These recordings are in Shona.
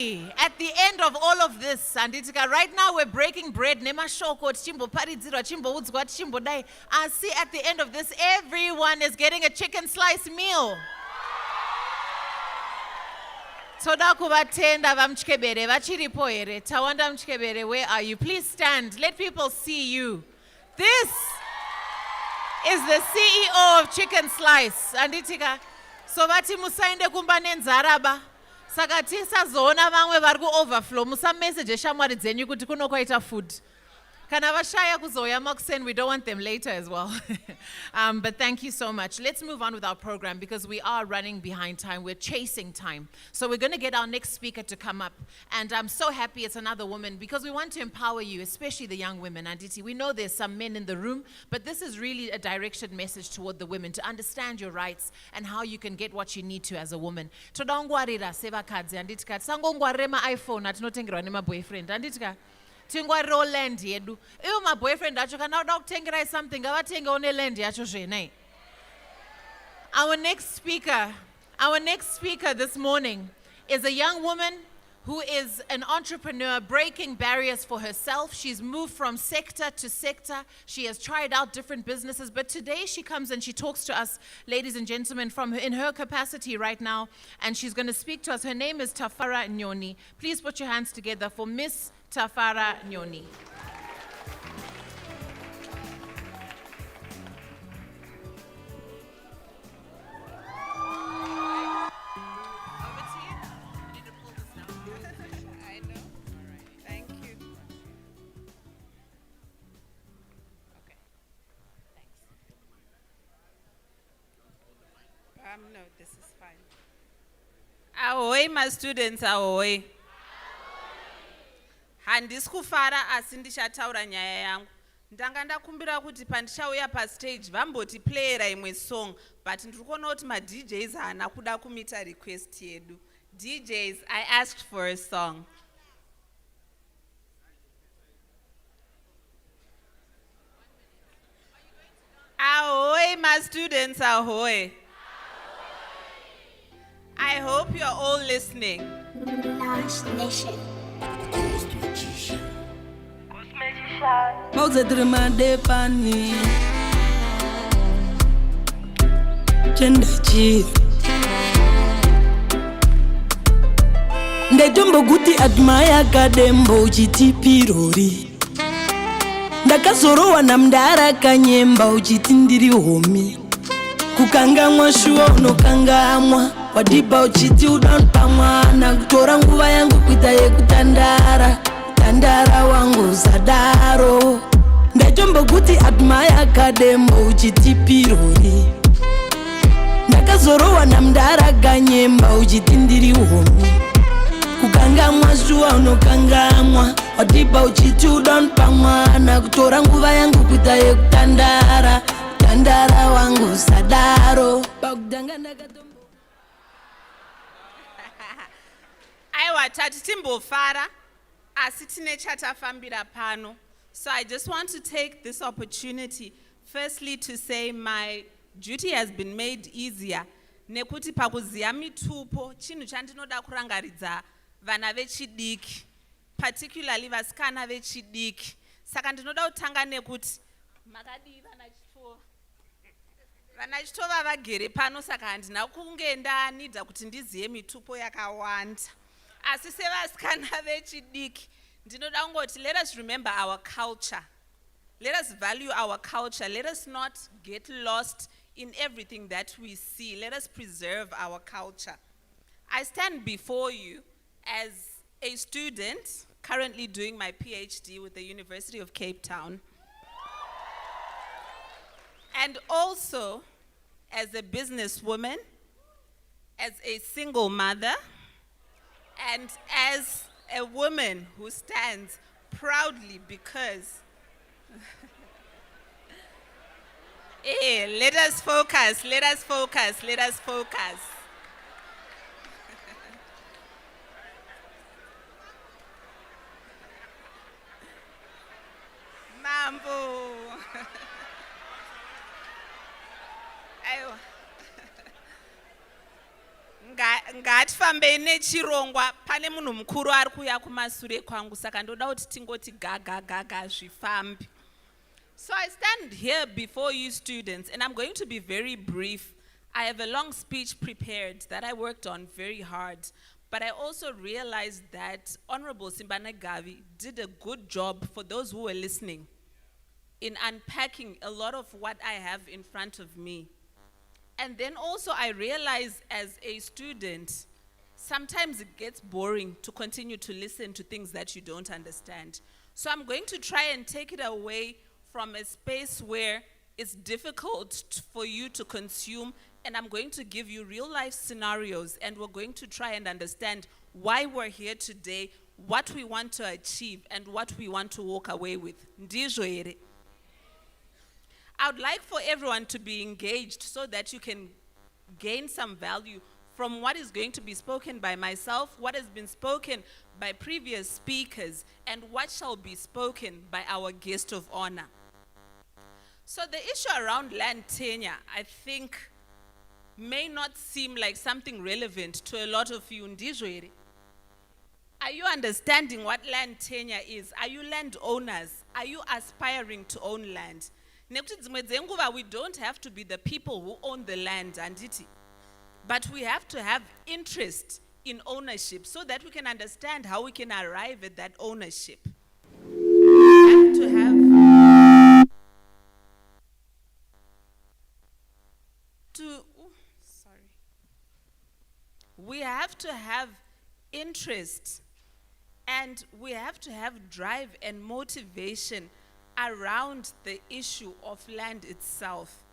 At the end of all of this, Anditika, right now we're breaking bread. Nema shoko, chimbo paridzira, chimbo udzwa, chimbo dai. And see, at the end of this, everyone is getting a chicken slice meal. Toda kuvatenda vamchkebere, vachiripo here. Tawanda mchkebere, where are you? Please stand. Let people see you. This is the CEO of Chicken Slice. Anditika. So vati musainde kumba nenzaraba. Saka tisazoona vamwe vari ku-overflow musamessage shamwari dzenyu kuti kuno kwaita food. Kana vashaya kuzoya makuseni, we don't want them later as well. But thank you so much. Let's move on with our program because we are running behind time. We're chasing time. So we're going to get our next speaker to come up. And I'm so happy it's another woman because we want to empower you, especially the young women. Anditi, we know there's some men in the room, but this is really a directed message toward the women to understand your rights and how you can get what you need to as a woman. Todangwarira sevakadzi anditika. Sangongwarire ma-iPhone atinotengerwa nema-boyfriend. Anditika. Tingwariro land yedu. Iyo my boyfriend acho kana uda kutengerai something ngavatenge one land yacho zvene. Our next speaker this morning is a young woman who is an entrepreneur breaking barriers for herself. She's moved from sector to sector. She has tried out different businesses, but today she comes and she talks to us, ladies and gentlemen, in her capacity right now, and she's going to speak to us. Her name is Tafara Nyoni. Please put your hands together for Miss Tafara Nyoni. No, this is fine. Ahoy, my students, ahoy. Handisi kufara asi ndichataura nyaya yangu. Ndanga ndakumbira kuti pandichauya pastage vamboti playera imwe song, but ndiri kuona kuti ma-DJs haana kuda kumita request yedu. DJs, I asked for a song. Ahoy, my students, ahoy. I hope you're all listening. Last nation. Mauze drimade pani Chendechi Ndejombo guti admaya kadembo uchiti pirori Ndakazorowa na mdara kanyemba uchiti ndiri homi Kukangamwa shuwa unokangamwa Wadiba uchiti udonpamwa Na kutora nguva yangu kuita yekutandara Tandara wangu zadaro Ndajombo guti admaya kadembo uchiti pirori Ndakazorowa na mdara kanyemba uchiti ndiri homi Kukangamwa shuwa unokangamwa Wadiba uchiti udonpamwa Na kutora nguva yangu kuita yekutandara Tandara wangu sadaro Aiwa tati timbofara asi tine chatafambira pano. So I just want to take this opportunity firstly to say my duty has been made easier nekuti pakuziya mitupo chinhu chandinoda kurangaridza vana vechidiki, particularly vasikana vechidiki. Saka ndinoda kutanga nekuti makadii vana chitova. Vana chitova vagere pano saka handina kunge ndanidza kuti ndiziye mitupo yakawanda. Asi sevasikana vechidiki ndinoda kungoti let us remember our culture. Let us value our culture. Let us not get lost in everything that we see. Let us preserve our culture. I stand before you as a student currently doing my PhD with the University of Cape Town. And also as a businesswoman, as a single mother, and as a woman who stands proudly because let us focus. Mambo. ngatifambei nechirongwa. Pane munhu mukuru ari kuuya kumasure kwangu, saka ndoda kuti tingoti gaga zvifambi. So I stand here before you students, and I'm going to be very brief. I have a long speech prepared that I worked on very hard, but I also realized that Honorable Simbana Gavi did a good job for those who were listening in unpacking a lot of what I have in front of me. And then also I realized as a student, sometimes it gets boring to continue to listen to things that you don't understand. So I'm going to try and take it away from a space where it's difficult for you to consume, and I'm going to give you real life scenarios, and we're going to try and understand why we're here today, what we want to achieve, and what we want to walk away with. Ndizvo here? I would like for everyone to be engaged so that you can gain some value from what is going to be spoken by myself, what has been spoken by previous speakers, and what shall be spoken by our guest of honor. So the issue around land tenure, I think, may not seem like something relevant to a lot of you. Are you understanding what land tenure is? Are you landowners? Are you aspiring to own land? We don't have to be the people who own the land, but we have to have interest in ownership so that we can understand how we can arrive at that ownership. We have to have interest, and we have to have drive and motivation around the issue of land itself.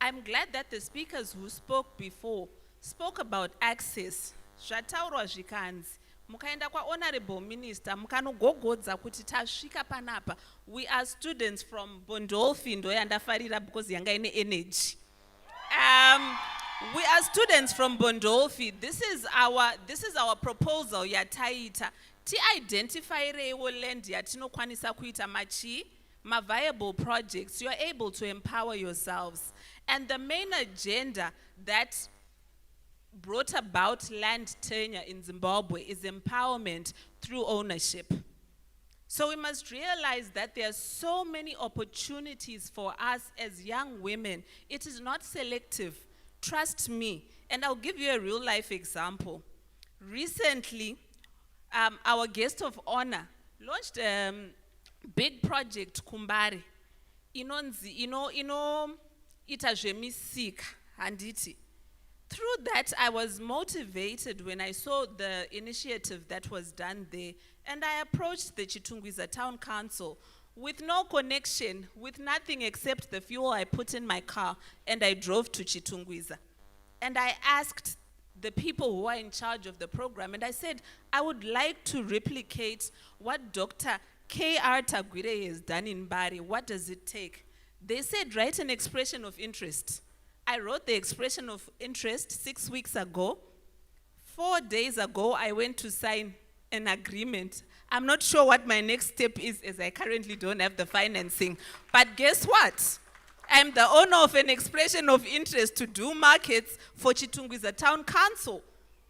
I'm glad that the speakers who spoke before spoke about access. Zvataurwa zvikanzi, mukaenda kwa honorable minister, mukanogogodza kuti tasvika panapa. We are students from Bondolfi, ndoyandafarira because yanga ine energy. We are students from Bondolfi. This is our proposal yataita. Ti identify land yatinokwanisa kuita machi, ma viable projects. You are able to empower yourselves. And the main agenda that brought about land tenure in Zimbabwe is empowerment through ownership. So we must realize that there are so many opportunities for us as young women. It is not selective. Trust me. And I'll give you a real life example. Recently, our guest of honor launched a big project, Kumbari. Itazvemisika, handiti. Through that, I was motivated when I saw the initiative that was done there, and I approached the Chitungwiza Town Council with no connection, with nothing except the fuel I put in my car, and I drove to Chitungwiza. And I asked the people who are in charge of the program, and I said, I would like to replicate what Dr. K.R. Tagwire has done in Bari. What does it take? They said, write an expression of interest. I wrote the expression of interest 6 weeks ago. 4 days ago, I went to sign an agreement. I'm not sure what my next step is, as I currently don't have the financing. But guess what? I'm the owner of an expression of interest to do markets for Chitungwiza Town Council.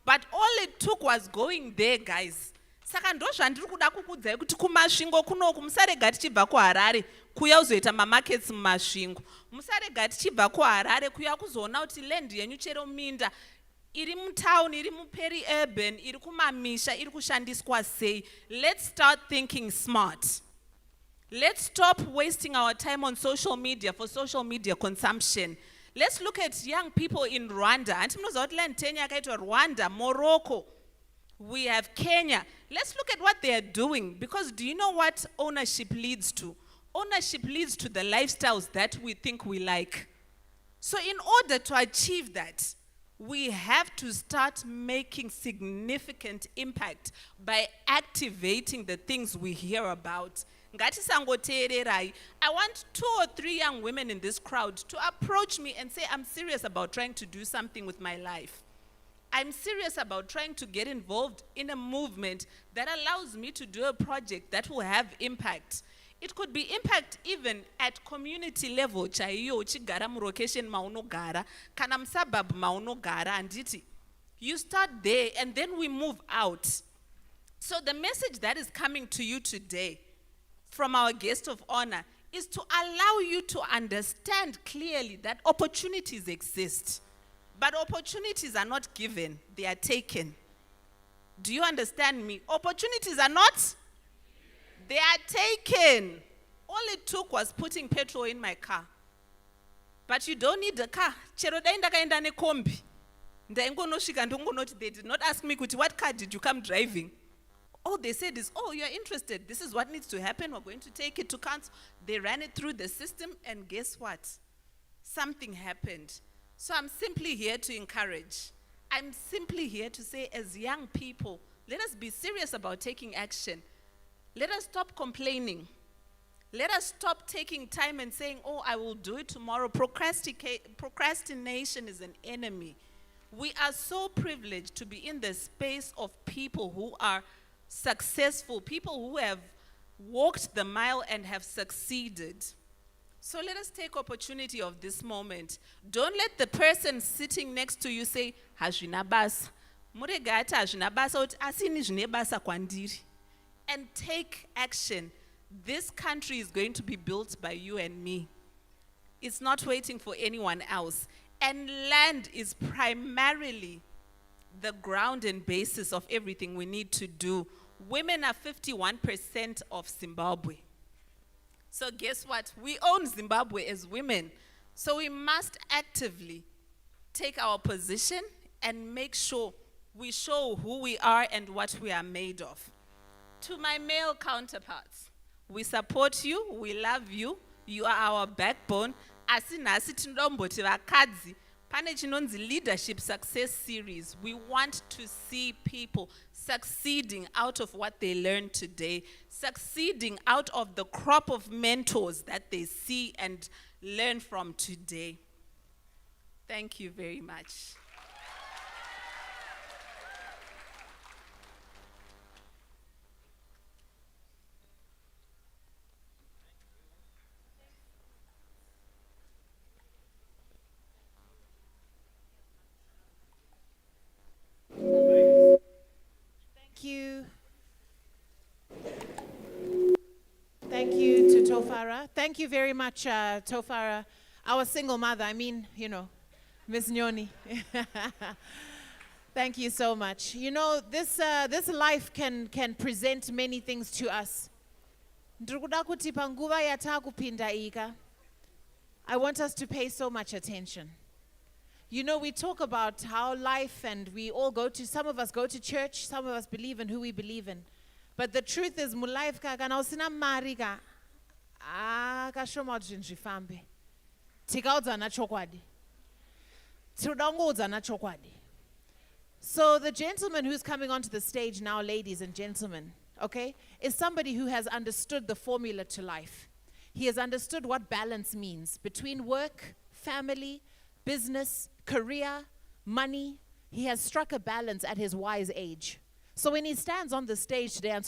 But all it took was going there, guys. Saka ndo zvandiri kuda kukudzai kuti kumasvingo kunoku musarega tichibva kuHarare kuya kuzoita mamarkets mumasvingo. Musarega tichibva kuHarare kuya kuzoona kuti land yenyu chero minda iri mutown, iri muperi urban, iri kumamisha, iri kushandiswa sei. Let's start thinking smart. Let's stop wasting our time on social media for social media consumption. Let's look at young people in Rwanda. Anti munoziva kuti land tenure yakaitwa Rwanda, Morocco. We have Kenya. Let's look at what they are doing, because do you know what ownership leads to? Ownership leads to the lifestyles that we think we like. So in order to achieve that, we have to start making significant impact by activating the things we hear about. I want 2 or 3 young women in this crowd to approach me and say, I'm serious about trying to do something with my life. I'm serious about trying to get involved in a movement that allows me to do a project that will have impact. It could be impact even at community level. Chaiyo uchigara mu location maunogara, kana msuburb maunogara anditi. You start there and then we move out. So the message that is coming to you today from our guest of honor is to allow you to understand clearly that opportunities exist. But opportunities are not given, they are taken. Do you understand me? Opportunities are not, they are taken. All it took was putting petrol in my car. But you don't need a car. Chero daenda kaenda nekombi. Ndaingonosvika ndongonoti, they did not ask me kuti, what car did you come driving? All they said is, oh, you're interested. This is what needs to happen. We're going to take it to council. They ran it through the system, and guess what? Something happened. So I'm simply here to encourage. I'm simply here to say, as young people, let us be serious about taking action. Let us stop complaining. Let us stop taking time and saying, oh, I will do it tomorrow. Procrastination is an enemy. We are so privileged to be in the space of people who are successful, people who have walked the mile and have succeeded. So let us take opportunity of this moment. Don't let the person sitting next to you say, hazvina basa. Murega ati hazvina basa uti asini zvine basa kwandiri. And take action. This country is going to be built by you and me. It's not waiting for anyone else. And land is primarily the ground and basis of everything we need to do. Women are 51% of Zimbabwe. So guess what? We own Zimbabwe as women. So we must actively take our position and make sure we show who we are and what we are made of. To my male counterparts, we support you, we love you, you are our backbone. Asinasi tindomboti vakadzi, pane chinonzi leadership success series. We want to see people succeeding out of what they learned today, succeeding out of the crop of mentors that they see and learn from today. Thank you very much. Thank you to Tofara. Thank you very much, Tofara, our single mother. I mean, Miss Nyoni. Thank you so much. This life can present many things to us. I want us to pay so much attention. We talk about how life, and some of us go to church, some of us believe in who we believe in. But the truth is, mu life ka kana usina mari ka akashoma kuti zvifambe. Tikaudzana chokwadi. Tinodangodzana chokwadi. So the gentleman who's coming onto the stage now, ladies and gentlemen, okay, is somebody who has understood the formula to life. He has understood what balance means between work, family, business, career, money. He has struck a balance at his wise age. So when he stands on the stage today, and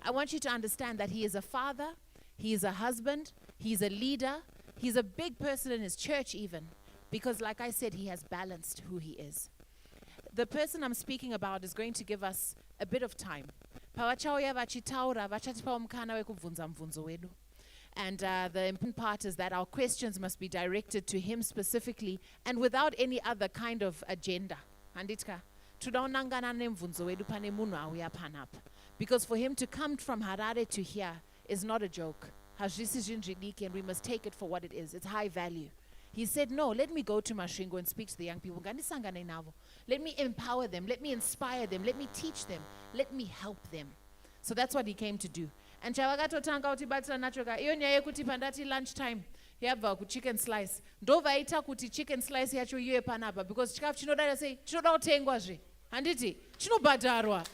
I want you to understand that he is a father, he is a husband, he's a leader, he's a big person in his church even, because like I said, he has balanced who he is. The person I'm speaking about is going to give us a bit of time. And the important part is that our questions must be directed to him specifically and without any other kind of agenda. Because for him to come from Harare to here is not a joke. And we must take it for what it is. It's high value. He said, no, let me go to Masvingo and speak to the young people. Let me empower them. Let me inspire them. Let me teach them. Let me help them. So that's what he came to do. And chavakatotanga kuti batsira nacho ka iyo nyaya yekuti pandati lunchtime yabva ku chicken slice ndovaita kuti chicken slice yacho iwe panapa because chikafu chinodada sei chinoda kutengwa zve handiti chinobhadharwa.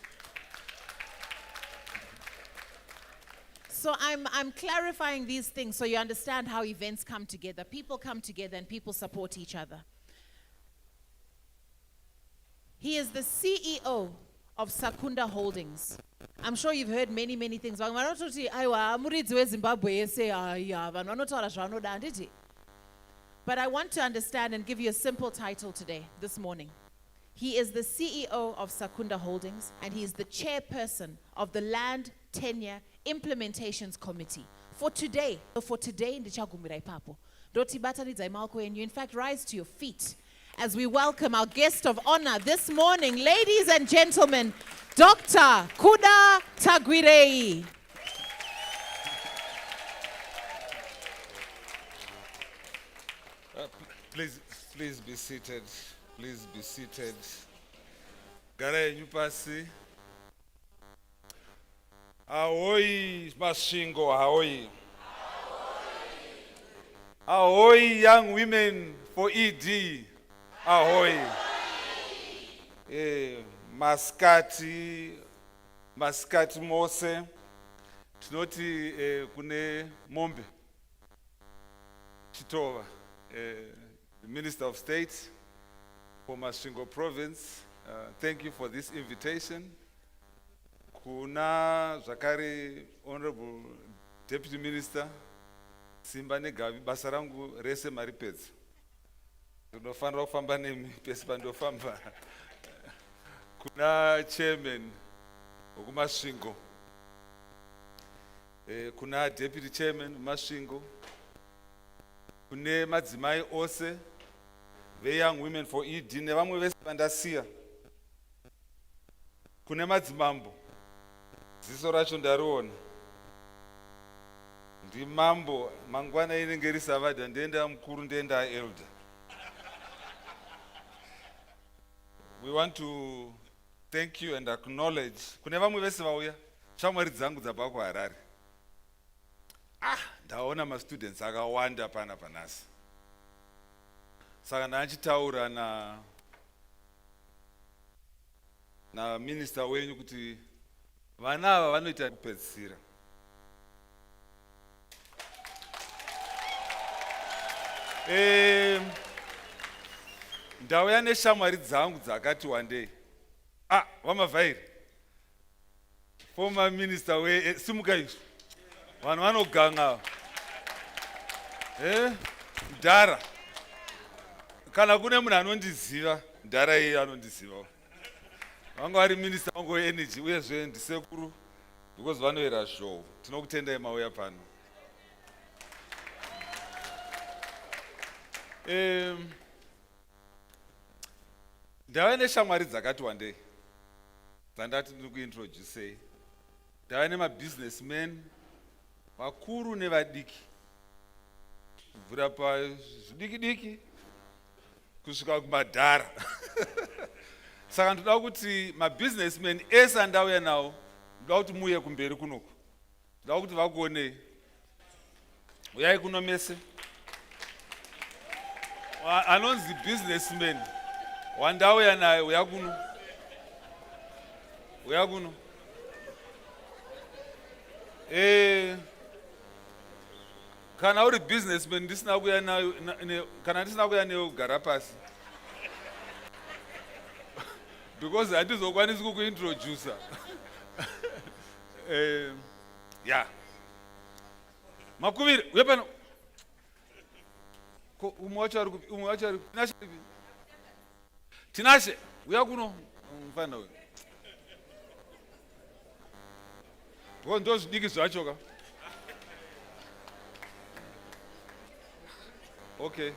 So I'm clarifying these things so you understand how events come together. People come together and people support each other. He is the CEO of Secunda Holdings. I'm sure you've heard many, many things. But I want to understand and give you a simple title today, this morning. He is the CEO of Secunda Holdings, and he is the chairperson of the Land Tenure Implementations Committee. For today, you in fact rise to your feet as we welcome our guest of honor this morning, ladies and gentlemen, Dr. Kuda Tagwirei. Please be seated. Please be seated. Gare nyupasi. Ahoy, Masvingo, ahoy. Ahoy, young women for ED. Ahoy. Maskati mose. Tinoti kune mombe. Chitova, the Minister of State for Masvingo Province. Thank you for this invitation. Kuna Zakari, Honorable Deputy Minister, Simbane Gavi, Basarangu, Rese Maripez. Ndofanra ufamba nemi, pesipa ndofamba. Kuna Chairman, Masvingo. Kuna Deputy Chairman, Masvingo. Kune madzimai ose, the young women for ED, nevamwe vese vandasiya. Kune madzimambo, ziso racho ndariona. Ndimambo, mangwana inenge risavadha, ndenda mukuru ndenda elder. We want to thank you and acknowledge. Kune vamwe vese vauya, shamwari dzangu dzabva kuHarare. Ndaona ma-students akawanda pana panasi. Saka ndachitaura na minister wenyu kuti vana ava vanoita kupedzisira. Ndauya neshamwari dzangu dzakati one day. Vamavhairi. Former minister simuka izvo. Vanhu vanoganga. Ndara. Kana kune munhu anondiziva, ndara iye anondiziva. Vanga vari minister wangu we-energy uyezve ndisekuru because vanoera show. Tinokutendai mauya pano. Ndava neshamwari dzakati one day. Dzandati ndikuintroduce. Ndava nemabusinessmen vakuru nevadiki. Kubvira pazvidiki-diki kusvika kumadhara. Saka ndoda kuti mabusinessmen ese andauya nawo, ndoda kuti muuye kumberi kunoku. Ndoda kuti vakuonei. Uyai kuno mese. Anonzi businessmen. Wandauya naye, uya kuno. Uya kuno. Kana uri businessman ndisina kuya nayo, kana ndisina kuya nayo kugara pasi. Because handizokwanisi kukuintroducer. Yeah. Makuviri, uya pano. Umwe wacho ari Tinashe, uya kuno. Mfana uyu. Because ndozvidiki zvachoka. Okay.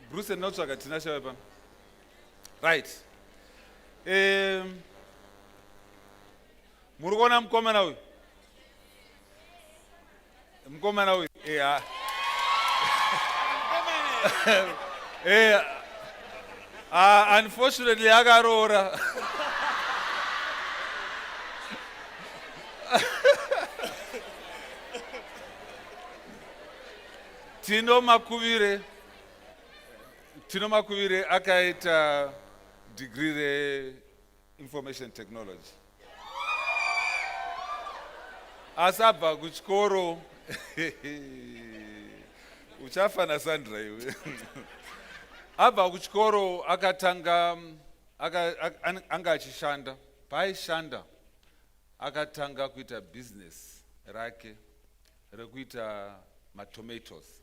Bruce and Notsaka Tinashe weapon. Right. Murugona mkomana uyu. Mkomana uyu. Unfortunately akarora. Tino Makuvire akaita degree re information technology. Asabva kuchikoro uchafana Sandra iwe. Abva kuchikoro akatanga anga achishanda paaishanda akatanga kuita business rake rekuita matomatoes.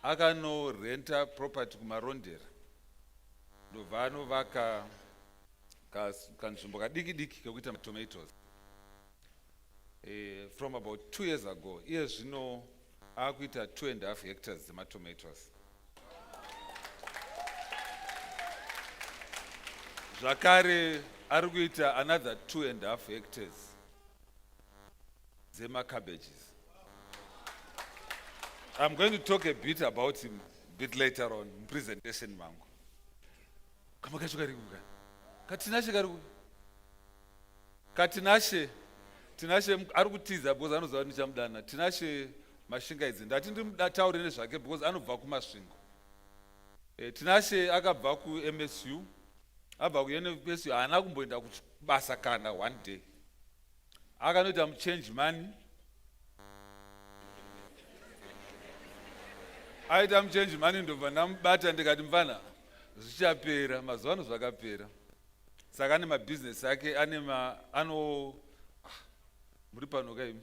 Akanorenta property kumarondera ndobva anovaka kanzvimbo kadiki diki kekuita matomatoes. From about 2 years ago iye zvino akuita 2.5 hectares dzematomatoes. Zvakare ari kuita another 2.5 hectares dzemacabbages. I'm going to talk a bit about him a bit later on in presentation mangu. Kama kacho kari kuka. Katinashe kari kuka. Katinashe ari kutiza because anoziva ndichamudana. Tinashe mashinga idzi. Ndati ndimutaure nezvake because anobva kuMasvingo. Tinashe akabva kuMSU. Abva kuMSU haana kumboenda kubasa kana one day. Akanoita muchange money. Aita muchange money ndobva ndamubata ndikati mfana zvichapera mazuva ano zvakapera. Saka ane mabusiness ake muri pano kaimi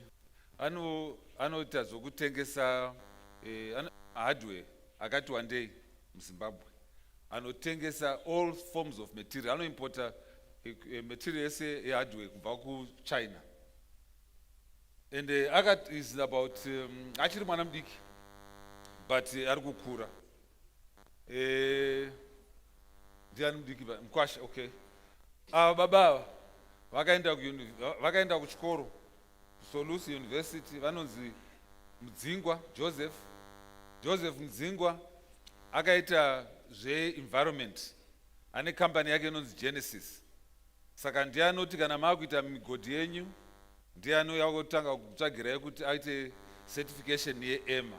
anoita zvokutengesa hardware akati wandei muZimbabwe. Anotengesa all forms of material. Anoimporta material ese yehardware kubva kuChina. And is about achiri mwana mudiki but ari kukura. Ndiani mudiki mkwasha okay. Baba vakaenda kuchikoro Solusi University vanonzi Mudzingwa Joseph Mudzingwa akaita zve-environment. Ane company yake inonzi Genesis. Saka ndiye anoti kana maakuita migodhi yenyu ndiye anouya kutanga kutsvagirai kuti aite certification yeEMA.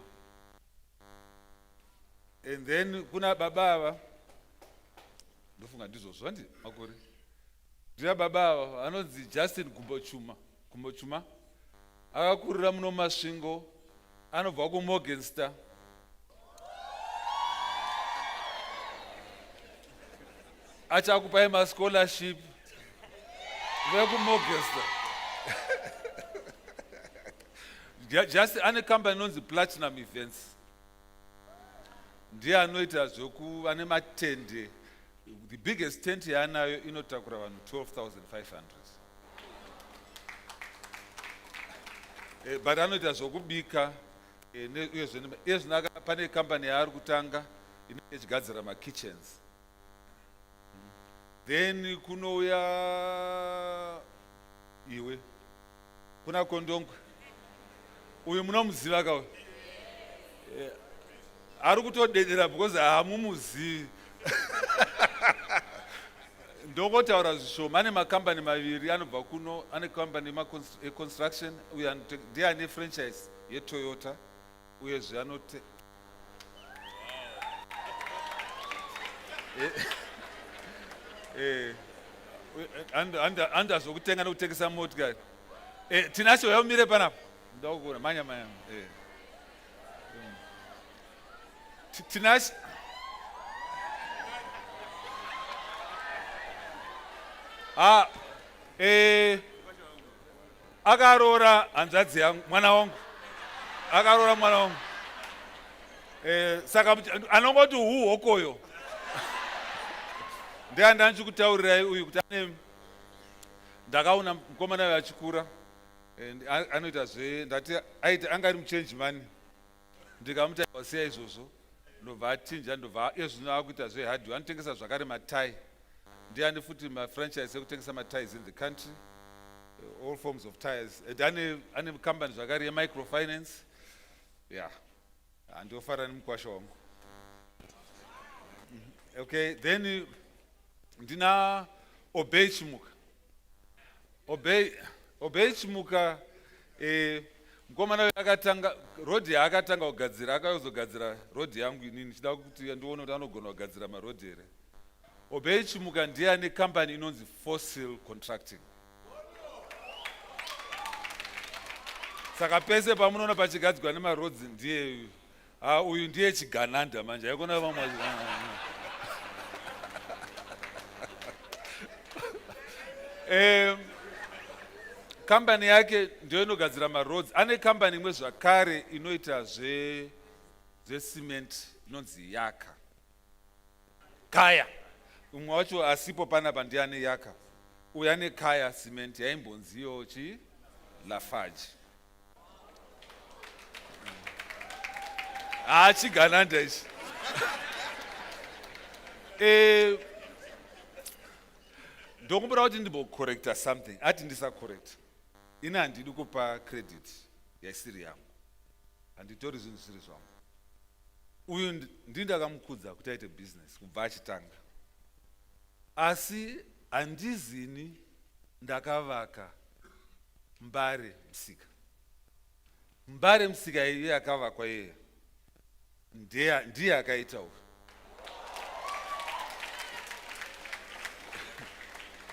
And then kuna baba ava ndofunga ndizvozvo handi makore. Ndiye baba ava anonzi Justin Kumbochuma akakurira muno Masvingo, anobva kuMorgenster. Achakupai mascholarship vekuMorgenster. Just ane company inonzi Platinum Events. Ndiye anoita zvoku ane matende. The biggest tent yaanayo inotakura vanhu 12,500. But anoita zvokubika uye zvino pane company yaari kutanga inenge ichigadzira makitchens. Then kunouya iwe kuna Kondongwe uyu munomuziva kawe. Ari kutodedera because hamumuzivi. Ndokotaura zvishoma. Ane makambani maviri anobva kuno. Ane company construction uye ndiye ane franchise yeToyota uye zvanote anda zvokutenga nekutengesa motikari. Tinashe yaumire panapa ndakuona manya Tinashe akaroora hanzvadzi yangu mwana wangu akaroora mwana wangu. Saka anongoti hokoyo ndiye ndanchikutaurirai uyu kuti ndakaona mukomana uyu achikura anoita ndati aiti anga ari muchange money. Ndikamuti wasiya izvozvo ndobva achinja ndobva ezvino akuita zvehardware. Anotengesa zvakare matai. Ndiye ane futi mafranchise ekutengesa maties in the country, all forms of tires. Ane company zvakare yemicrofinance. Yeah, andofara nemukwasha wangu. Okay, then ndina Obey Chimuka. Obey Chimuka mukomana akatanga road yaakatanga kugadzira akazogadzira road yangu inini ndichida kuti ndione kuti anogona kugadzira maroad here. Obey Chimuka ndiye ane company inonzi Fossil Contracting. Saka pese pamunoona pachigadzirwa nemaroads ndiye uyu ndiye Chigananda manje aikona vamwe. Kambani yake ndio inogadzira maroads. Ane kambani imwe zvakare inoita cement inonzi Yaka. Kaya. Umwe wacho asipo panapa ndiane Yaka. Uyu ane Kaya cement yaimbonziyo Lafarge. Chigananda ichi. Ndokumbura kuti ndimbocorrecta something. Ati ndisacorrect. Ine handidi kupa credit yaisiri yangu. Handitori zvinhu zviri zvangu. Uyu ndindakamukudza kuti aite business kubva achitanga. Asi handizini ndakavaka Mbare Musika. Mbare Musika iye akavakwa yeye. Ndiye akaita uyu.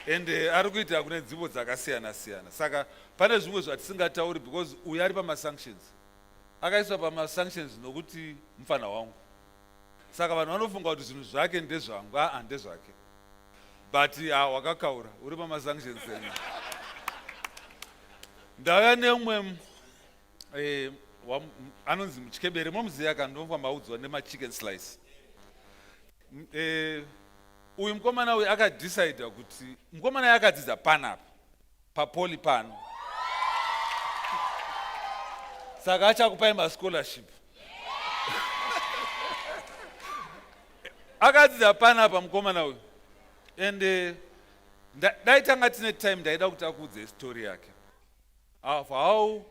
Ende ari kuita kune nzvimbo dzakasiyana siyana. Saka pane zvimwe zvatisingatauri because uyu ari pamasanctions. Akaiswa pamasanctions nokuti mufana wangu. Saka vanhu vanofunga kuti zvinhu zvake ndezvangu, ndezvake. But wakakaura uri pamasanctions ene. Ndauya neumwe anonzi Muchikebere momuziya kandomva maudzwa nemachicken slice. Uyu mukomana uyu akadecide kuti mukomana yakadzidza panapa papoli pano. Saka achakupai mascholarship. Akadzidza panapa mukomana uyu. And daitanga tine time ndaida kuti akudze story yake. How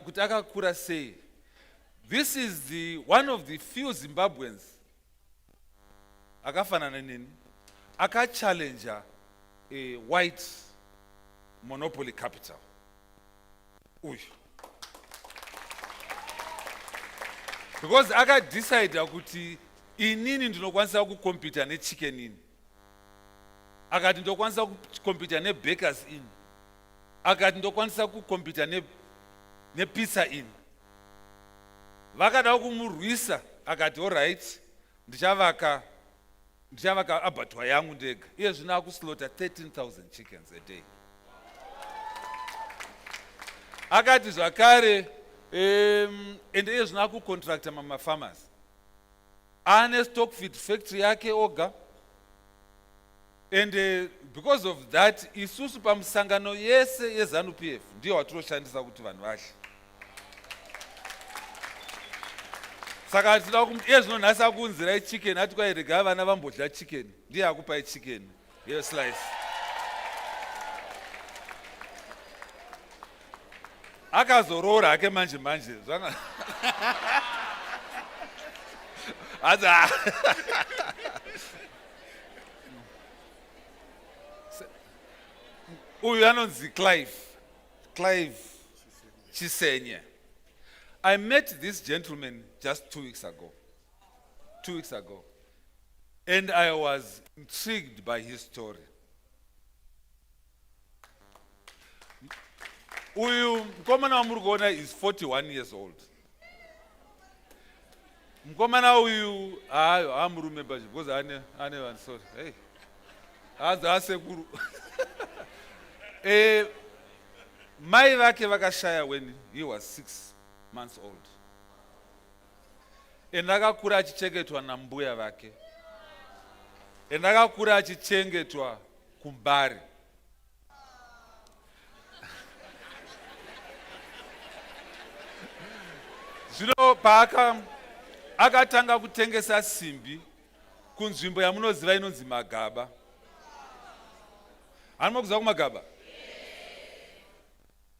kuti akakura sei. This is one of the few Zimbabweans akafanana nini akachallenger a white monopoly capital. Uyu. Because akadecide kuti inini ndinokwanisa kukompita neChicken Inn. Akati ndokwanisa kukompita neBakers Inn. Akati ndokwanisa kukompita nePizza Inn. Vakada kumurwisa akati alright ndichavaka abattoir yangu ndega. Iye zvino akuslaughter 13,000 chickens a day. Akati zvakare ende iye zvino akucontracta mamafarmers. Ane stock feed factory yake oga. And because of that isusu pamusangano yese yeZANU-PF ndiyo watinoshandisa kuti vanhu vashe. Saka tinoda kuti iye zvino nhasi akunzirai chicken ati kwairega vana vambodya chicken. Ndiye akupai chicken ye slice. Akazorora hake manje. Zvanga. Aza. Uyu anonzi Clive Chisenye. I met this gentleman just 2 weeks ago. 2 weeks ago. And I was intrigued by his story. Uyu mkomana wamuri kuona is 41 years old. Mkomana uyu hamurume baji because ane one sorry. Hey. Asekuru. Mai vake vakashaya when he was 6 months old. Akakura achichengetwa nambuya vake. Akakura achichengetwa kuMbare. Zvino akatanga kutengesa simbi kunzvimbo yamunoziva inonzi Magaba. Anokuziva kuMagaba?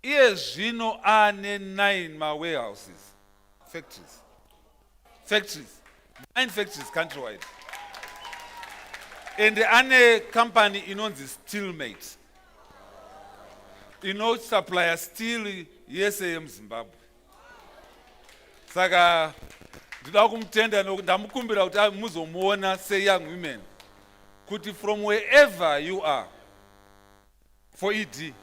Iye zvino ane 9 warehouses, factories, 9 factories countrywide. And ane company inonzi Steelmate, inosupply steel yese yemuZimbabwe. Saka ndida kumutenda ndamukumbira kuti muzomuona young women kuti from wherever you are for ED,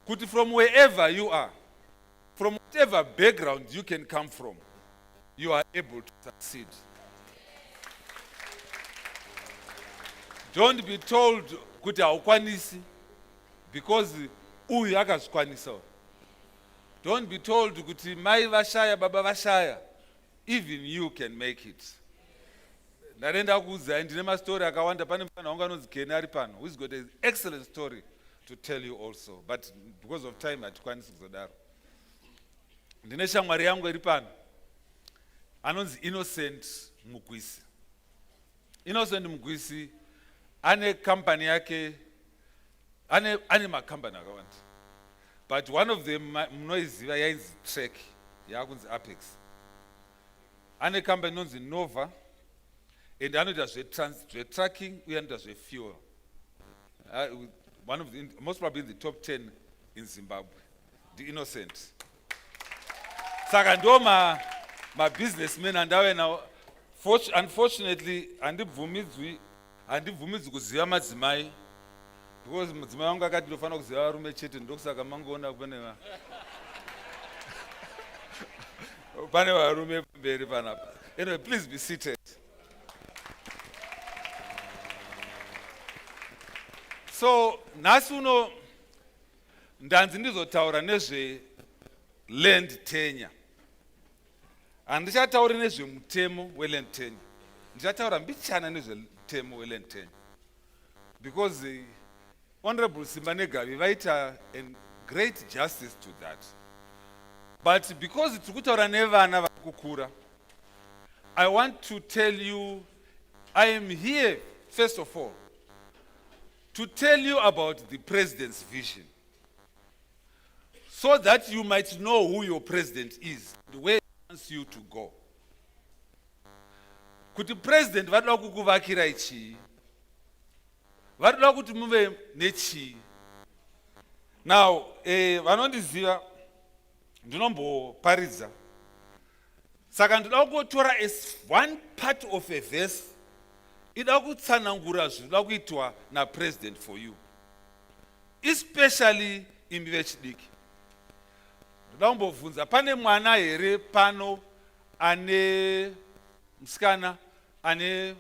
kuti from wherever you are, from whatever background you can come from, you are able to succeed. Don't be told kuti haukwanisi because uyu akazvikwanisawo. Don't be told kuti mai vashaya baba vashaya. Even you can make it. Ndarenda kuudzai ndine mastori akawanda. Pane mwana wangu anonzi Ken ari pano, who's got an excellent story to tell you also, but because of time hatikwanisi kuzodaro. Ndine shamwari yangu iri pano anonzi Innocent Mugwisi. Innocent Mugwisi ane company yake, ane makambani akawanda, but one of them munoiziva yainzi Trek yakunzi Apex. Ane company inonzi Nova, and anoita zvetracking uye anoita zvefuel. One of the, most probably in the top 10 in Zimbabwe, the Innocent. Saka ndo ma businessmen andawe na, unfortunately handibvumidzwi kuziva madzimai, because madzimai wangu akati ndofanira kuziva varume chete, ndokusaka mangoona pane varume pamberi panapa. Anyway, please be seated. So nhasi uno ndanzi ndizotaura nezve land tenure. Handichatauri nezvemutemo weland tenure. Ndichataura mbichana nezvemutemo weland tenure. Because Honorable Simba Negavi vaita a great justice to that. But because tikutaura nevana vakukura, I want to tell you, I am here first of all to tell you about the president's vision, so that you might know who your president is, where he wants you to go. Kuti president vatoda kukuvakirai chii? Vatoda kuti muve nechii? Now, vanondiziva ndinomboparidza. Saka ndoda kutora one part of a verse ida kutsanangura zvinoda kuitwa na president for you, especially imi vechidiki. Ndoda kumbobvunza, pane mwana here pano ane musikana ane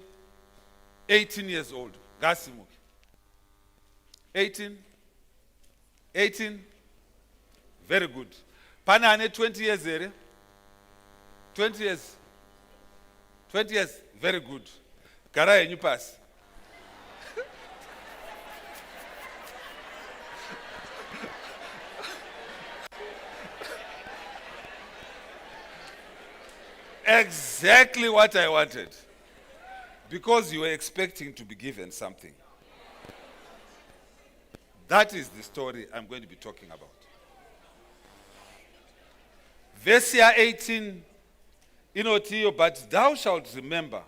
18 years old? Ngasimuke. 18? Very good. Pane ane 20 years here? 20 years? 20 years, very good. Gara yenyu pasi. Exactly what I wanted. Because you were expecting to be given something. That is the story I'm going to be talking about. Verse 18, Inotiyo, but thou shalt remember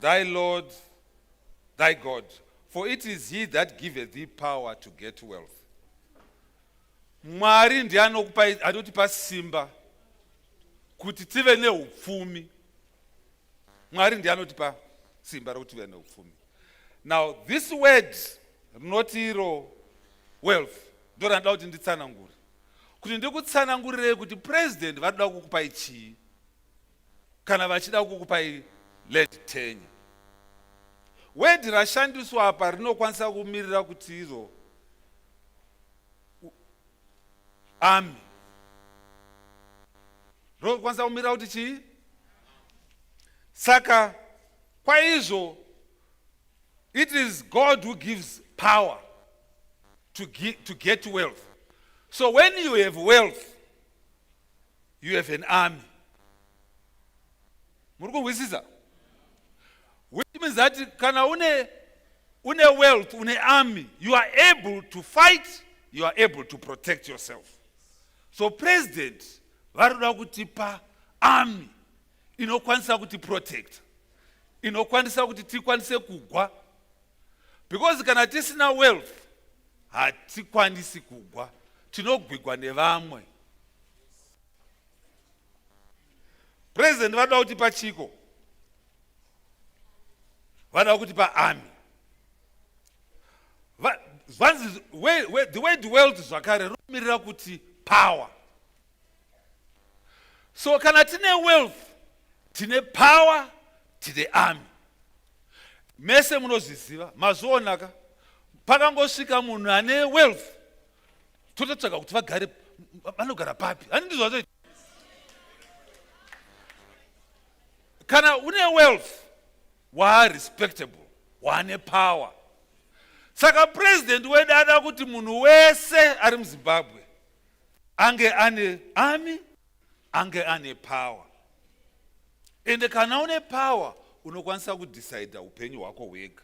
thy Lord, thy God, for it is he that giveth thee power to get wealth. Mwari ndiye anotipa simba kuti tive neupfumi. Mwari ndiye anotipa simba rokuti tive neupfumi. Now this word, not iro wealth, ndo randida kuti nditsanangure. Kuti ndikutsanangurirei kuti president vatoda kukupai chii kana vachida kukupai land tenure. Word rashandiswa apa rinokwanisa kumirira kuti iro army. Rinokwanisa kumirira kuti chii? Saka kwaizvo, it is God who gives power to get wealth. So when you have wealth, you have an army. Murikunzwisisa? Which means that kana une wealth, une army, you are able to fight, you are able to protect yourself. So president varoda kutipa army inokwanisa kuti protect, inokwanisa kuti tikwanise kugwa. Because kana tisina wealth, hatikwanisi kugwa, tinogwigwa nevamwe. President vada kutipa chiko, vada kutipa army. The way the world zvakare romirira kuti power. So kana tine wealth, tine power, tine army. Mese munozviziva, mazonaka. pakangosvika munhu ane wealth tototsvaga kuti vanogara papi. Hani ndizvo zvazoita. Kana une wealth respectable, wane power. Saka president wedu ada kuti munhu wese ari muZimbabwe ange ane army, ange ane power. Ende kana une power unokwanisa kudecide upenyu hwako hwega.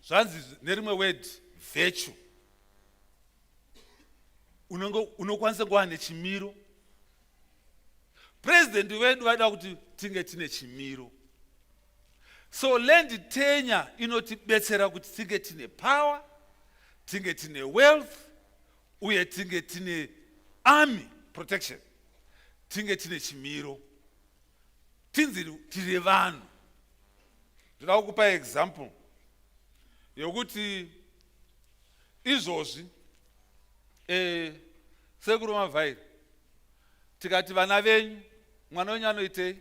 Zvanzi nerimwe word virtue. Unokwanisa kuva nechimiro. President wedu vada kuti tinge tine chimiro. So land tenure inotibetsera kuti tinge tine power, tinge tine wealth, uye tinge tine army protection, tinge tine chimiro. Tinzi tiri vanhu. Ndoda kukupa example yokuti izvozvi sekuru Mavhairi tikati vana venyu mwana wenyu anoitei,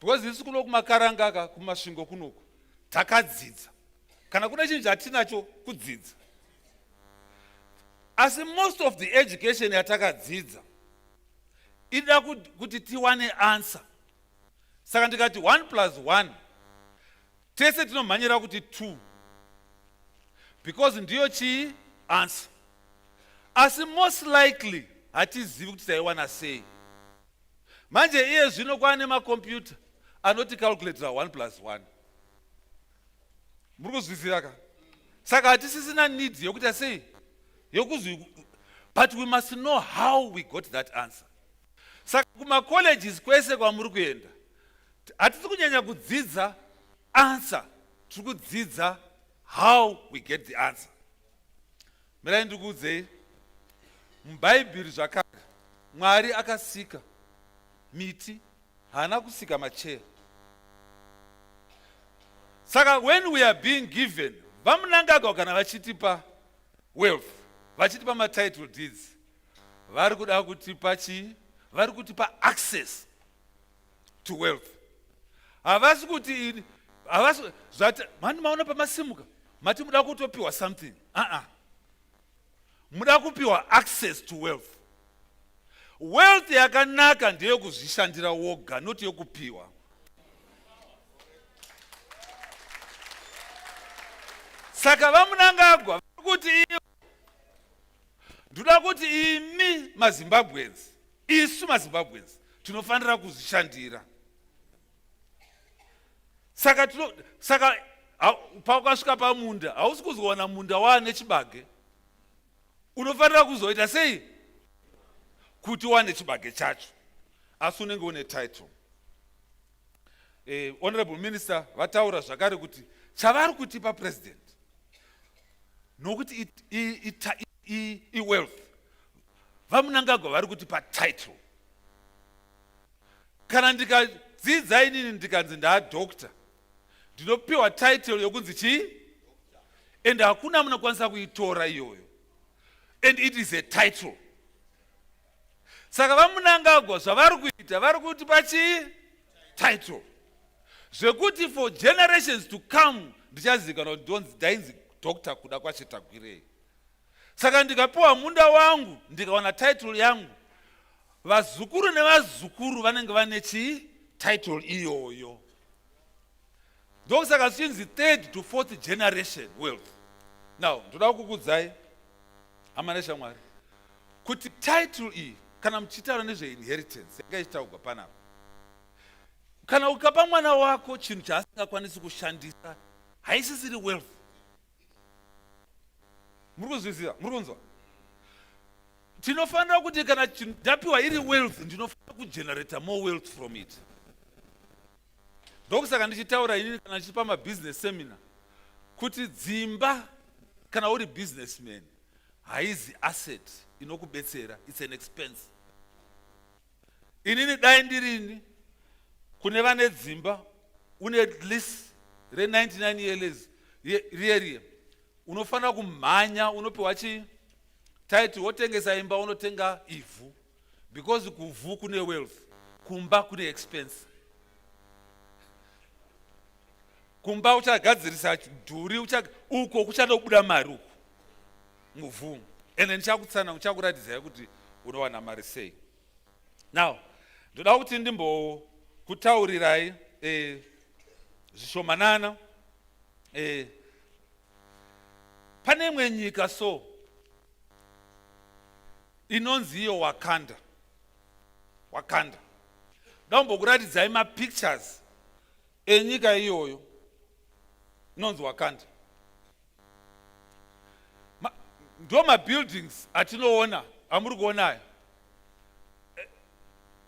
because isi kuno kumakarangaka kumasvingo kunoku takadzidza, kana kuna chinhu chatinacho kudzidza, asi most of the education yatakadzidza ida kuti tiwane answer. Saka ndikati 1 + 1 tese tinomhanyira kuti 2, because ndiyo chii answer. Asi most likely hatizivi kuti taiwana sei. Manje iye zvino kwane makombiyuta anoti calculator 1 + 1. Muri kuzwisisa ka? Saka hatisisina need yokuti sei yokuzwi, but we must know how we got that answer. Saka kuma colleges kwese kwamuri kuenda hatisi kunyanya kudzidza answer, tiri kudzidza how we get the answer. Mirai ndikuudzei, mubhaibheri zvakare Mwari akasika miti, haana kusika macheya. Saka when we are being given, vamunangagwa kana vachitipa wealth, vachitipa matitle deeds, vari kuda kutipa chii? Vari kutipa access to wealth. Havasi kuti zvati mani maona pamasimuka mati muda kutopiwa something. Muda kupiwa access to wealth. Wealth yakanaka ndeyekuzvishandira woga, not yokupiwa. Saka vamunangagwa kuti ndoda kuti imi maZimbabweans, isu maZimbabweans tinofanira kuzvishandira. Saka pakasvika pamunda hausi kuzowana munda wane chibage, unofanira kuzoita sei kuti wane chibage chacho, asi unenge une title. Honorable Minister vataura zvakare kuti chavari kutipa president nokuti wealth, vamunangagwa vari kutipa title. Kana ndikadzidza inini ndikanzi ndaadoctor, ndinopiwa title yokunzi chii? And hakuna munokwanisa kuitora iyoyo. And it is a title. Saka vamunangagwa zvavari kuita, vari kutipa chii? Title. Zvekuti for generations to come ndichazikana kuti ndainzi doctor kuda kwachitagwirei. Saka ndikapiwa munda wangu, ndikawana title yangu, vazukuru nevazukuru vanenge vane chii? Title iyoyo. Ndokusaka zvichinzi 3rd to 4th generation wealth. Now, ndoda kukuudzai hama neshamwari kuti title iyi kana muchitaura nezveinheritance yanga ichitaurwa panapa, kana ukapa mwana wako chinhu chaasingakwanisi kushandisa haisisiri wealth. Muri kuzwisisa? Muri kunzwa? Tinofanira kuti kana ndapiwa iri wealth, ndinofanira kugenerate more wealth from it. Ndokusaka ndichitaura inini kana ndichipa mabusiness seminar kuti dzimba kana uri businessman haizi asset inokubetsera, it's an expense. Inini dai ndirini kune vane dzimba une lease re 99 years riye unofanira kumhanya, unopiwa chii? Title, wotengesa imba unotenga ivhu, because kuvhu kune wealth, kumba kune expense. kumba uchagadzirisa dhuri uko kuchatobuda mari uko muvhu ende ndichakutsana uchakuratidzai kuti unowana mari sei. Now ndoda kuti ndimbokutaurirai zvishomanana. Pane imwe nyika so inonzi iyo Wakanda. Ndombokuratidzai mapictures enyika iyoyo inonzi Wakanda. Ndo mabuildings atinoona amuri kuona aya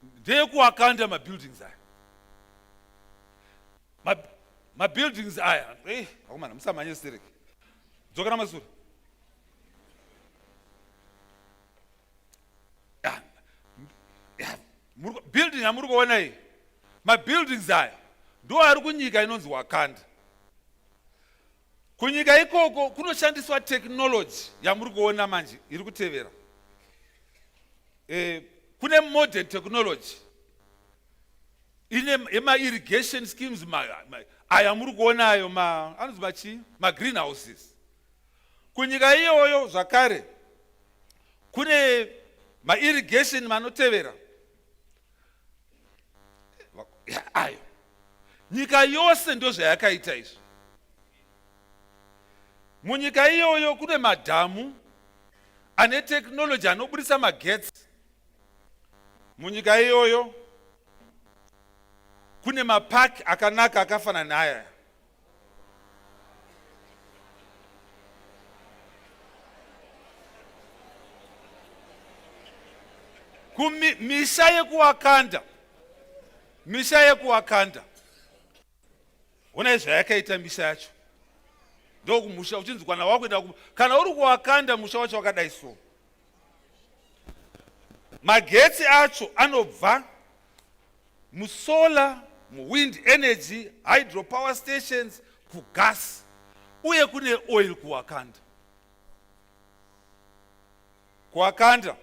ndekuwakanda mabuildings aya. Mabuildings aya akomana musamanye stereki dzokera masura. Building amuri kuona iyi mabuildings aya ndo ari kunyika inonzi Wakanda. Kunyika ikoko kunoshandiswa technology yamuri kuona manje iri kutevera. Kune modern technology ine irrigation schemes aya muri kuona ayo anonzi machi greenhouses. Kunyika iyoyo zvakare kune irrigation manotevera ayo. Nyika yose ndo zvayakaita izvo. Munyika iyoyo kune madhamu ane technology anobudisa magetsi. Munyika iyoyo kune mapaki akanaka akafanana naya. Misha yekuwakanda ona zvayakaita misha yacho ndokumusha uchinzi kana wakuenda kana uri kuwakanda musha wacho wakadai so. Magetsi acho anobva musolar, wind energy, hydropower stations, kugas uye kune oil kuwakanda. Kuwakanda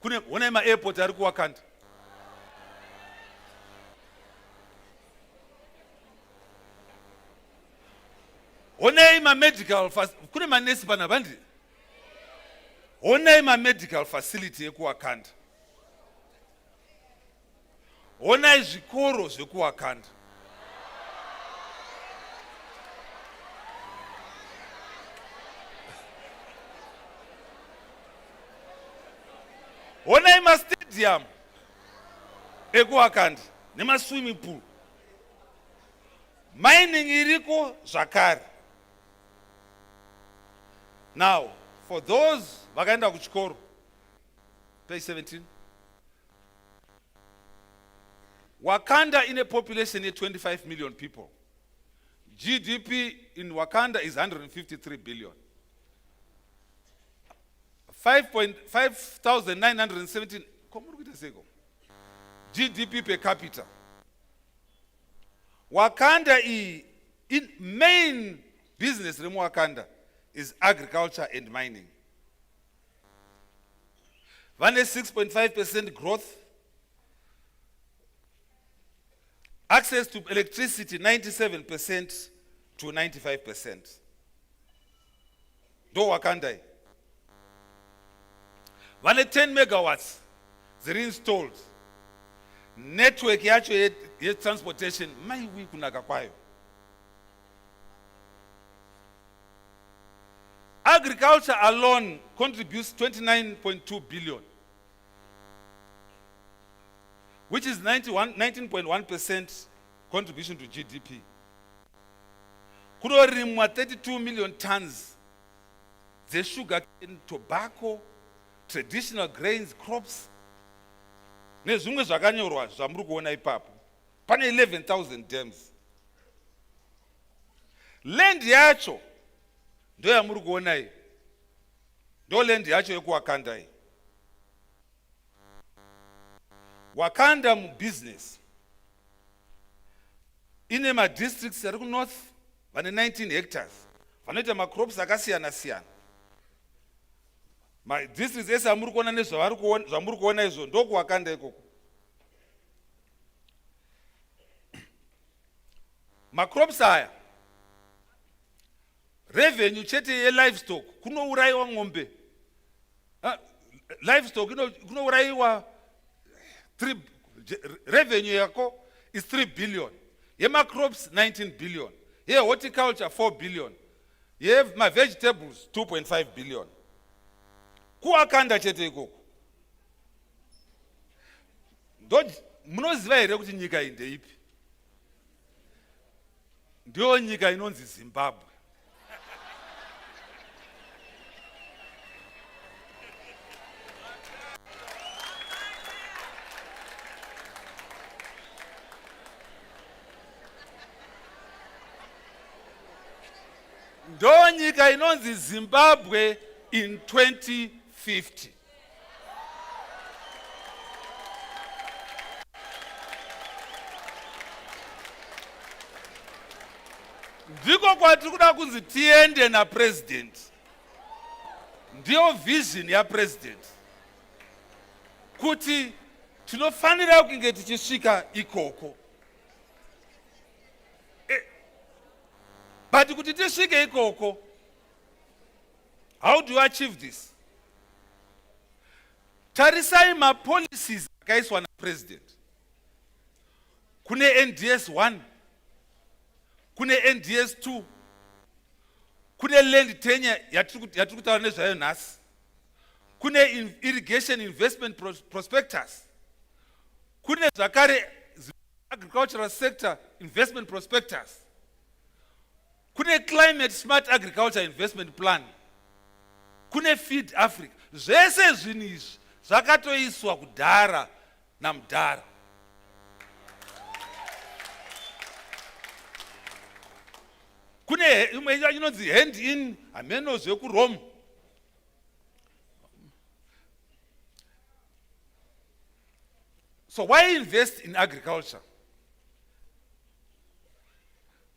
kune ona maairport ari kuwakanda. Onei medical kune manesi pana bandi. Onei medical facility ekuwakanda. Onai zvikoro zvekuwakanda. Onai stadium ekuwakanda nema swimming pool. Mining iriko zvakare. Now, for those vakaenda kuchikoro, page 17. Wakanda in a population of 25 million people. GDP in Wakanda is 153 billion. 5,917 GDP per capita. Wakanda in main business in Wakanda is agriculture and mining. 6.5% growth. Access to electricity 97% to 95%. Do Wakanda. 10 megawatts ziri installed. Network yacho ye transportation maiwi kunaka kwayo. Agriculture alone contributes 29.2 billion, which is 19.1% contribution to GDP. Kunorimwa 32 million tons the sugar cane, tobacco, traditional grains, crops. Nezvimwe zvakanyorwa zvamuri kuona ipapo. Pane 11,000 dams. Land yacho ndo yamuri kuona iyi. Ndo land yacho yekuwakanda iyi. Wakanda mu business ine ma districts ari ku north vane 19 hectares vanoita ma crops akasiyana siyana. Ma districts ese amuri kuona nezvamuri kuona izvo ndo kuwakanda ikoko. Ma crops aya revenue chete ye-livestock kunourayiwa ng'ombe. Livestock kunourayiwa revenue yako is 3 billion. Yema-crops 19 billion. Ye-horticulture 4 billion. Ye-vegetables 2.5 billion. Kuwakanda chete ikoko. Munoziva here kuti nyika iyi ndeipi? Ndiyo nyika inonzi Zimbabwe. Ndiyo nyika inonzi Zimbabwe in 2050. Ndiko kwatiri kuda kunzi tiende na president. Ndiyo vision ya president. Kuti tinofanira kunge tichisvika ikoko. But kuti tisvike ikoko, how do you achieve this? Tarisai ma policies akaiswa na president. Kune NDS 1, kune NDS 2, kune land tenure yatiri kutaura nezvayo nhasi, kune irrigation investment prospectus, kune zvakare agricultural sector investment prospectus, kune climate smart agriculture investment plan, kune feed Africa. Zvese zvinhu izvi zvakatoiswa kudhara namudhara. Kune imwe inonzi hand in ameno zvekurome. So why invest in agriculture?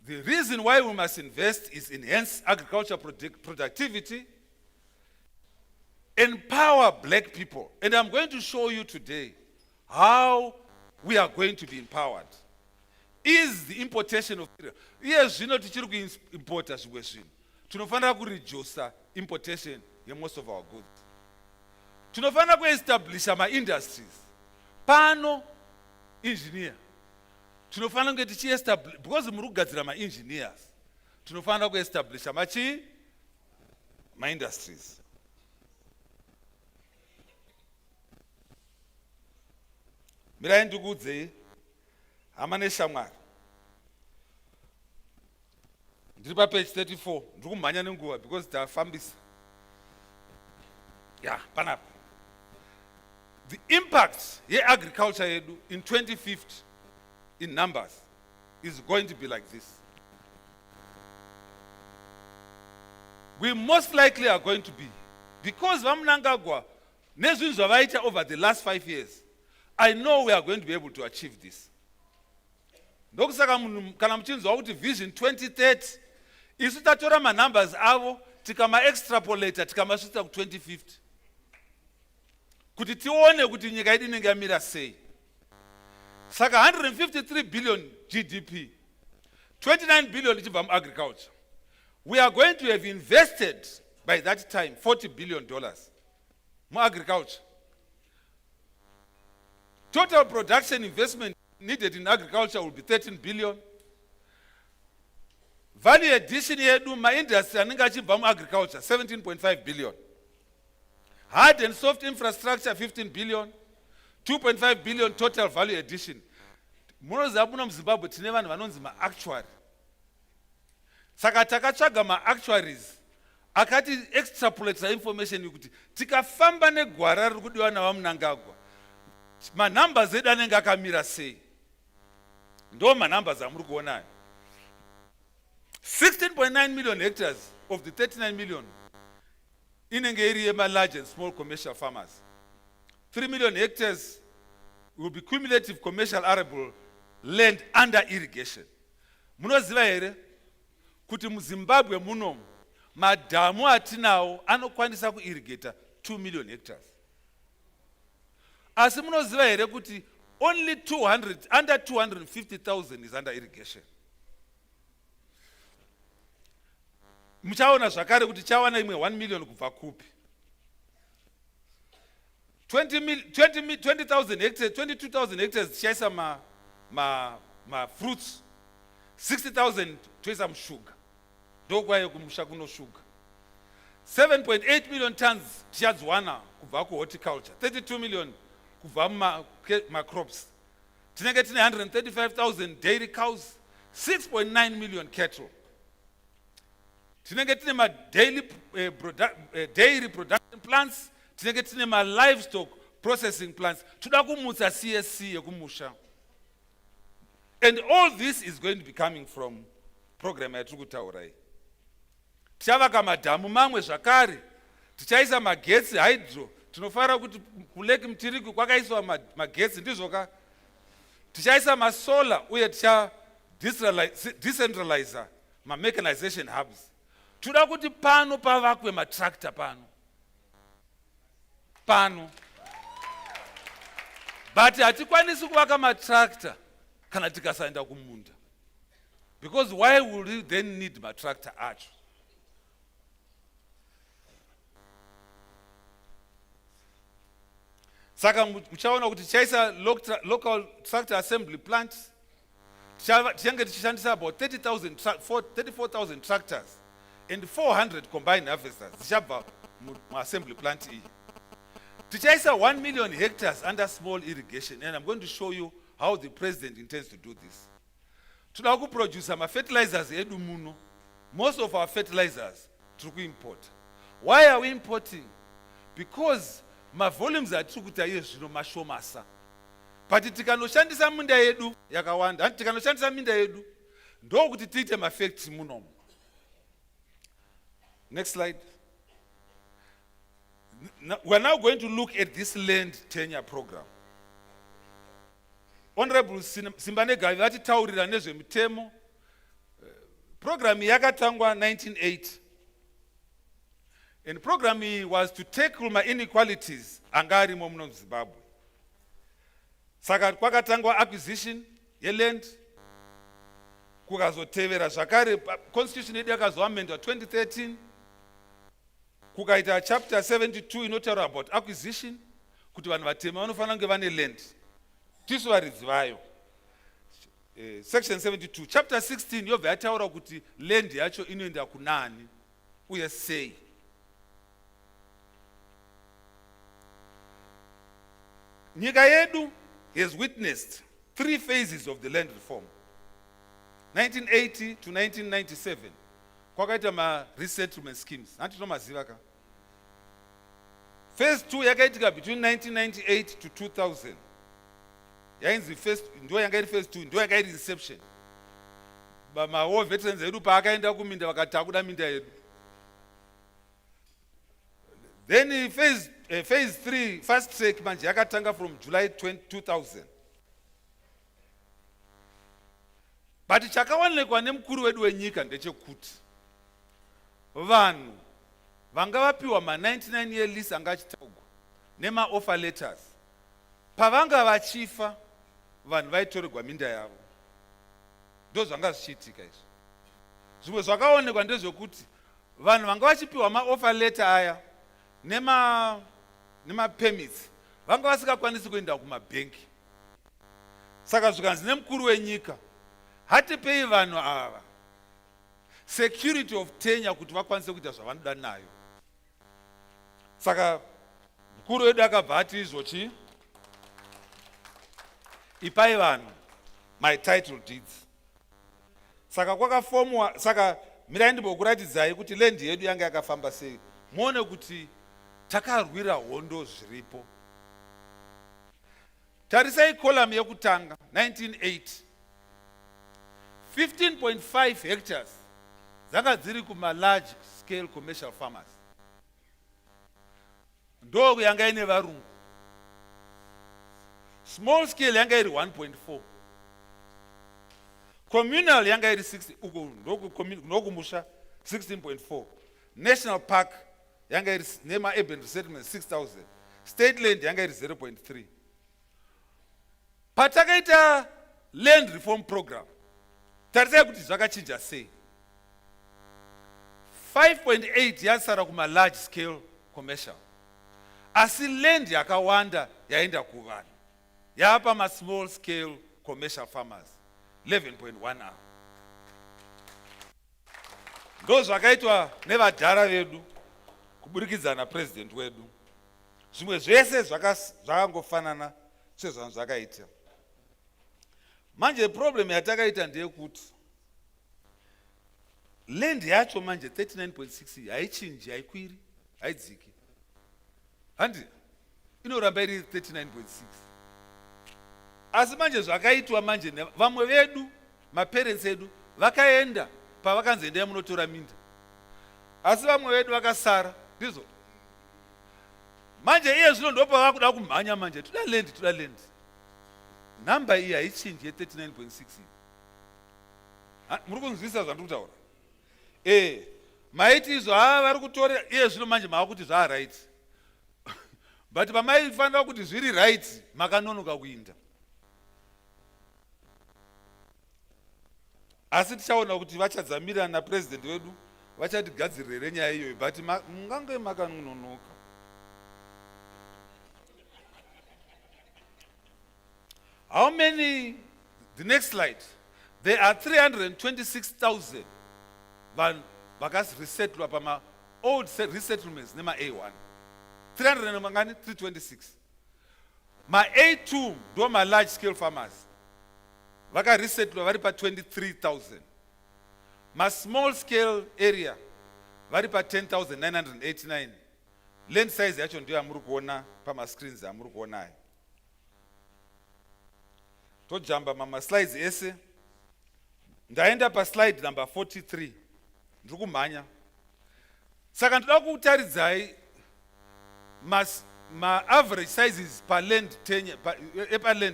The reason why we must invest is enhance agriculture productivity, empower black people. And I'm going to show you today how we are going to be empowered. Is the importation of yes, you know, tichiri kuimporta zvimwe zvinhu. Tinofanira kureduce importation ye most of our goods. Tinofanira kuestablisha ma-industries. Pano engineer. Tinofanira kunge tichiestablish, because muri kugadzira ma-engineers. Tinofanira kuestablisha ma-industries. Mirai ndikuudzei, hama neshamwari. Ndiri page 34, ndiri kumhanya nenguva because tafambisa. Yeah, panapa. The impact ye-agriculture yedu in 2050 in numbers is going to be like this. We most likely are going to be, because vamunangagwa nezvinhu zvavaita over the last 5 years, I know we are going to be able to achieve this. Ndokusaka kana muchinzwa kuti vision 2030 isu tatora ma-numbers avo tikama-extrapolata tikamasvitsa ku-2050 kuti tione kuti nyika yedu inenge yamira sei. Saka 153 billion GDP, 29 billion ichibva mu-agriculture. We are going to have invested by that time $40 billion mu-agriculture. Total production investment needed in agriculture will be 13 billion. Value addition yedu ma-industry anenge achibva mu-agriculture 17.5 billion. Hard and soft infrastructure 15 billion. 2.5 billion total value addition. Munoziva muno muZimbabwe tine vanhu vanonzi ma-actuary. Saka takatsvaga ma-actuaries akati extrapolate information yokuti tikafamba negwara riri kudiwa navamunangagwa, ma-numbers edu anenge akamira sei. Ndo ma-numbers amuri kuonayo. 16.9 million hectares of the 39 million inenge iri yema-large and small commercial farmers. 3 million hectares will be cumulative commercial arable land under irrigation. Munoziva here kuti muZimbabwe muno madhamu atinawo anokwanisa kuirrigata 2 million hectares. Asi munoziva here kuti only under 250,000 is under irrigation. muchaona zvakare kuti chawana imwe 1 million kubva kupi. 20,000 hectares, 22,000 hectares tichaisa ma fruits, 60,000 toisa mushuga, ndokwayo kumusha kuno shuga. 7.8 million tons tichadziwana kubva kuhorticulture, 32 million kubva ma crops. Tinenge tine 135,000 dairy cows, 6.9 million cattle. Tinenge tine ma dairy production plants, tinenge tine ma livestock processing plants. Toda kumutsa CSC yekumusha. And all this is going to be coming from program yatiri kutaura iyi. Tichavaka madhamu mamwe zvakare, tichaisa magetsi hydro, tinofara kuti kuleki Mtiriki kwakaiswa magetsi ndizvoka. Tichaisa masolar uye ticha decentralizer ma mechanization hubs. Toda kuti pano pavakwe matractor pano. But hatikwanisi kuvaka matractor kana tikasaenda kumunda. Because why would you then need matractor acho? Saka muchaona kuti tichaisa local tractor assembly plants. Tichange tichishandisa about 34,000 tractors and 400 combined harvesters zichabva mu-assembly plant iyi. Tichaisa 1 million hectares under small irrigation, and I'm going to show you how the president intends to do this. Toda kuproduce ma-fertilizers edu muno. Most of our fertilizers tiri import. Why are we importing? Because ma-volumes atiri kuita iye zvino mashomasa. But tikanoshandisa minda yedu yakawanda, tikanoshandisa minda yedu ndokuti tiite ma-factory munomu. Next slide. We're now going to look at this land tenure program. Honorable Simbane Gavi vatitaurira nezvemitemo. Program yakatangwa 1980. And program was to tackle my inequalities angari muno Zimbabwe. Saka kwakatangwa acquisition yeland, kukazotevera zvakare constitution yedu yakazoamendwa 2013. Kukaita chapter 72 inotaura about acquisition, kuti vanhu vatema vanofanira kunge vane land. Tisu varidzi vayo. Section 72. Chapter 16 yobva yataura kuti land yacho inoenda kunani uye sei. Nyika yedu has witnessed 3 phases of the land reform. 1980 to 1997. Kwakaita ma resettlement schemes. Handinomaziva ka. Phase 2 yakaitika between 1998 to 2000. Yainzi phase, ndo yanga iri phase 2, ndo yanga iri inception. Ma war veterans edu paakaenda kuminda vakati takuda minda yedu. Then phase 3 fast track manje yakatanga from July 2000. But chakawanekwa nemukuru wedu wenyika ndechekuti vanhu vanga vapiwa ma 99 year lease anga achitaugwa nema offer letters, pavanga vachifa vanhu vaitorerwa minda yavo. Ndo zvanga zvichiitika izvo. Zvimwe zvakaonekwa ndezvekuti vanhu vanga vachipiwa ma offer letter aya nema permits vanga vasingakwanisi kuenda kumabhenki. Saka zvikanzi nemukuru wenyika hatipei vanhu ava security of tenure kuti vakwanise kuita zvavanoda nayo. Saka mukuru wedu akabva ati izvochi, ipai vanhu my title deeds. Saka kwakafomwa, saka mirai ndimbokuratidzai kuti land yedu yanga yakafamba sei. Muone kuti takarwira hondo zviripo. Tarisai column yekutanga 1980. 15.5 hectares dzanga dziri kuma large scale commercial farmers. Ndo yanga ine varungu. Small scale yanga iri 1.4. Communal yanga iri 60 uko ndokumusha 16.4. National park yanga iri nema urban resettlement 6,000. State land yanga iri 0.3. Patakaita land reform program, tarisai kuti zvakachinja sei. 5.8 yasara kuma large scale commercial. Asi land yakawanda yaenda kuvanhu. Yapa ma small scale commercial farmers 11.1 hour. Ndo zvakaitwa nevadhara vedu kuburikidza napresident wedu. Zvimwe zvese zvakangofanana sezvanhu zvakaita. Manje problem yatakaita ndeyekuti land yacho manje 39.6 haichinji, haikwiri, haidziki. Handi inoramba iri 39.6. Asi manje zvakaitwa manje vamwe vedu, maparents edu vakaenda pavakanzi endai munotora minda. Asi vamwe vedu vakasara, ndizvo. Manje iye zvino ndopa vakuda kumhanya manje, toda land. Namba iyi haichinji ye 39.6. Muri kunzwisisa zvandiri kutaura? Maiti izvo vari kutora iye zvino manje mavakuti zvaa right. But pamaifanira kuti zviri right makanonoka kuinda. Asi tichaona kuti vachadzamira napresident wedu vachatigadzirire nyaya iyoyo, but mungange makanonoka. How many? The next slide. There are 326,000 vakas resettled pama old resettlements nema A1. 326. Ma A2 do ma large scale farmers. Vaka resettled vari pa 23,000. Ma small scale area vari pa 10,989. Land size yacho ndio amuri kuona pama screens amuri kuona. Tojamba mama slides ese. Ndaenda pa slide number 43. Ndiri kumhanya. Saka ndoda kutaridzai ma average sizes per land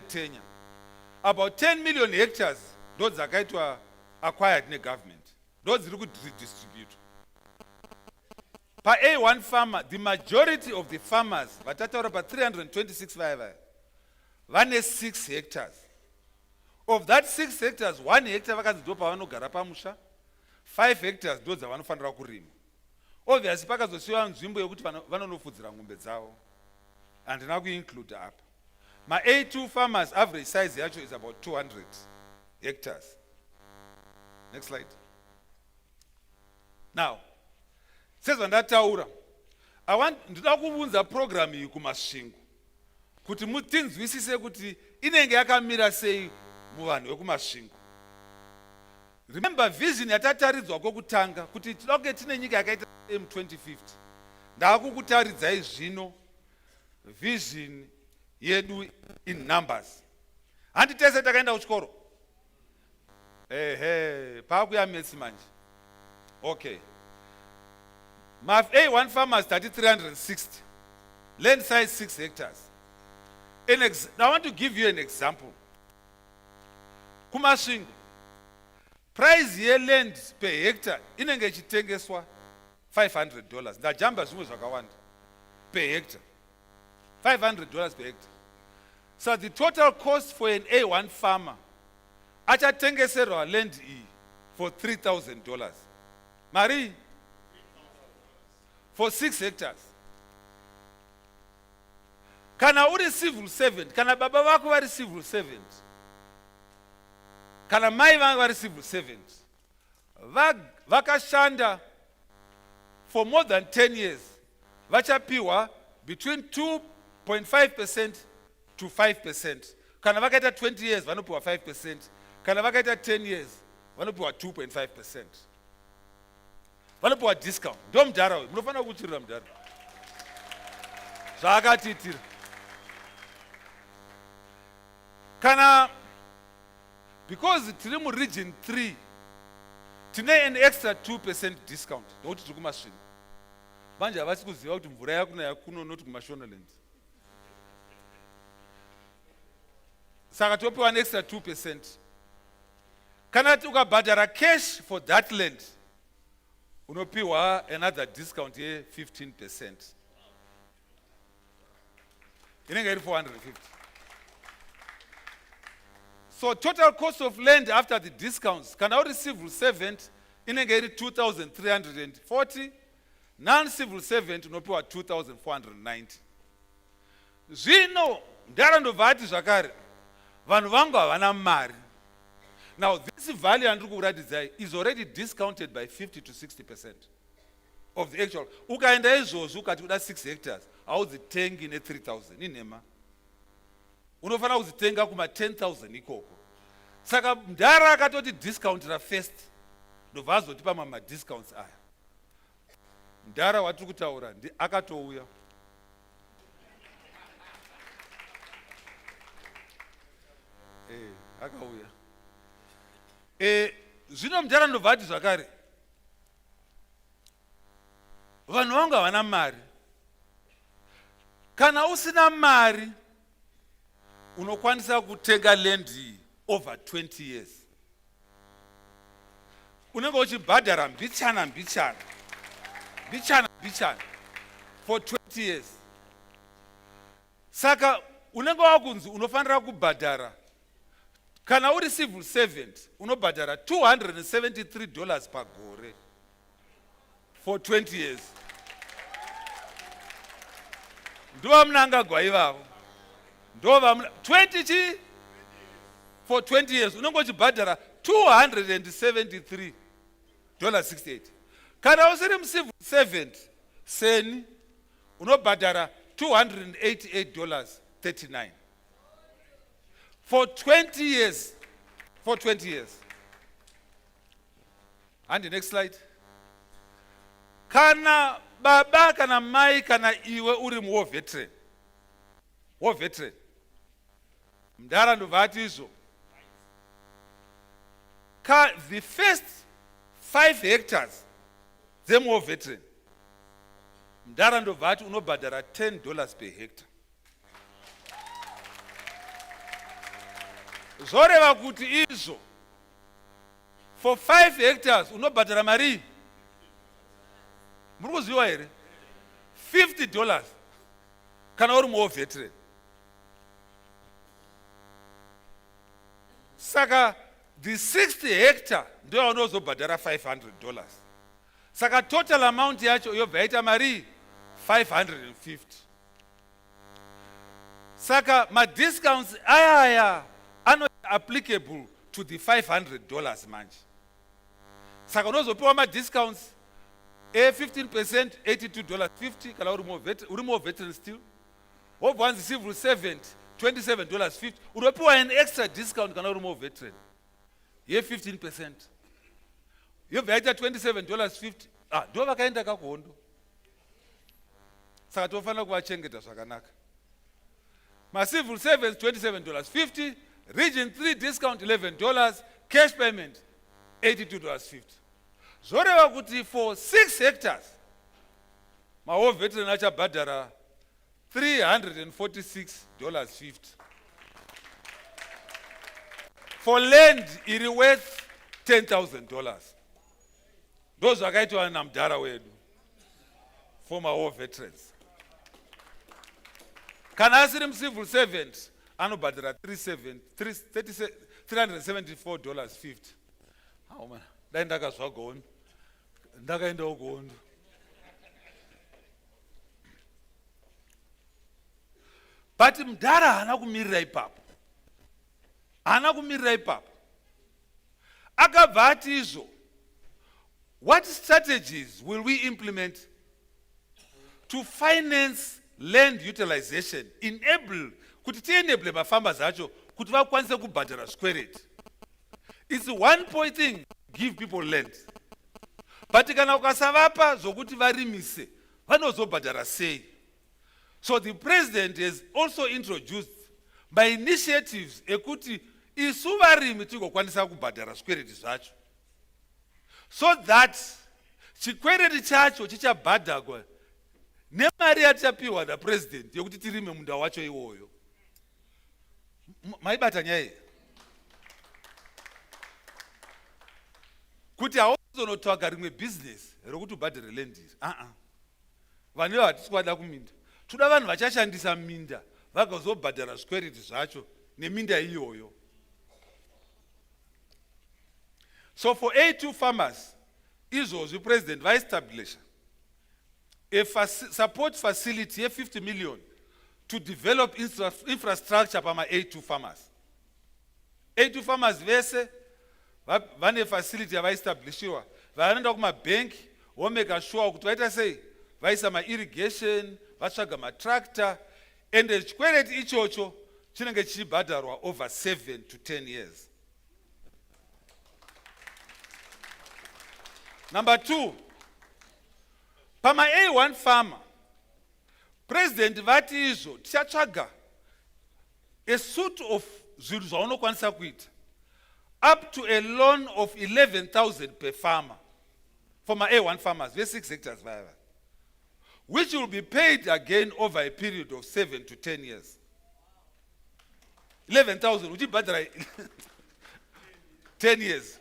tenure. About 10 million hectares ndo dzakaitwa acquired negovernment. Ndo dziri kudistribute. Pa A1 farmer, the majority of the farmers vatataura pa 326 vane 6 hectares. Of that 6 hectares, 1 hectare vakanzi ndo pavanogara pamusha, 5 hectares ndo dzavanofanira kurima. Obviously pakazosiwa nzvimbo yekuti vanonofudzira ngombe dzavo. Handina kuinclude apa. Ma A2 farmers average size yacho is about 200 hectares. Next slide. Now, sezvandataura, ndinoda kuvunza program iyi kumasvingo kuti mutinzwisise kuti inenge yakamira sei muvanhu vekumasvingo. Remember vision yatataridzwa kwekutanga kuti tinoda kunge tine nyika yakaita M2050. Ndakukutaridzai zvino vision yedu in numbers. Handitese takaenda kuchikoro. Paakuya metsi manje. Okay. Ma A1 farmers 360. Land size 6 hectares. I want to give you an example. Kumasvingo. Price ye land per hectare inenge ichitengeswa $500. Ndajamba zvimwe zvakawanda per hectare. $500 per hectare. So the total cost for an A1 farmer achatengeserwa land iyi for $3,000. Mari for 6 hectares. Kana uri civil servant, kana baba vako vari civil servant, kana mai vangu vari civil servant, vakashanda for more than 10 years, vachapiwa between 2.5% to 5%. Kana vakaita 20 years, vanopiwa 5%. Kana vakaita 10 years, vanopiwa 2.5%. Vanopiwa discount. Ndo mudhara uyu, munofanira kuchirira mudhara. Zvakatiitira. Kana, because tiri mu region 3, tine an extra 2% discount. Ndokuti tiri kumasvingo. Manje havasi kuziva kuti mvura yakunaya kuno noti kumashonaland. Saka topiwa an extra 2%. Kana ukabhadhara cash for that land, unopiwa another discount ye 15%. Inenge iri 450. So total cost of land after the discounts, kana uri civil servant, inenge iri 2,340, non-civil servant unopiwa 2,490. Zvino ndara ndobva ati zvakare vanhu vangu havana mari. Now this value andiri kuratidzai is already discounted by 50 to 60% of the actual. Ukaenda izvozvo ukati uda 6 hectares haudzitengi ne3,000 inhema, unofanira kudzitenga kuma 10,000 ikoko. Saka ndara akatoti discountira first ndobva azotipa madiscounts aya. Ndara watiri kutaura akatouya. Akauya. Zvino mundara ndobva ati zvakare vanhu vangu havana mari. Kana usina mari unokwanisa kutenga land over 20 years. Unenge uchibhadhara mbichana for 20 years. Saka unenge wakunzi unofanira kubhadhara, kana uri civil servant unobhadhara $273 pagore for 20 years. Ndova munangagwa ivavo. Ndova 20 chi for 20 years unenge uchibhadhara $273.68. Kana usiri civil servant seni unobhadhara $288.39 for 20 years. For 20 years. And the next slide. Kana baba kana mai kana iwe uri war veteran. War veteran. Mndara ndobva ati izvo. The first 5 hectares war veteran. Mndara ndobva ati unobhadhara $10 per hectare. Zoreva kuti izvo for 5 hectares unobhadhara mari. Muri kuziva here? $50 kana uri war veteran. Saka the 60 hectare ndio yaunozobhadhara $500. Saka total amount yacho yobva yaita mari 550. Saka madiscounts aya are applicable to the $500 manje. Saka unozopiwa madiscounts 15%, $82.50 kana uri more veteran still. Wobva wanzi civil servant $27.50 unopiwa an extra discount kana uri more veteran ye 15%. Yobva yaita $27.50. Ndo vakaenda kakuhondo. Saka tofanira kuvachengeta zvakanaka. Civil servants $27.50, region 3 discount $11, cash payment $82.50. Zoreva kuti for 6 hectares war veteran achabhadhara $346.50. For land iri worth $10,000. Ndo zvakaitwa namudhara wedu for war veterans. Kana asiri civil servant anobhadhara $374.50. Dai ndakazva gondo ndakaendawo gondo. But mudhara haana kumirira ipapo. Akabva ati izvo, what strategies will we implement to finance land utilization, enable kuti tienable mafambers acho kuti vakwanise kubhadhara zvikwereti. It's one point thing give people land, but kana ukasavapa zvokuti varimise vanozobhadhara sei. So the president has also introduced by initiatives ekuti isu varimi tigokwanisa kubhadhara zvikwereti zvacho, so that chikwereti chacho chichabhadhagwa nemari yatichapiwa napresident yekuti tirime munda wacho iwoyo. Maibata nyaya kuti hauzonotsvaga rimwe business rokuti ubhadhare land iri. Vanhu hatisi kwada kuminda, toda vanhu vachashandisa minda vagozobhadhara zvikwereti zvacho neminda iyoyo. So for A2 farmers izvozvi president vaestablisha a support facility ye50 million to develop infrastructure pama-A2 farmers. A2 farmers vese vane facility yavaestablishiwa vanoenda kumabhenki vomeka sure kuti vaita sei vaisa ma-irrigation vatsvaga matractor ende chikwereti ichocho chinenge chichibhadharwa over 7 to 10 years. Number 2, pama-A1 farmer president vati izvo tichatsvaga a suit of zvinhu zvaunokwanisa kuita up to a loan of 11,000 per farmer for ma-A1 farmers ve6 hectares vaya, which will be paid again over a period of 7 to 10 years. 11,000 uchibhadhara 10 years.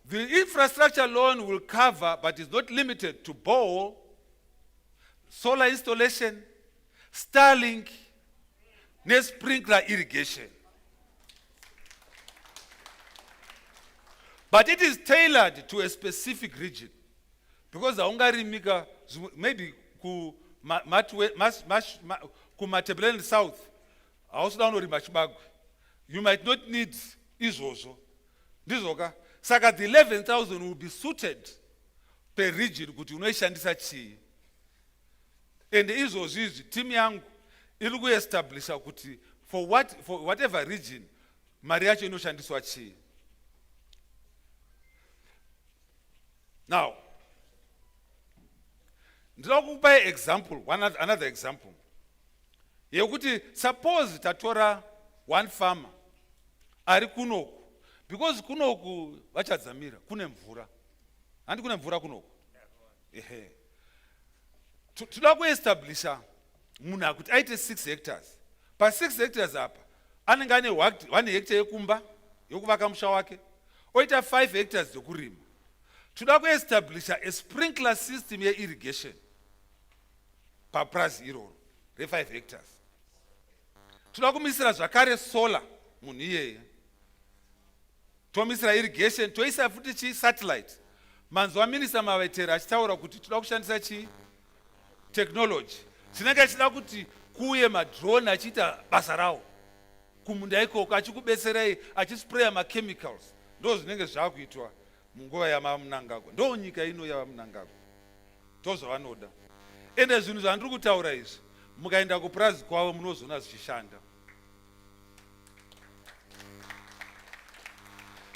The infrastructure loan will cover, but is not limited to borehole, solar installation, Starlink, sprinkler irrigation. But it is tailored to a specific region. Because the maybe Matebelen South, you might not need izvozvo. Saka the 11,000 will be suited per region kuti unoishandisa chii. And izvozvi team yangu iri kuestablisha kuti for whatever region mari yacho inoshandiswa chii. Now, ndinoda kukupa example, another example. Yekuti suppose tatora one farmer ari kunoku, because kunoku vachadzamira kune mvura. Handi kune mvura kunoku. Ehe. Toda kuestablisha munhu akuti aite 6 hectares. Pa 6 hectares apa anenge ane 1 hectare yekumba yokuvaka musha wake, oita 5 hectares yokurima. Toda kuestablisha a sprinkler system ye-irrigation papurazi iroro re5 hectares. Toda kumisira zvakare solar munhu iyeye. Tomisira irrigation, toisa futi chi satellite. Manzwa minista Mavetera achitaura kuti toda kushandisa chi technology. Chinenge chida kuti kuye madrone achiita basa rawo. Kumunda ikoko achikubetserai achispraya ma-chemicals. Ndo zvinenge zvakuitwa munguva yamamunangagwa. Ndo nyika ino yavamunangagwa. Ndozvavanoda. Ende zvinhu zvandiri kutaura izvi, mukaenda kupurazi kwavo munozona zvichishanda.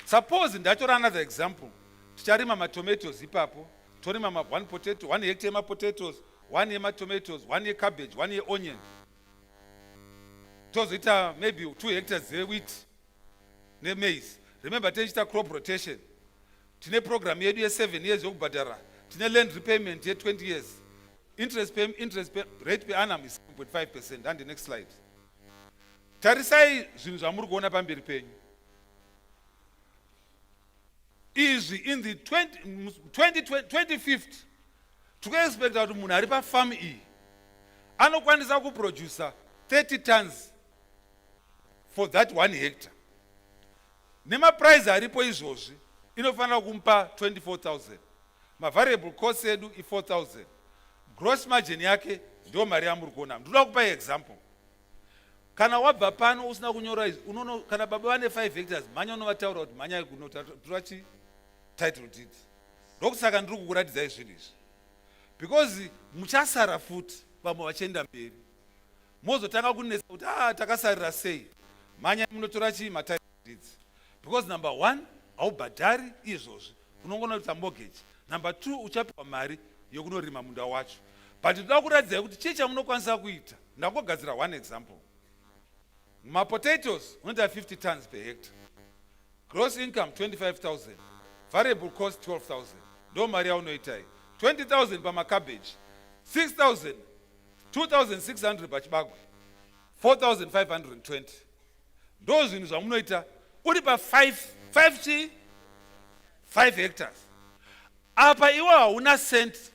Suppose ndatora another example. Ticharima ma-tomatoes ipapo. Torima one potato, 1 hectare ma-potatoes, 1 year ma-tomatoes, 1 year cabbage, 1 year onion. Tozoita maybe 2 hectares wheat ne-maize. Remember, tichita crop rotation. Tine program yedu ye7 years yokubhadhara. Tine land repayment ye 20 years. Interest rate per annum is 7.5%. And the next slide. Tarisai zvinhu zvamuri kuona pamberi penyu. Is in the 2050 tikuexpecta kuti munhu ari pafarm iyi anokwanisa kuproducer 30 tons for that 1 hectare. Nemaprice aripo izvozvi inofanira kumupa 24,000. Ma-variable cost edu i4,000. Gross margin yake ndio mari yamuri kuona. Ndoda kupa example. Kana wabva pano usina kunyora izvi, unono kana baba vane 5 hectares, manya unovataura kuti manya kunotora chi title deed. Ndokusaka ndiri kukuratidza izvinhu izvi. Because muchasara futi vamwe vachienda mberi. Mozotanga kunetsa kuti takasarira sei. Manya munotora chi ma-title deeds. Because number 1, haubhadhari izvozvi. Unongona kuita mortgage. Number 2, uchapiwa mari yokunorima munda wacho. But ndoda kuratidza kuti chii chamunokwanisa kuita. Ndakugadzira 1 example. Ma-potatoes unoita 50 tons per hectare. Gross income 25,000. Variable cost 12,000. Ndo mari yaunoitai. 20,000 pama-cabbage. 6,000. 2,600 pachibagwe. 4,520. Ndo zvinhu zvamunoita uri pa 5 hectares. Apa iwe hauna cent.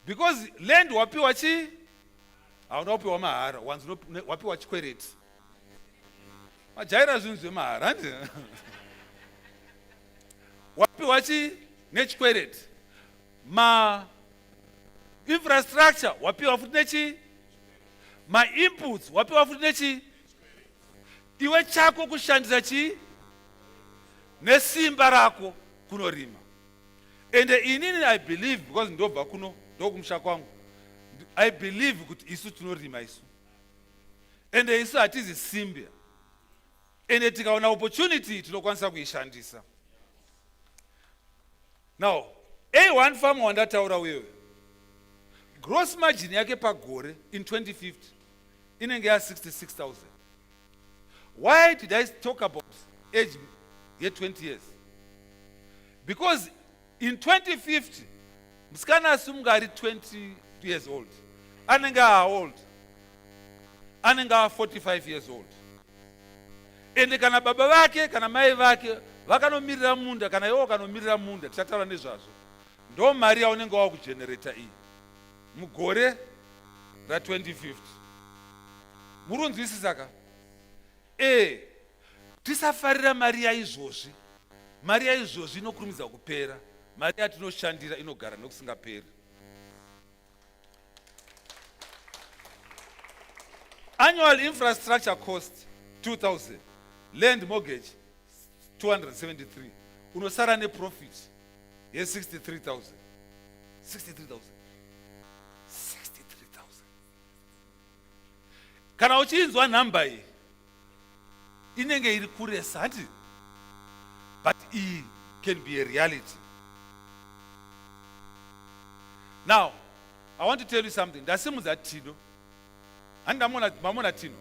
Because land wapiwa chi hauna upiwa mahara. Wanzi wapiwa chikwereti. Majaira zvinhu zvemahara. Wapiwa chi nechikwereti. Ma-infrastructure wapiwa futi nechi, ma-inputs wapiwa futi nechi, iwe chako kushandisa chi, nesimba rako kunorima. And inini I believe, because ndobva kuno, ndokumusha kwangu, I believe kuti isu tinorima isu. And isu hatizi simbe. And tikaona opportunity tinokwanisa kuishandisa. Now, A1 farmer wandataura wewe. Gross margin yake pagore in 2050 inenge ya 66,000. Why did I talk about age yet 20 years? Because in 2050, msikana asumga ari 20 years old. Anenga old. Anenga 45 years old. Ende kana baba vake, kana mai vake, vakanomirira munda, kana iwo kanomirira munda, tichataura nezvazvo. Ndo mari yaunenge wakugenerator iyi. Mugore ra 2050. Murunzwisisa ka? Tisafarira mari yaizvozvi. Mari yaizvozvi inokurumidza kupera. Mari yatinoshandira inogara nokusingaperi. Annual infrastructure cost 2,000. Land mortgage 273. Unosara ne profit ye 63,000. 63,000. 63,000. Kana uchinzwa namba iyi inenge iri kuresa hati, but it can be a reality. Now, I want to tell you something. Ndasimudza Tino. Mamona Tino.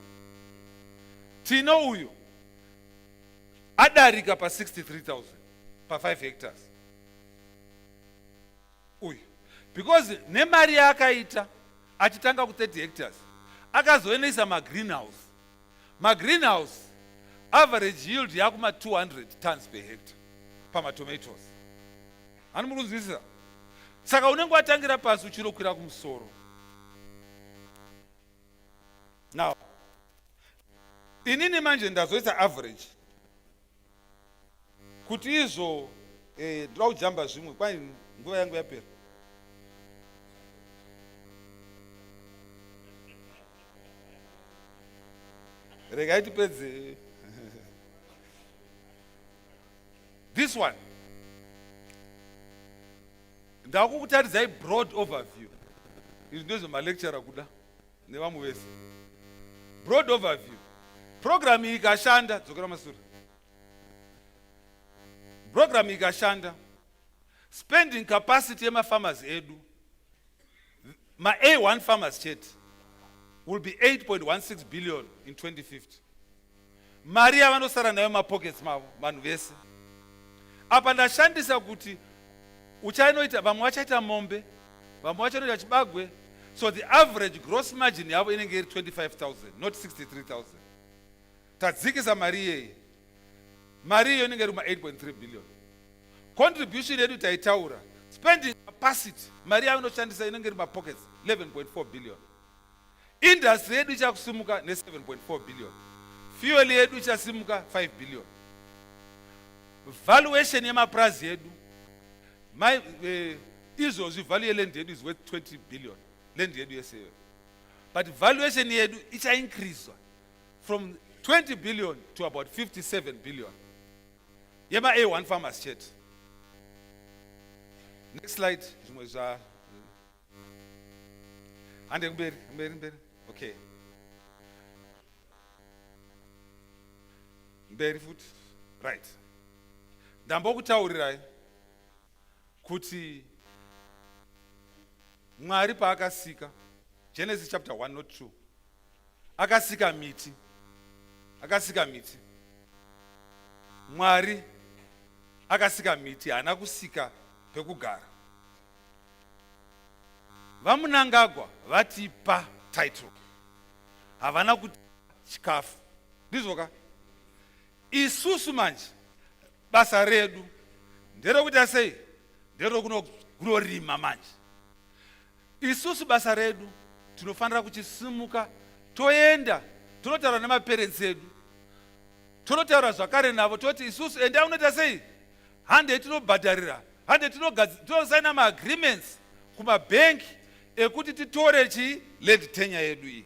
Tino uyu adarika pa 63,000 pa 5 hectares. Uyu. Because nemari yakaita achitanga ku 30 hectares. Akazoenesa ma-greenhouse. Ma-greenhouse average yield yakuma 200 tons per hectare pama tomatoes. Hanimurunzwisisa? Saka unenge watangira pasi uchirokwira kumusoro. Now, inini manje ndazoita average. Kuti izvo ndoda kujamba zvimwe kwai nguva yangu yapera. Regai tipedze. This one. Ndakukutaridzai broad overview. Izvi ndizvo malecturer kuda nevamwe vese. Broad overview. Program ikashanda, dzokera mashure. Program ikashanda. Spending capacity yema farmers edu. Ma A1 farmers chete will be 8.16 billion in 2050. Maria vanosara nayo mapockets mavo vanhu vese. Apa ndashandisa kuti uchainoita vamwe vachaita mombe, vamwe vachainoita chibagwe. So the average gross margin yavo inenge iri 25,000, not 63,000. Tadzikisa mari iyeye. Mari iyo inenge iri ma 8.3 billion. Contribution yedu taitaura. Spending capacity, mari yavo inoshandisa inenge iri mapockets 11.4 billion. Industry yedu ichakusimuka ne 7.4 billion. Fuel yedu ichasimuka 5 billion. Valuation yemaprazi yedu, izvozvi value yeland yedu is worth 20 billion. Land yedu yeseyo. But valuation yedu icha increase from 20 billion to about 57 billion. Yema A1 farmers chat. Next slide. And mberi. Okay. Mberi foot. Right. Ndambokutaurirai kuti Mwari paakasika, Genesis chapter 1 not 2, akasika miti. Mwari akasika miti, haana kusika pekugara. Vamunangagwa vatipa title, havana kuti chikafu. Ndizvoka? Isusu manje basa redu nderekuti asei, nderokunorima manje. Isusu basa redu tinofanira kuchisimuka, toenda tonotaura nemaparents edu, tonotaura zvakare navo toti isusu ende unoita sei, hande tinobhadharira hande tinosaina maagreements kumabhengi ekuti titore land tenure yedu iyi.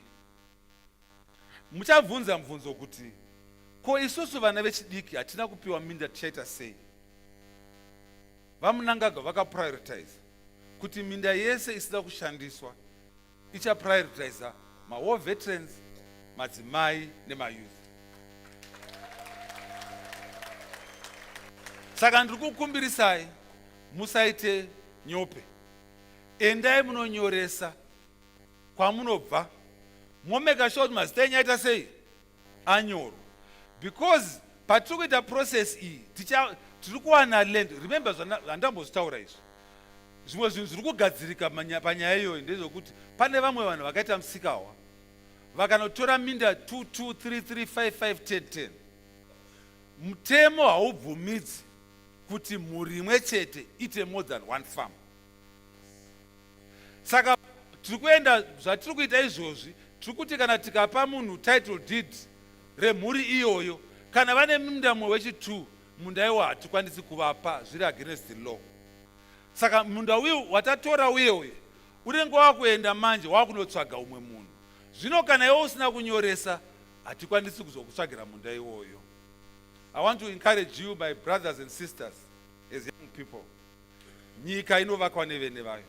Muchabvunza mubvunzo kuti ko isusu vana vechidiki hatina kupiwa minda tichaita sei? VaMunangagwa vakaprioritize kuti minda yese isina kushandiswa ichaprioritize war veterans, madzimai nemayouth. Saka ndiri kukumbirisai musaite nyope, endai munonyoresa kwamunobva, momeka sure kuti mazita enyu aita sei anyorwa, because patiri kuita process iyi tiri kuwana land. Remember zvandambozvitaura izvi, zvimwe zvinhu zviri kugadzirika panyaya iyoyi ndezvokuti pane vamwe vanhu vakaita musikawa vakanotora minda 2, 2, 3, 3, 5, 5, 10, 10. Mutemo haubvumidzi kuti mhuri imwe chete ite more than one farm. Saka tiri kuenda zvatiri kuita izvozvi, tiri kuti kana tikapa munhu title deed remhuri iyoyo, kana vane munda mumwe wechi2, munda iwo hatikwanisi kuvapa, zviri against the law. Saka munda uyu watatora uyewe unenge wakuenda manje wakunotsvaga umwe munhu. Zvino kana iwe usina kunyoresa hatikwanisi kuzokutsvagira munda iwoyo. I want to encourage you, my brothers and sisters, as young people. Nyika inovakwa nevene vayo.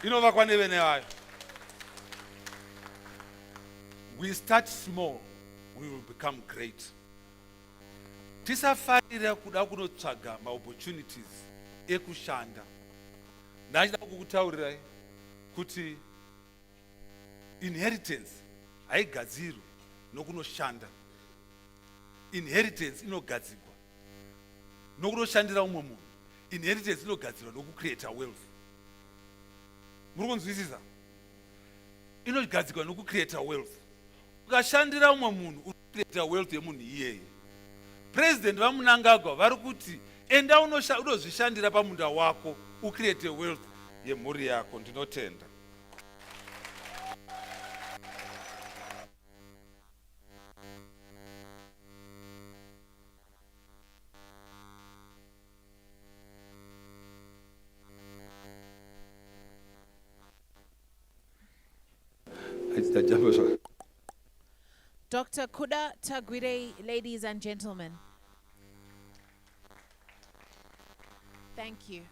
Inovakwa nevene vayo. We start small, we will become great. Tisafarira kuda kunotsvaga opportunities ekushanda. Ndachida kukutaurirai kuti inheritance haigadzirwi nokunoshanda. Inheritance inogadzirwa nokunoshandira umwe munhu. Inheritance inogadzirwa nokucreate wealth. Muri kunzwisisa? Inogadzirwa nokucreate wealth. Ukashandira umwe munhu ucreate wealth yemunhu iyeye. President vaMunangagwa vari kuti enda unozvishandira pamunda wako ucreate wealth yemhuri yako. Ndinotenda. Dr. Kuda Tagwire, ladies and gentlemen. Thank you.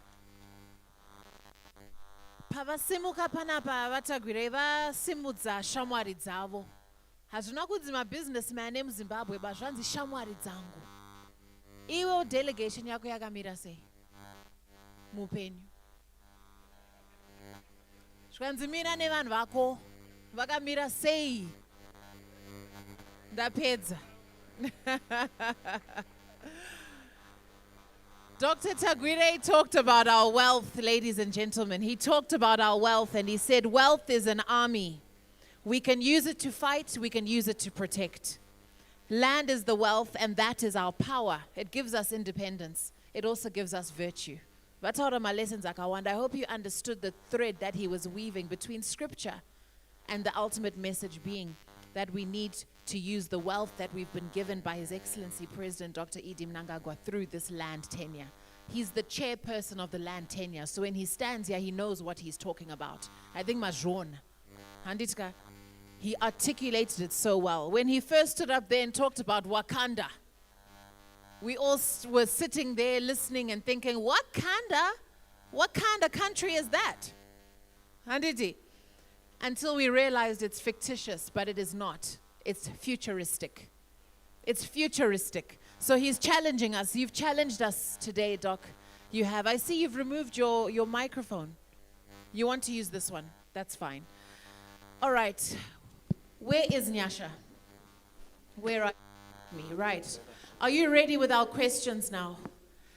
Pavasimuka panapa vatagwire vasimudza shamwari dzavo. Hazvina kunzi mabusinessman emuZimbabwe bazvanzi shamwari dzangu. Iwe delegation yako yakamira sei mupenyu? Zvikanzi mira nevanhu vako vakamira sei? Ndapedza. Dr. Tagwire talked about our wealth, ladies and gentlemen. He talked about our wealth and he said wealth is an army. We can use it to fight, we can use it to protect. Land is the wealth and that is our power. It gives us independence. It also gives us virtue. Vataura my lessons akawanda. I hope you understood the thread that he was weaving between scripture and the ultimate message being that we need to use the wealth that we've been given by His Excellency President Dr. Idi Mnangagwa through this land tenure. He's the chairperson of the land tenure, so when he stands here, he knows what he's talking about. I think Majon, Handitka, he articulated it so well. When he first stood up there and talked about Wakanda, we all were sitting there listening and thinking, Wakanda? What kind of country is that? Handiti. Until we realized it's fictitious, but it is not. It's futuristic. It's futuristic. So he's challenging us. You've challenged us today, Doc. You have. I see you've removed your microphone. You want to use this one. That's fine. All right. Where is Nyasha? Where are you? Right. Are you ready with our questions now?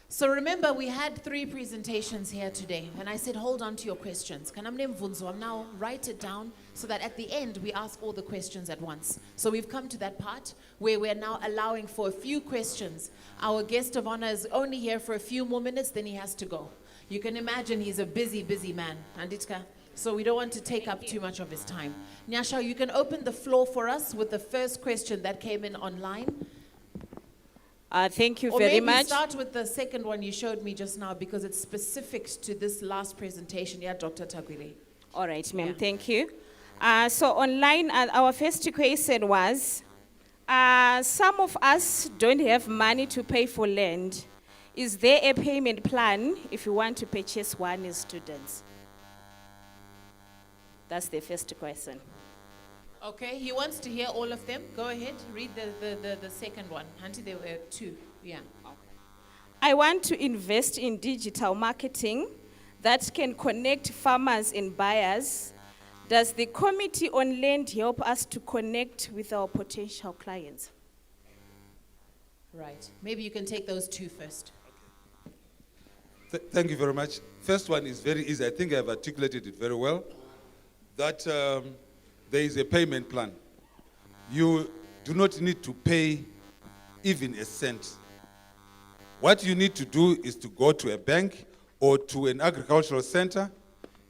So remember, we had 3 presentations here today, and I said, hold on to your questions. Now write it down so that at the end we ask all the questions at once. So we've come to that part where we're now allowing for a few questions. Our guest of honor is only here for a few more minutes, then he has to go. You can imagine he's a busy, busy man, Anditka. So we don't want to take up too much of his time. Nyasha, you can open the floor for us with the first question that came in online. Thank you Or very maybe much. start with the second one you showed me just now because it's specific to this last presentation. Yeah, Dr. Tagwile. All right, ma'am, Yeah. thank you. So online, our first question was, some of us don't have money to pay for land. Is there a payment plan if you want to purchase one as students? That's the first question. Okay, he wants to hear all of them. Go ahead, read the second one. Auntie, there were two. Yeah. I want to invest in digital marketing that can connect farmers and buyers. Does the Committee on Land help us to connect with our potential clients? Right. Maybe you can take those two first. Thank you very much. First one is very easy. I think I've articulated it very well. That there is a payment plan. You do not need to pay even a cent. What you need to do is to go to a bank or to an agricultural center,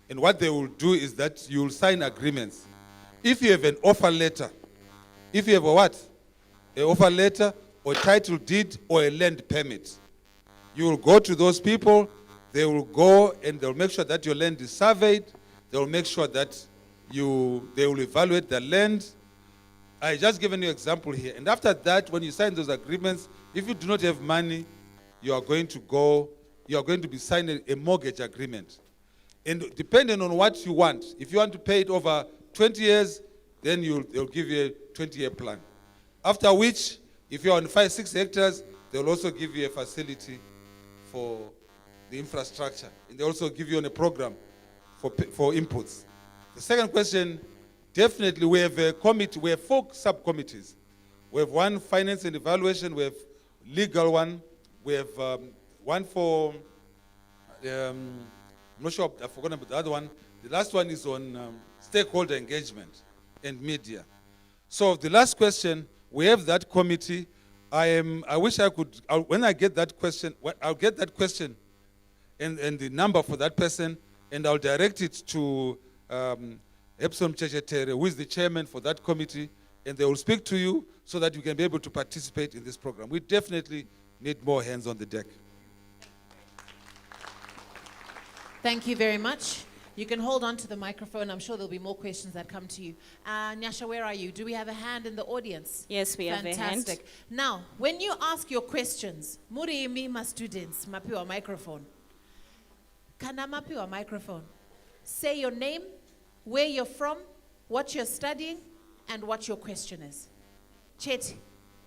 and what they will do is that you will sign agreements. If you have an offer letter, if you have a what? An offer letter or title deed or a land permit, you will go to those people, they will go and they'll make sure that your land is surveyed, they will make sure that they will evaluate the land. I just given you an example here. And after that, when you sign those agreements, if you do not have money, you are going to be signing a mortgage agreement. And depending on what you want, if you want to pay it over 20 years, then they'll give you a 20-year plan. After which, if you're on 5-6 hectares, they'll also give you a facility for the infrastructure. And they also give you on a program for inputs. The second question, definitely we have a committee, we have 4 subcommittees. We have one finance and evaluation, we have legal one, we have one for, I'm not sure, I've forgotten about the other one. The last one is on stakeholder engagement and media. So the last question, we have that committee. I wish I could, when I get that question, I'll get that question and the number for that person, and I'll direct it to Epsom Chechetere, who is the chairman for that committee, and they will speak to you so that you can be able to participate in this program. We definitely need more hands on the deck. Thank you very much. You can hold on to the microphone. I'm sure there'll be more questions that come to you. Nyasha, where are you? Do we have a hand in the audience? Yes, we have a hand. Fantastic. Now, when you ask your questions, muri my students, mapiwa microphone. Kana mapiwa microphone. Say your name, where you're from, what you're studying, and what your question is. Cheti,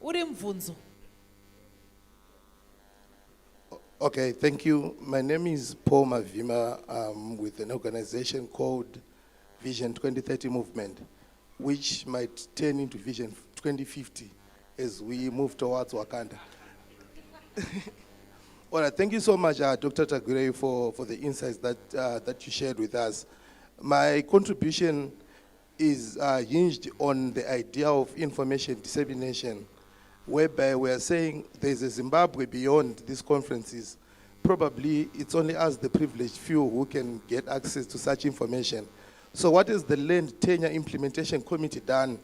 uri mvunzo. Okay, thank you. My name is Paul Mavima. I'm with an organization called Vision 2030 Movement, which might turn into Vision 2050 as we move towards Wakanda. All right, thank you so much, Dr. Tagwile, for the insights that you shared with us. My contribution is hinged on the idea of information dissemination, whereby we are saying there's a Zimbabwe beyond these conferences. Probably it's only us, the privileged few, who can get access to such information. So what has the Land Tenure Implementation Committee done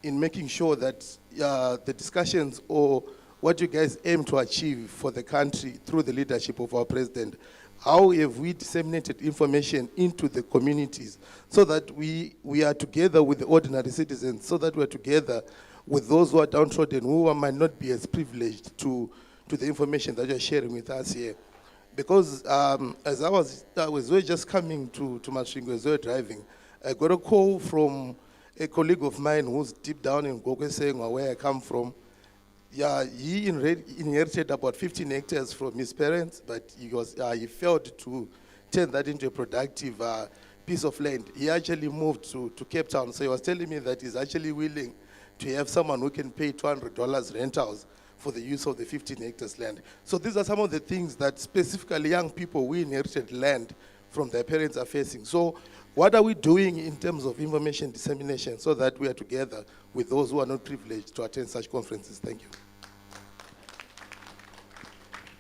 in making sure that the discussions or what you guys aim to achieve for the country through the leadership of our president, how have we disseminated information into the communities so that we are together with the ordinary citizens, so that we're together with those who are downtrodden, who might not be as privileged to the information that you're sharing with us here. Because as I was just coming to Masvingo as we were driving, I got a call from a colleague of mine who's deep down in Gokwe saying where I come from. Yeah, he inherited about 15 hectares from his parents, but he failed to turn that into a productive piece of land. He actually moved to Cape Town, so he was telling me that he's actually willing to have someone who can pay $200 rentals for the use of the 15 hectares land. So these are some of the things that specifically young people who inherited land from their parents are facing. So what are we doing in terms of information dissemination so that we are together with those who are not privileged to attend such conferences? Thank you.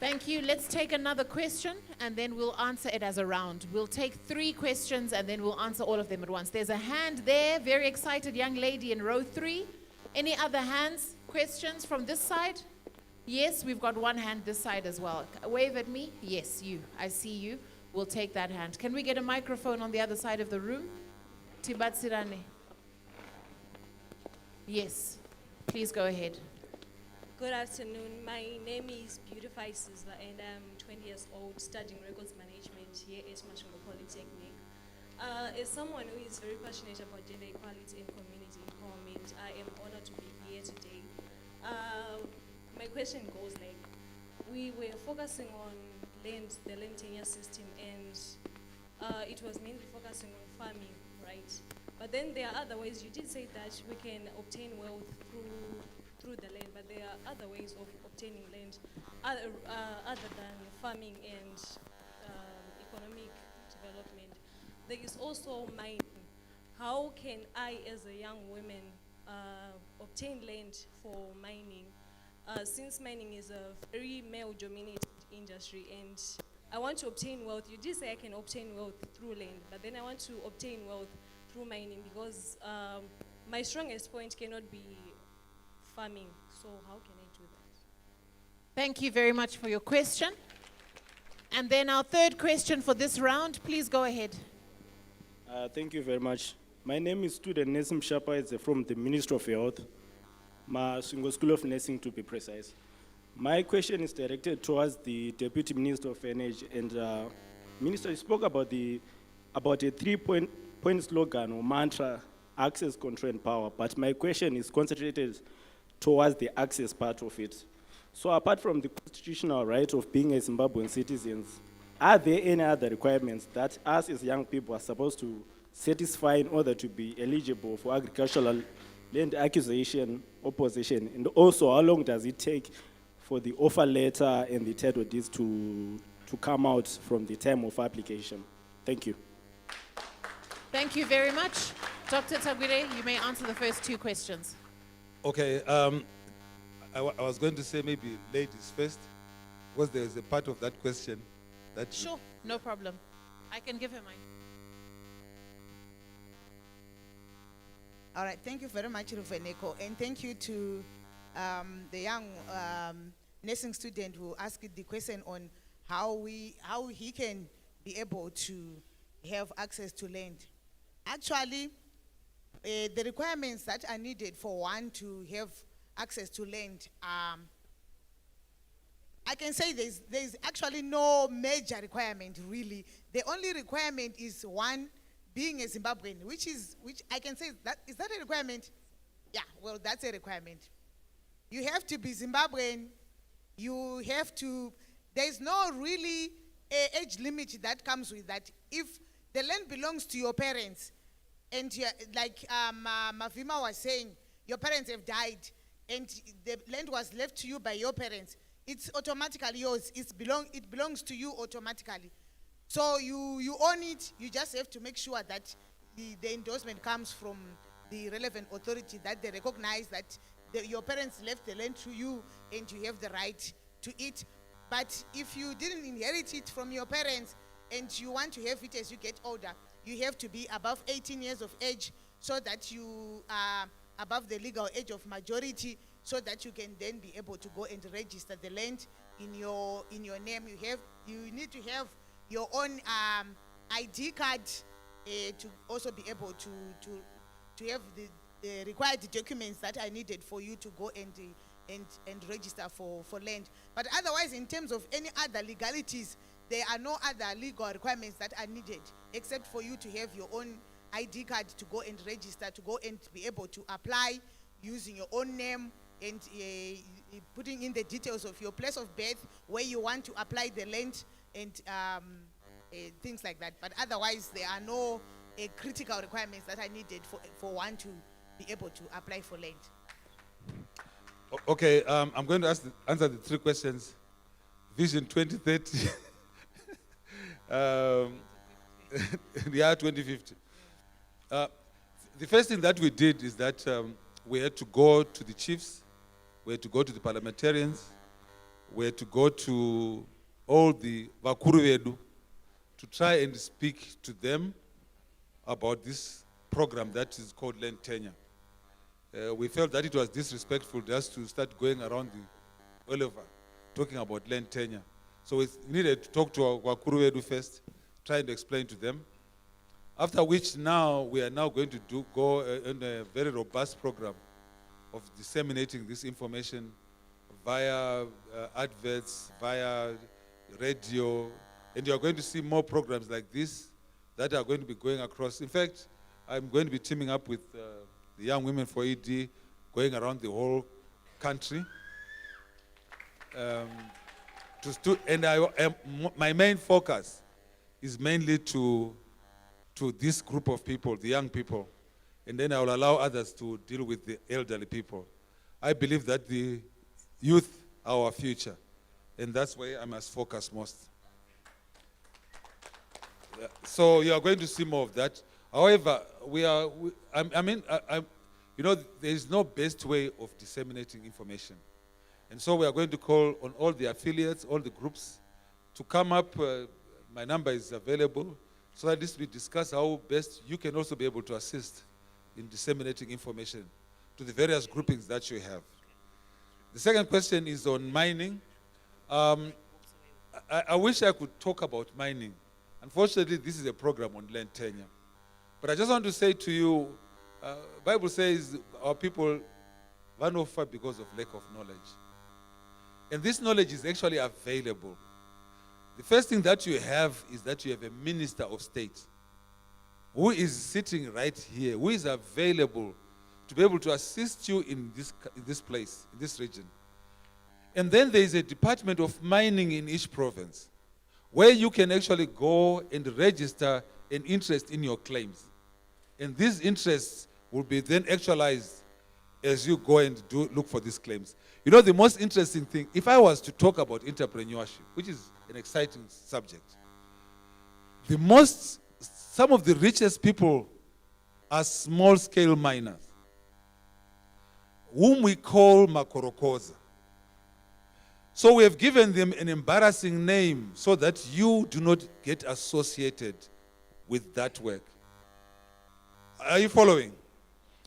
Thank you. Let's take another question and then we'll answer it as a round. We'll take 3 questions and then we'll answer all of them at once. There's a hand there, very excited young lady in row 3. Any other hands, questions from this side? Yes, we've got one hand this side as well. Wave at me. Yes, you. I see you. We'll take that hand. Can we get a microphone on the other side of the room? Tibatsirane. Yes. Please go ahead. Good afternoon. My name is Beautify Sizzler and I'm 20 years old, studying records management here at Masvingo Polytechnic. As someone who is very passionate about gender equality and community empowerment, I am honored to be here today. My question goes like, we were focusing on land, the land tenure system, and it was mainly focusing on farming, right? But then there are other ways. You did say that we can obtain wealth through the land, but there are other ways of obtaining land other than farming and economic development. There is also mining. How can I, as a young woman, obtain land for mining? Since mining is a very male-dominated industry, and I want to obtain wealth. You did say I can obtain wealth through land, but then I want to obtain wealth through mining because my strongest point cannot be farming. So how can I do that? Thank you very much for your question. And then our third question for this round, please go ahead. Thank you very much. My name is student Nesim Shapa. It's from the Ministry of Health, Masvingo School of Nursing to be precise. My question is directed towards the Deputy Minister of Energy. And Minister, you spoke about a three-point slogan or mantra, access, control, and power. But my question is concentrated towards the access part of it. So apart from the constitutional right of being a Zimbabwean citizens, are there any other requirements that us as young people are supposed to satisfy in order to be eligible for agricultural land acquisition or possession? And also, how long does it take for the offer letter and the title deeds to come out from the time of application? Thank you. Thank you very much. Dr. Tagwire, you may answer the first two questions. Okay, I was going to say maybe ladies first, because there is a part of that question that... Sure, no problem. I can give her mine. All right, thank you very much, Rufeneko, and thank you to the young nursing student who asked the question on how he can be able to have access to land. Actually, the requirements that are needed for one to have access to land, I can say there's actually no major requirement really. The only requirement is one, being a Zimbabwean, which I can say, is that a requirement? Yeah, well, that's a requirement. You have to be Zimbabwean, you have to, there's no really age limit that comes with that. If the land belongs to your parents, and like Mavima was saying, your parents have died, and the land was left to you by your parents, it's automatically yours. It belongs to you automatically. So you own it. You just have to make sure that the endorsement comes from the relevant authority, that they recognize that your parents left the land to you and you have the right to it. But if you didn't inherit it from your parents and you want to have it as you get older, you have to be above 18 years of age so that you are above the legal age of majority, so that you can then be able to go and register the land in your name. You need to have your own ID card to also be able to have the required documents that are needed for you to go and register for land. But otherwise, in terms of any other legalities, there are no other legal requirements that are needed except for you to have your own ID card to go and register, to go and be able to apply using your own name and putting in the details of your place of birth, where you want to apply the land, and things like that. But otherwise, there are no critical requirements that are needed for one to be able to apply for land. Okay, I'm going to answer the three questions. Vision 2030, the year 2050. The first thing that we did is that we had to go to the chiefs, we had to go to the parliamentarians, we had to go to all the Vakuru Vedu to try and speak to them about this program that is called land tenure. We felt that it was disrespectful just to start going around Oliver, talking about land tenure. So we needed to talk to our Kuruwedu first, trying to explain to them. After which now, we are now going to go in a very robust program of disseminating this information via adverts, via radio, and you are going to see more programs like this that are going to be going across. In fact, I'm going to be teaming up with the Young Women for ED, going around the whole country. My main focus is mainly to this group of people, the young people, and then I will allow others to deal with the elderly people. I believe that the youth are our future, and that's where I must focus most. So you are going to see more of that. However, there is no best way of disseminating information. And so we are going to call on all the affiliates, all the groups, to come up. My number is available, so that this we discuss how best you can also be able to assist in disseminating information to the various groupings that you have. The second question is on mining. I wish I could talk about mining. Unfortunately, this is a program on land tenure. But I just want to say to you, Bible says our people run off because of lack of knowledge. And this knowledge is actually available. The first thing that you have is that you have a minister of state who is sitting right here, who is available to be able to assist you in this place, in this region. And then there is a department of mining in each province where you can actually go and register an interest in your claims. And these interests will be then actualized as you go and look for these claims. You know, the most interesting thing, if I was to talk about entrepreneurship, which is an exciting subject, some of the richest people are small-scale miners, whom we call makorokoza. So we have given them an embarrassing name so that you do not get associated with that work. Are you following?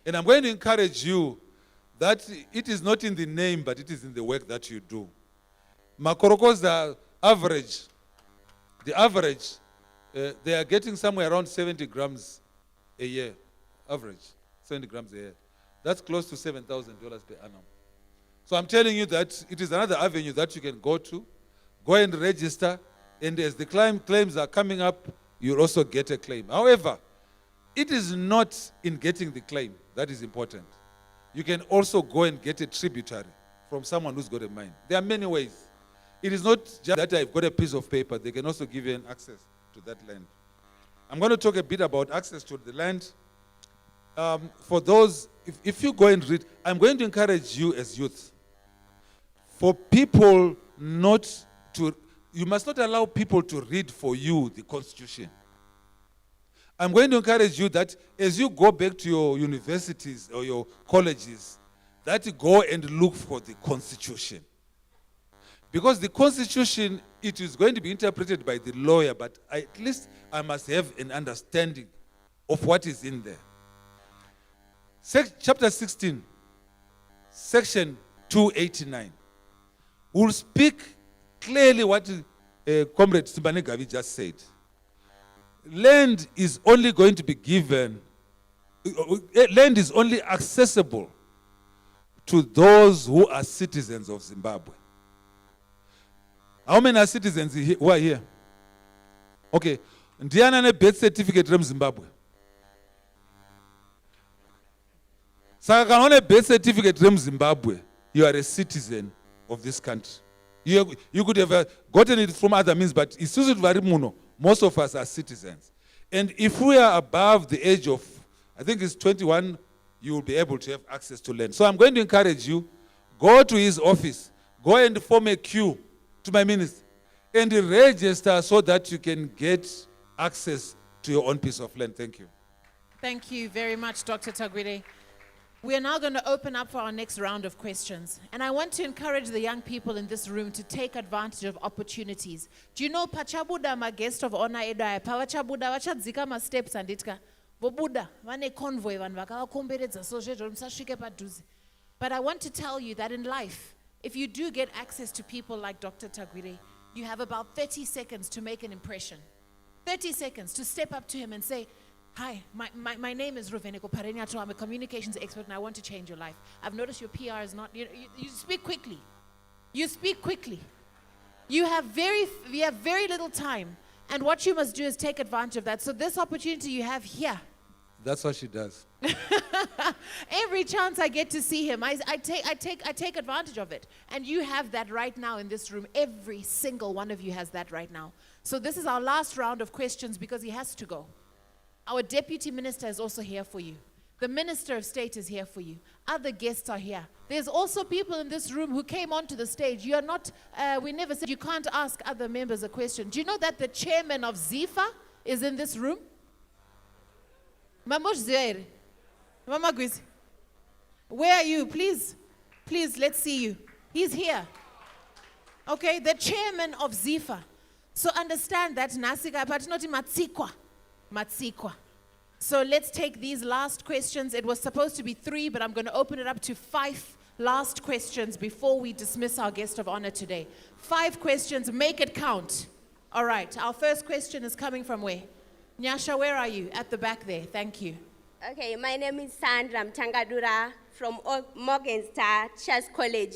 And I'm going to encourage you that it is not in the name, but it is in the work that you do. Makorokoza average, they are getting somewhere around 70 grams a year, average, 70 grams a year. That's close to $7,000 per annum. So I'm telling you that it is another avenue that you can go to, go and register, and as the claims are coming up, you'll also get a claim. However, it is not in getting the claim that is important. You can also go and get a tributary from someone who's got a mine. There are many ways. It is not just that I've got a piece of paper. They can also give you an access to that land. I'm going to talk a bit about access to the land. For those, if you go and read, I'm going to encourage you as youth, for people you must not allow people to read for you the Constitution. I'm going to encourage you that as you go back to your universities or your colleges, that you go and look for the Constitution. Because the Constitution, it is going to be interpreted by the lawyer, but at least I must have an understanding of what is in there. Chapter 16, section 289, will speak clearly what Comrade Simbane Gavi just said. Land is only going to be given, land is only accessible to those who are citizens of Zimbabwe. How many are citizens who are here? Okay. Ndiana a birth certificate from Zimbabwe. Saka kana une birth certificate from Zimbabwe, you are a citizen of this country. You could have gotten it from other means, but most of us are citizens. And if we are above the age of, I think it's 21, you will be able to have access to land. So I'm going to encourage you, go to his office, go and form a queue to my minister, and register so that you can get access to your own piece of land. Thank you. Thank you very much, Dr. Tagwire. We are now going to open up for our next round of questions. And I want to encourage the young people in this room to take advantage of opportunities. Do you know, Pachabuda, my guest of honor, Edaya, Pachabuda, Vachadzika ma steps and itka. Bobuda, vane convoy, van vakakomberedza, so but I want to tell you that in life, if you do get access to people like Dr. Tagwire, you have about 30 seconds to make an impression. 30 seconds to step up to him and say, hi, my name is Ruveneko Parenyato. I'm a communications expert and I want to change your life. I've noticed your PR is not, you speak quickly. You speak quickly. You have very little time. And what you must do is take advantage of that. So this opportunity you have here. That's what she does. Every chance I get to see him, I take advantage of it. And you have that right now in this room. Every single one of you has that right now. So this is our last round of questions because he has to go. Our deputy minister is also here for you. The minister of state is here for you. Other guests are here. There's also people in this room who came onto the stage. You are not, we never said you can't ask other members a question. Do you know that the chairman of ZIFA is in this room? Mama Gwizi, where are you? Please, let's see you. He's here. Okay, the chairman of ZIFA. So understand that Nasika, but not Matsikwa. So let's take these last questions. It was supposed to be 3, but I'm going to open it up to 5 last questions before we dismiss our guest of honor today. 5 questions, make it count. All right, our first question is coming from where? Nyasha, where are you? At the back there, thank you. Okay, my name is Sandra Mtangadura from Morgenstern Church College.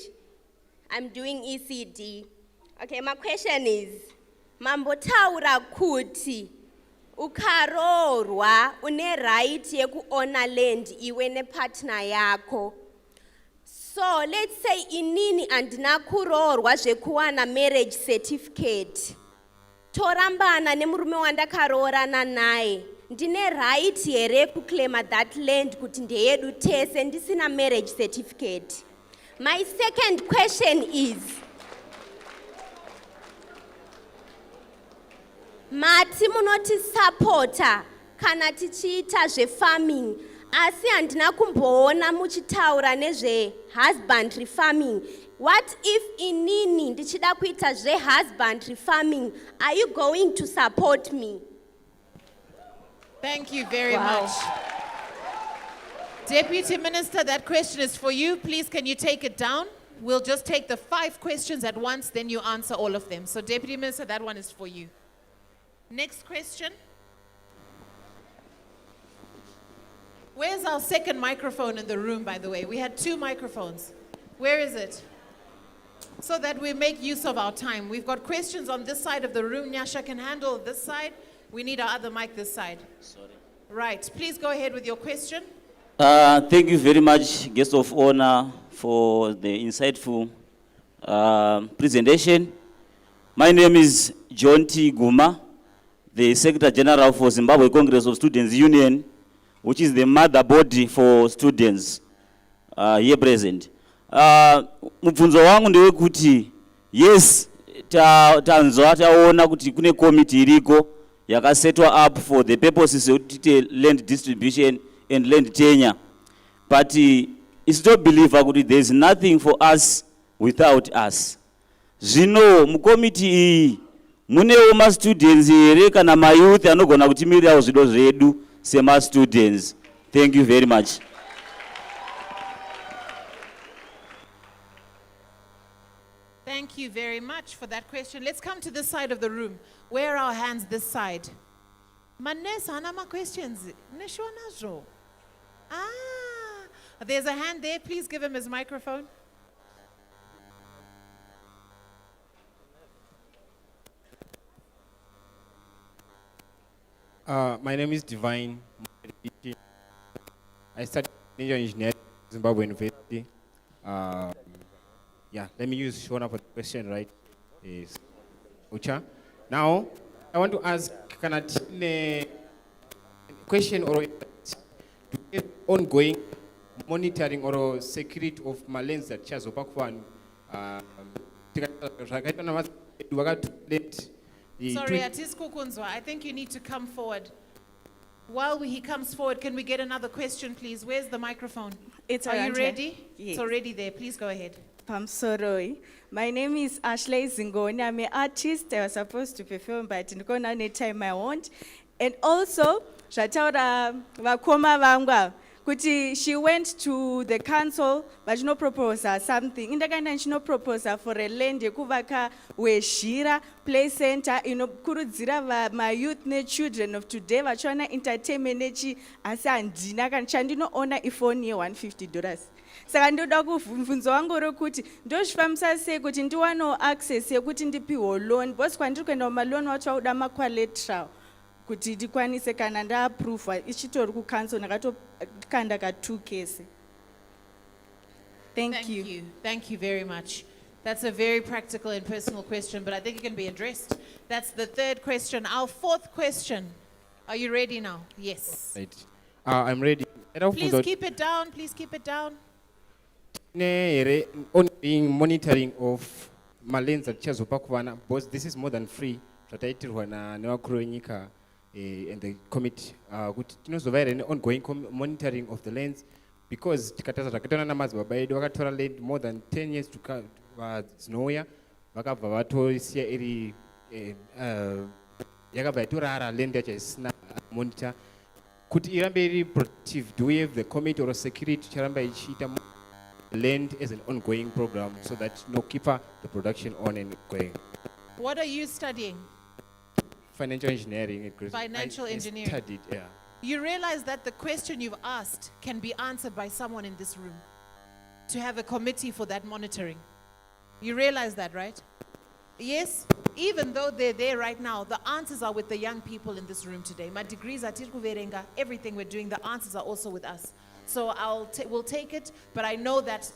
I'm doing ECD. Okay, my question is, Mambotaura kuti ukarorwa une right yekuona land iwe nepartner yako. So let's say inini andina kurorwa zvekuwana marriage certificate. Torambana nemurume wandakarorana naye. Ndine right here kuclaima that land kuti ndeyedu tese ndisina marriage certificate. My second question is, mati munoti supporta kana tichiita zvefarming, asi handina kumboona muchitaura nezve husbandry farming. What if inini ndichida kuita husbandry farming? Are you going to support me? Thank you very much. Deputy Minister, that question is for you. Please, can you take it down? We'll just take the 5 questions at once, then you answer all of them. So Deputy Minister, that one is for you. Next question. Where's our second microphone in the room, by the way? We had 2 microphones. Where is it? So that we make use of our time. We've got questions on this side of the room. Nyasha can handle this side. We need our other mic this side. Sorry. Right. Please go ahead with your question. Thank you very much, guest of honor, for the insightful presentation. My name is John T. Guma, the Secretary General for Zimbabwe Congress of Students Union, which is the mother body for students here present. Mubvunzo wangu ndewekuti, yes, tanzwa taona kuti kune committee iriko yakasetwa up for the purposes of land distribution and land tenure. But it's not believer kuti there is nothing for us without us. Zvino mukomiti iyi munewo ma students here kana ma youth anogona kutimirirawo zvido zvedu sema students. Thank you very much. Thank you very much for that question. Let's come to this side of the room. Where are our hands this side? Manes, hanama questions. Neshonazo. There's a hand there. Please give him his microphone. My name is Divine. I studied engineering at Zimbabwe University. Yeah, let me use Shona for the question, right? Is Ucha. Now, I want to ask, can a question or ongoing monitoring or security of Malens that Chazo Pakwan? Sorry, Atis Kukunzwa, I think you need to come forward. While he comes forward, can we get another question, please? Where's the microphone? Are you ready? Yes. It's already there. Please go ahead. I'm sorry. My name is Ashley Zingoni. I'm an artist. I was supposed to perform, but I'm going to time I want. And also, Shataura Vakoma Vangwa, kuti she went to the council vachinoproposa something indakaenda ndichinoproposa for a land yekuvaka wezhira play center inokurudzira mayouth nechildren of today vachiwana entertainment nechi asi handina kana chandinoona ifoni ye$150 saka ndoda kubvunzo wangu uri kuti ndozvifambisa sei kuti ndiwanewo access yekuti ndipiwo loan because kwandiri kuenda kumaloni wacho vauda macollateral kuti ndikwanise kana ndaappruvha ichitori kucouncil ndakatokanda ka2 case. Thank you. Thank you very much. That's a very practical and personal question, but I think it can be addressed. That's the third question. Our fourth question. Are you ready now? Yes. Right. I'm ready. Please keep it down. Please keep it down. Ongoing monitoring of malens at Chazopakwana, because this is more than free. Tataitirwa na nevakuru venyika and the committee kuti tinozova ongoing monitoring of the lands because tikataza takatona namadzibaba edu vakatora land more than 10 years dzinouya vakabva vatosiya iri yakabva yatorara land yacho isina monitor kuti irambe iri productive. Do we have the committee or security charamba ichiita land as an ongoing program so that no keeper the production on and going? What are you studying? Financial engineering. Financial engineering. Studied, yeah. You realize that the question you've asked can be answered by someone in this room to have a committee for that monitoring. You realize that, right? Yes? Even though they're there right now, the answers are with the young people in this room today. My degrees are tirkuverenga, everything we're doing, the answers are also with us. So we'll take it, but I know that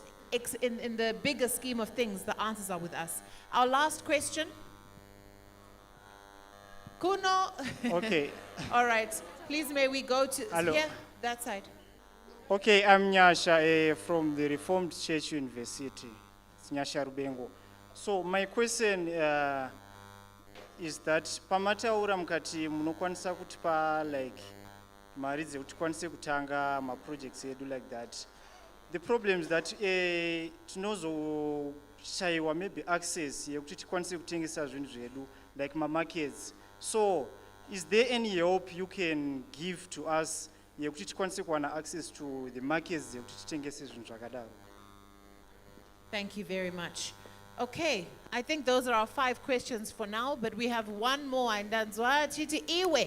in the bigger scheme of things, the answers are with us. Our last question. Kuno. Okay. All right. Please, may we go to Hello. here, that side. Okay, I'm Nyasha from the Reformed Church University. It's Nyasha Rubengo. So my question is that pamataura mukati munokwanisa kutipa like mari dzekuti tikwanise kutanga projects edu like that. The problem is that tinozoshaiwa maybe access yekuti tikwanise kutengesa zvinhu zvedu like markets. So, is there any help you can give to us yekuti tikwanise kuwana access to the markets yekuti titengese zvinhu zvakadaro? Thank you very much. Okay, I think those are our 5 questions for now, but we have one more. And that's why chiti iwe.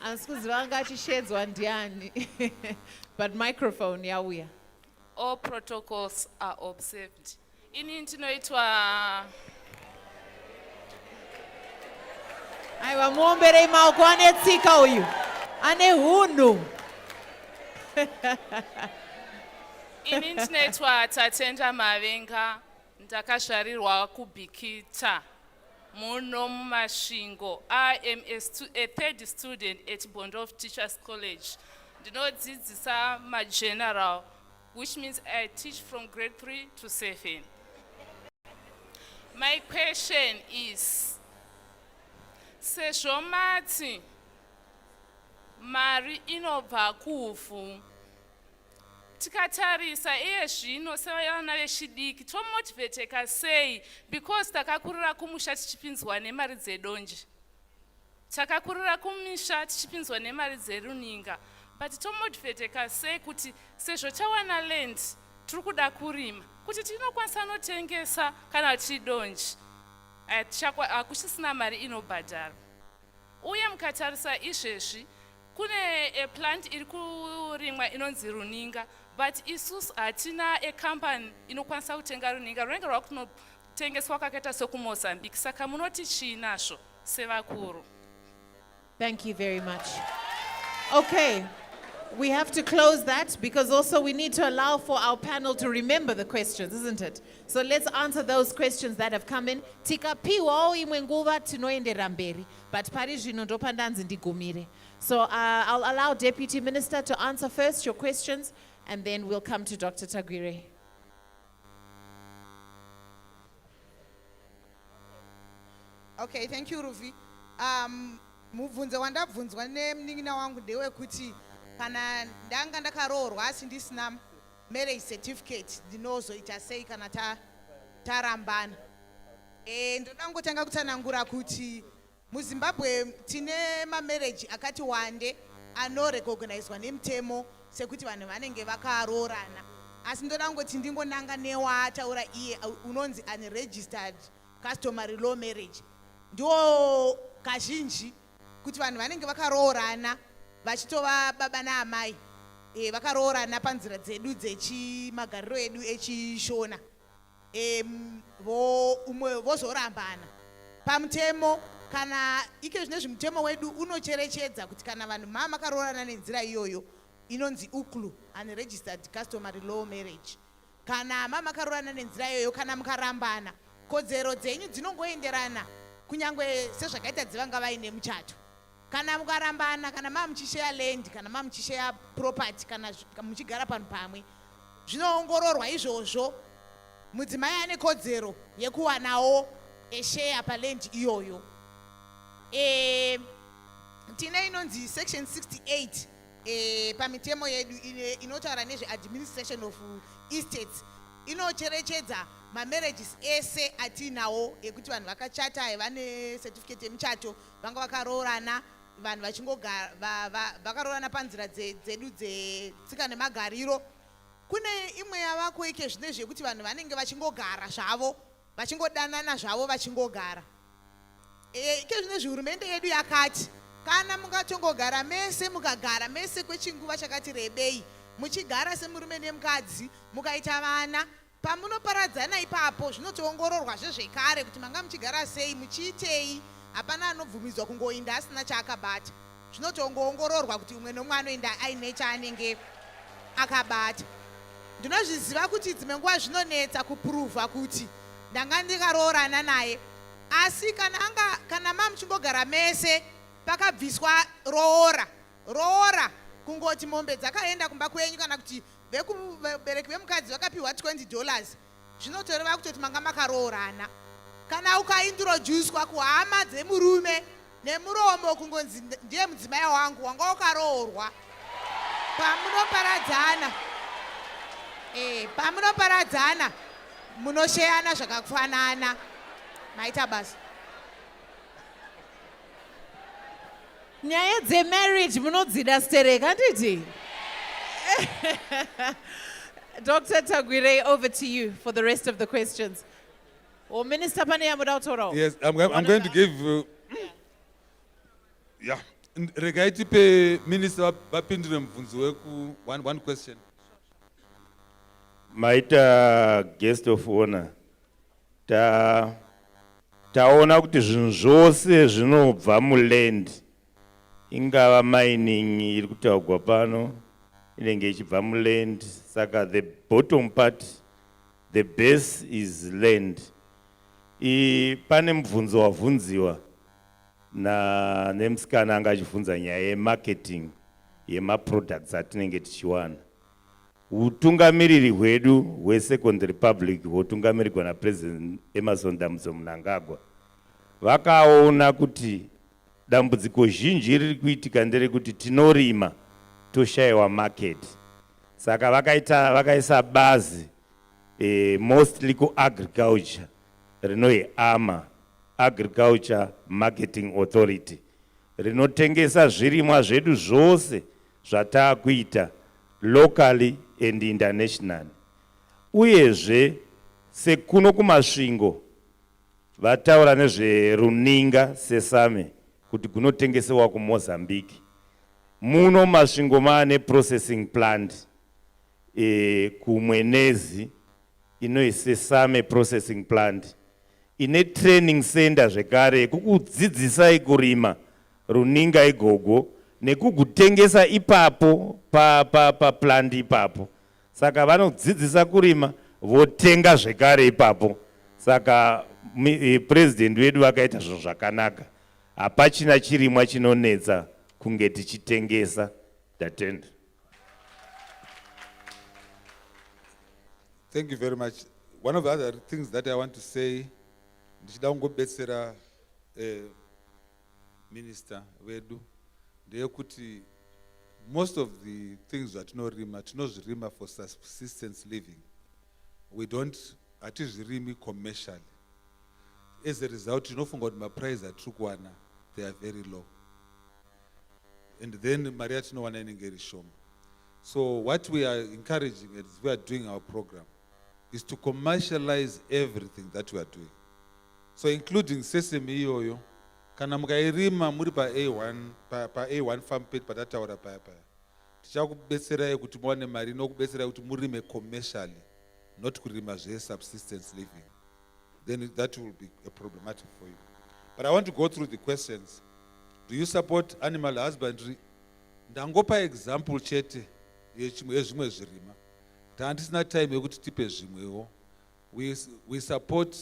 Asikuzivanga chishedzwa ndiani. But microphone yauya. All protocols are observed. Ini ndinoitwa Aiwa muombere maoko anetsika uyu. Ane hunu. ini ndinoitwa Tatenda Mavenga, ndakazvarirwa kuBhikita muno muMasvingo. I am a third student at Bondov Teachers College. Ndinodzidzisa mageneral, which means I teach from grade 3 to 7. My question is, sezvo mati mari inobva kuvhu, tikatarisa iye zvino sevana vechidiki tomotiveteka sei? Because takakurira kumusha tichipinzwa nemari dzedonje, takakurira kumisha tichipinzwa nemari dzeruninga, but tomotiveteka sei kuti sezvo tawana land tiri kuda kurima kuti tinokwanisa notengesa kana tidonje hakusisina mari inobhadhara? Uye mukatarisa izvezvi kune plant iri kurimwa inonzi runinga, but isusu hatina company inokwanisa kutenga runinga. Runinga rwakunotengeswa kwakaita sekuMozambique. Saka munoti chiinazvo sevakuru? Thank you very much. Okay, we have to close that because also we need to allow for our panel to remember the questions, isn't it? So let's answer those questions that have come in. Tikapiwawo imwe nguva tinoendera mberi, but pari zvino ndopandanzi ndigumire. So I'll allow Deputy Minister to answer first your questions, and then we'll come to Dr. Tagwire. Okay, thank you, Rufi. Mubvunzo wandabvunzwa nemunin'ina wangu ndewekuti kana ndanga ndakaroorwa asi ndisina marriage certificate ndinozoita sei kana tarambana. Ndoda ngotanga kutsanangura kuti muZimbabwe tine marriage akati wande anorecognizwa nemutemo sekuti vanhu vanenge vakaroorana. Asi ndoda kungoti ndingonanga newataura iye unonzi unregistered customary law marriage. Ndo kazhinji kuti vanhu vanenge vakaroorana vachitova baba naamai, vakaroorana panzira dzedu dzechimagariro edu echishona, umwe vozorambana pamutemo. Kana ike zvinezvi mutemo wedu unocherechedza kuti kana vanhu makaroorana nenzira iyoyo inonzi uklu, unregistered customary law marriage. Kana makaroorana nenzira iyoyo, kana mukarambana, kodzero dzenyu dzinongoenderana kunyangwe sezvakaita dzivanga vaine muchato. Kana mukarambana, kana muchisheya land, kana muchisheya property, kana muchigara panhu pamwe, zvinoongororwa izvozvo. Mudzimai ane kodzero yekuwanawo esheya paland iyoyo. Tine inonzi section 68 pamitemo yedu inotaura nezve administration of estates. Inocherechedza marriages ese atinawo ekuti vanhu vakachata vane certificate yemuchato, vanga vakaroorana, vanhu vakaroorana panzira dzedu dzetsika nemagariro. Kune imwe yavako ike zvinezvi yekuti vanhu vanenge vachingogara zvavo, vachingodanana zvavo vachingogara. Ike zvinezvi hurumende yedu yakati kana mungatongogara mese, mukagara mese kwechinguva chakati rebei, muchigara semurume nemukadzi, mukaita vana, pamunoparadzana ipapo zvinotoongororwa zvekare kuti manga muchigara sei, muchiitei. Hapana anobvumidzwa kungoinda asina chaakabata. Zvinotongoongororwa kuti umwe nomwe anoenda aine chaanenge akabata. Ndinozviziva kuti dzimwe nguva zvinonetsa kupuruvha kuti ndanga ndikaroorana naye, asi kana muchingogara mese pakabviswa roora kungoti mombe dzakaenda kumba kwenyu, kana kuti vekubereki vemukadzi vakapiwa $20, zvinotoreva kutoti manga makaroorana. Kana ukaintroducwa kuhama dzemurume nemuromo kungonzi ndiye mudzimai wangu, wanga ukaroorwa. Pamunoparadzana munosheyana zvakafanana, maita basa. Nyaya dzemarriage munodzida stereka handiti? Dr. Tagwire, over to you for the rest of the questions. Or Minister Pane Amudautorao. Yes, I'm going to give regaiti pe Minister Bapindre Mvunzi weku one question. Maita guest of honor, taona kuti zvinhu zvose zvinobva muland, ingava mining iri kutaurwa pano inenge ichibva muland. Saka the bottom part, the base is land. Pane mubvunzo wabvunziwa nemusikana anga achibvunza nyaya yemarketing yemaproducts atinenge tichiwana. Utungamiriri hwedu hweSecond Republic hwotungamirirwa naPresident Emerson Dambudzo Mnangagwa vakaona kuti dambudziko zhinji riri kuitika nderekuti tinorima toshayiwa market. Saka vakaisa bazi mostly kuagriculture rinoye AMA, Agriculture Marketing Authority, rinotengesa zvirimwa zvedu zvose zvataakuita locally and international. Uyezve sekuno kumasvingo vataura nezveruninga sesame kuti kunotengesewa kuMozambique. Muno masvingo maane processing plant kumwenezi inoyi sesame processing plant ine training center zvekare kukudzidzisai kurima runinga igogo nekugutengesa ipapo pa plant ipapo. Saka vanodzidzisa kurima votenga zvekare ipapo. Saka president wedu vakaita zvinhu zvakanaka, hapachina chirimwa chinonetsa kunge tichitengesa. Tatenda. Thank you very much. One of the other things that I want to say, ndichida kungobetsera minister wedu ndeyekuti most of the things zvatinorima tinozvirima for subsistence living. We don't hatizvirimi commercially. As a result, tinofunga kuti maprice atiri kuwana they are very low. And then mari yatinowana inenge iri shoma. So what we are encouraging as we are doing our program is to commercialize everything that we are doing. So including sesame iyoyo, kana mukairima muri pa A1 farm page patataura paya paya. Tichakubetserai kuti muwane mari nokubetserai kuti murime commercially, not kurima subsistence living. Then that will be a problematic for you. But I want to go through the questions. Do you support animal husbandry? Ndangopa example chete yezvimwe zvirima. Handisina time yekuti tipe zvimwewo. We support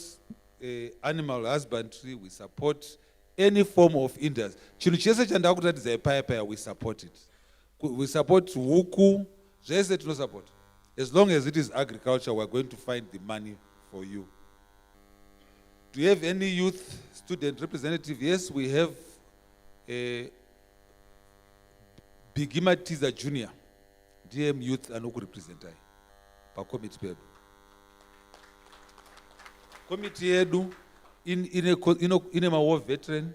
animal husbandry, we support any form of industry. Chinhu chese chandakuratidzai paya we support it. We support huku, zvese tino support. As long as it is agriculture, we are going to find the money for you. Do you have any youth student representative? Yes, we have a Bigima Tiza Junior, DM Youth anoku representai pa committee pedu. Committee yedu ine ma war veteran,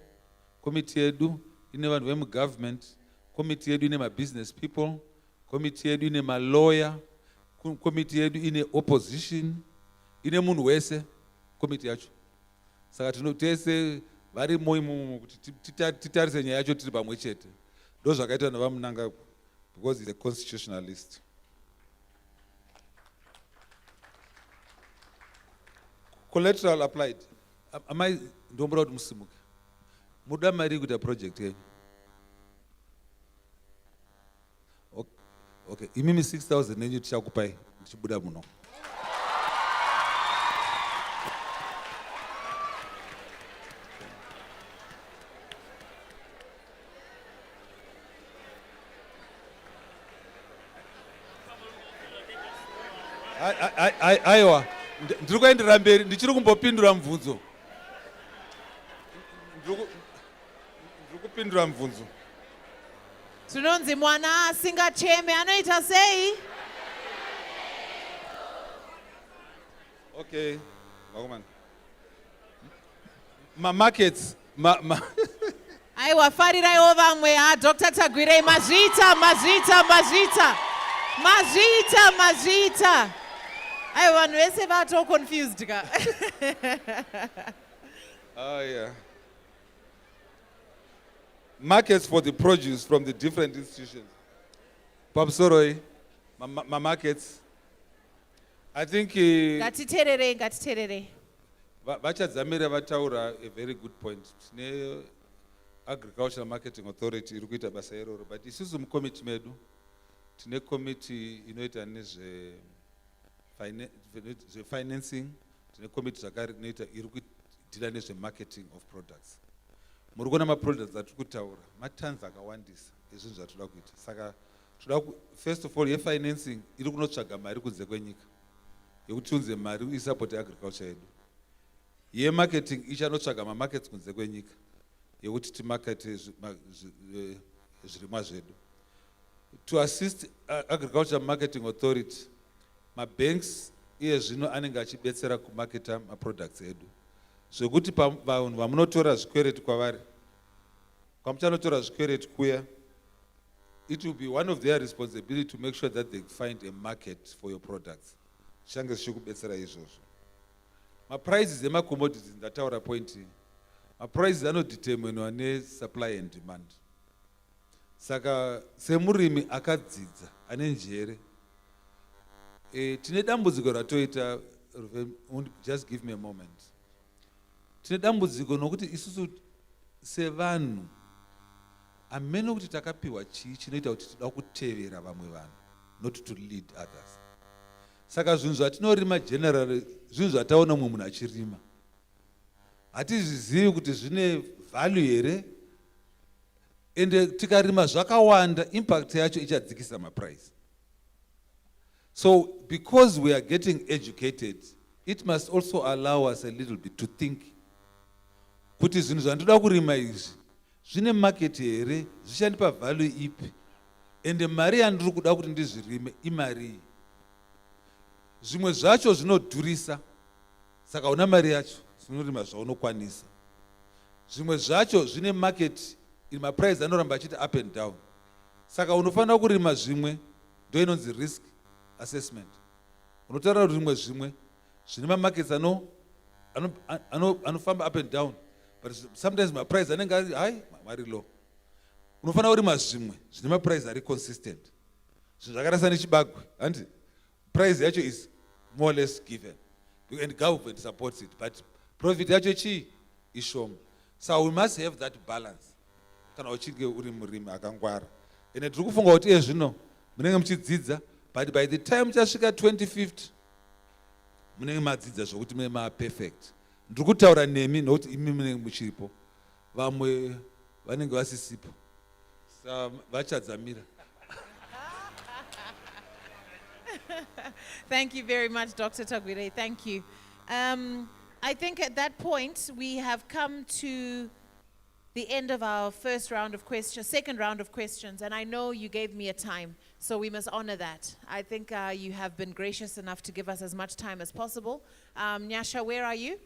committee yedu ine vanhu vemu government, committee yedu ine ma business people, committee yedu ine ma lawyer, committee yedu ine opposition, ine munhu wese committee yacho. Saka tinotese vari moimo kuti titarise nyaya yacho tiri pamwe chete. Ndo zvakaita navamunanga because he's a constitutionalist. Collateral applied. Am I ndombora kuti musimuke? Muda mari kuita project yenyu? Okay, imimi 6,000 nenyu tichakupai tichibuda muno. Aiwa, ndiri kuendera mberi, ndichiri kumbopindura mubvunzo. Ndiri kupindura mubvunzo. Tinonzi mwana asingacheme anoita sei? Okay, Magoman. Markets, Aiwa, fariraiwo vamwe, Dr. Tagwirei, mazvita. Aiwa, vanhu vese vato confused ka. Oh yeah. Markets for the produce from the different institutions. Papsoroi, markets. I think Ngatiterere. vachadzamira vataura a very good point. Tine Agricultural Marketing Authority iri kuita basa iroro, but isusu mukomiti medu tine committee inoita nezve financing, tine committee zvakare inoita iri kudhila nezve marketing of products. Muri kuona ma-products atiri kutaura matons akawandisa ezvinhu zvatoda kuita. Saka first of all ye-financing iri kunotsvaga mari kunze kwenyika yekuti tiunze mari isapoti agriculture yedu. Ye-marketing ichanotsvaga ma-markets kunze kwenyika yekuti timakete zvirimwa zvedu. To assist Agriculture Marketing Authority, ma-banks iye zvino anenge achibetsera kumaketa ma-products edu. Zvekuti vanhu vamunotora zvikwereti kwavari, kwamuchanotora zvikwereti kuya, it will be one of their responsibility to make sure that they find a market for your products. Zichange zvichikubetsera izvozvo. Ma-prices ema-commodities ndataura point iyi. Ma-prices anodeterminwa ne-supply and demand. Saka semurimi akadzidza ane njere, tine dambudziko ratoita, just give me a moment. Tine dambudziko nokuti isusu sevanhu amene kuti takapiwa chii chinoita kuti tida kutevera vamwe vanhu, not to lead others. Saka zvinhu zvatinorima generally zvinhu zvataona mumwe munhu achirima, hatizvizivi kuti zvine value here, ende tikarima zvakawanda impact yacho ichadzikisa maprice. So because we are getting educated, it must also allow us a little bit to think kuti zvinhu zvandoda kurima izvi zvine market here, zvichandipa value ipi, ende mari yandiri kuda kuti ndizvirime imari. Zvimwe zvacho zvinodhurisa, saka una mari yacho zvinorima zvaunokwanisa. Zvimwe zvacho zvine market, maprice anoramba achiti up and down, saka unofanira kurima zvimwe ndo inonzi risk assessment. Unotaura kuti zvimwe zvine mamarkets anofamba up and down, but sometimes maprice anenge ari high, ari low. Unofanira kurima zvimwe zvine maprice ari consistent. Zvinhu zvakaita sechibagwe, handi price yacho is more or less given, and government supports it, but profit yacho chii ishoma. So we must have that balance kana uchinge uri murimi akangwara. Ende tiri kufunga kuti iye zvino munenge muchidzidza, but by the time chasvika 2050 munenge madzidza zvokuti munenge maperfect. Ndiri kutaura nemi nokuti imi munenge muchiripo, vamwe vanenge vasisipo, sa vachadzamira. Thank you very much, Dr. Tagwire. Thank you. I think at that point, we have come to the end of our second round of questions, and I know you gave me a time, so we must honor that. I think you have been gracious enough to give us as much time as possible. Nyasha, where are you?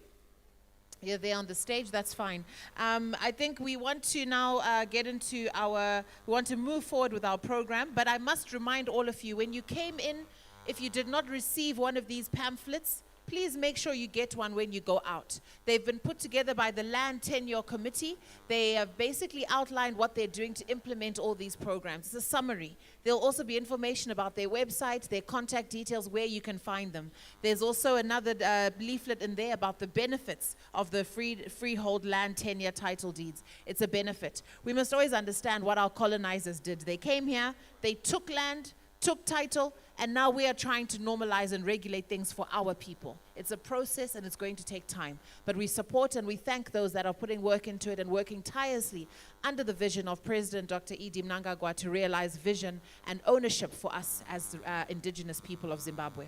You're there on the stage, that's fine. I think we want to now we want to move forward with our program, but I must remind all of you, when you came in, if you did not receive one of these pamphlets, please make sure you get one when you go out. They've been put together by the Land Tenure Committee. They have basically outlined what they're doing to implement all these programs. It's a summary. There'll also be information about their website, their contact details, where you can find them. There's also another leaflet in there about the benefits of the freehold land tenure title deeds. It's a benefit. We must always understand what our colonizers did. They came here, they took land, took title, and now we are trying to normalize and regulate things for our people. It's a process and it's going to take time. But we support and we thank those that are putting work into it and working tirelessly under the vision of President Dr. Edi Mnangagwa to realize vision and ownership for us as indigenous people of Zimbabwe.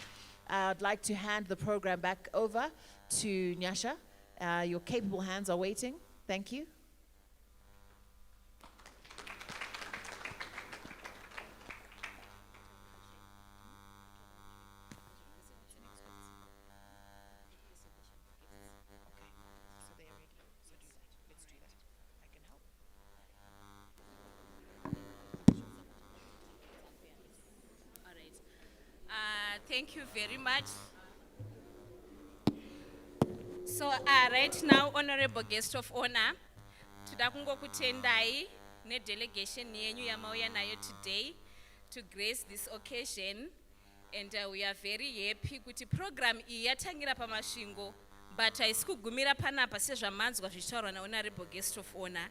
I'd like to hand the program back over to Nyasha. Your capable hands are waiting. Thank you. Thank you very much. So right now, Honorable Guest of Honor, todakungo kutendai ne delegation yenyu yamauya nayo today to grace this occasion, and we are very happy kuti program iyi yatangira pamasvingo, but isikugumira panapa sezvamanzwa zvichitaurwa naHonorable Guest of Honor.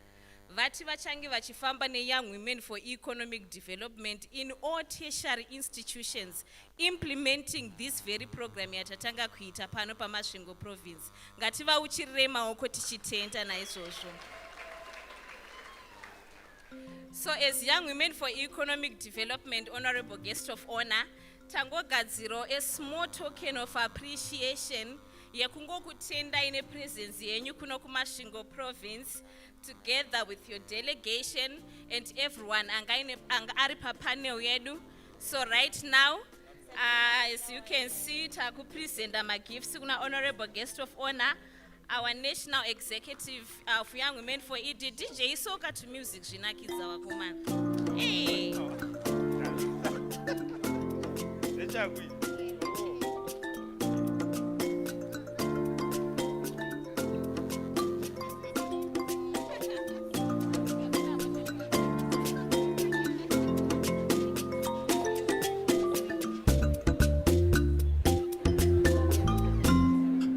Vati vachange vachifamba neYoung Women for Economic Development in all tertiary institutions, implementing this very program yatatanga kuita pano paMasvingo province. Ngativauchirire maoko tichitenda naizvozvo. So as Young Women for Economic Development, Honorable Guest of Honor, tangogadziro a small token of appreciation yekungokutenda ine presence yenyu kuno kuMasvingo province, together with your delegation and everyone anga ari papanel yedu. So right now, as you can see, taku present my gifts kuna Honorable Guest of Honor, our National Executive of Young Women for ED, DJ Soka to music zvinakidza wakomana. Hey.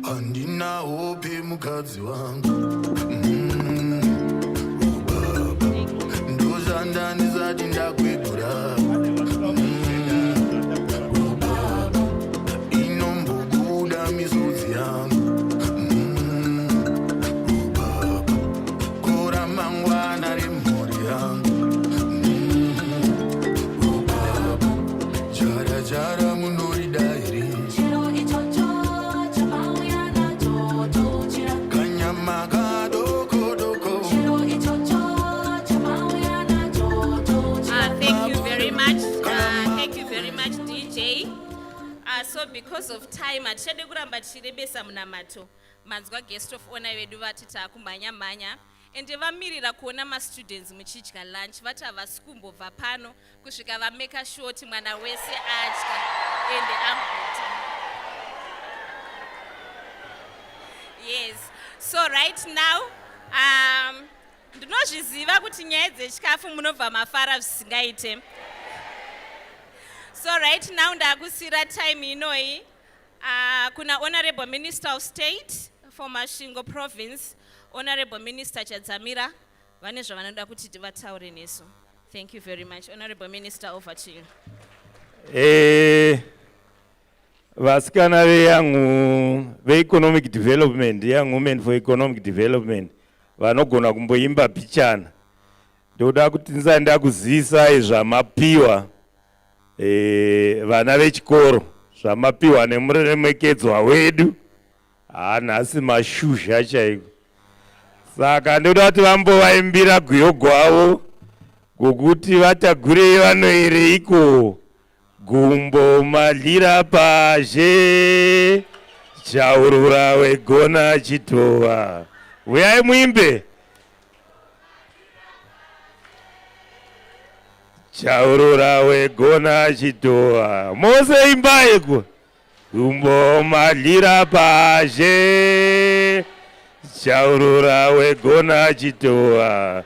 Andina hope mukadzi wangu baba ndozanda ndizati ndakwegura baba inombobuda misodzi yangu baba kora mangwana remhuri yangu baba jara jara munorida here So because of time, atishade kuramba tichirebesa munamato, manzwa Guest of Honor vedu vati takumhanya-mhanya, ende vamirira kuona ma-students muchidya lunch vati havasi kumbobva pano kusvika vameka sure kuti mwana wese adya ende aguta. Yes, so right now ndinozviziva kuti nyaya dzechikafu munobva mafara zvisingaite. So right now ndakusira time inoi kuna Honorable Minister of State for Masvingo Province, Honorable Minister Chadzamira, vane zvavanoda kuti tivataure nesu. Thank you very much. Honorable Minister, over to you. Vasikana veyangu ve-economic development, young women for economic development, vanogona kumboimba pichana. Ndoda kuti nzanda kuzisa zvamapiwa vana vechikoro, zvamapiwa nemuremekedzwa wedu. Nhasi mashuzha chaiko. Saka ndoda kuti vambovaimbira guyo gwavo gokuti vatagurei vanoereiko. Gumbo madlira pazhe, chaurura wegona chitova. Uyai muimbe. Chaurura wegona chitova. Mose imbaiko. Gumbo madlira pazhe, chaurura wegona chitova.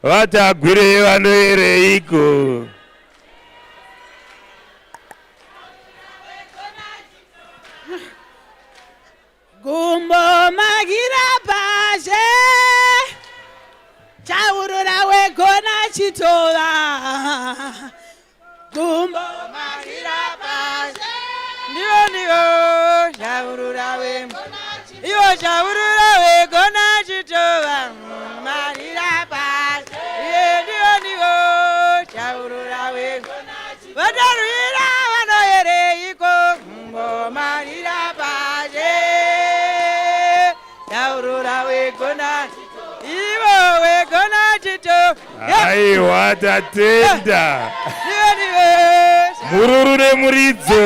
Vatagurei vanoereiko. Gumbo magira pazhe, chaurura wegona chitova. Gumbo magira pazhe, ndiyo chaurura wegona chitova. Iyo chaurura wegona chitova. Magira pazhe, ndiyo chaurura wegona chitova. Vadarwira vanoereiko. Gumbo magira pazhe, chaurura wegona chitova. Ivo wegona chitova. Aiwa tatenda. Mururure muridzo.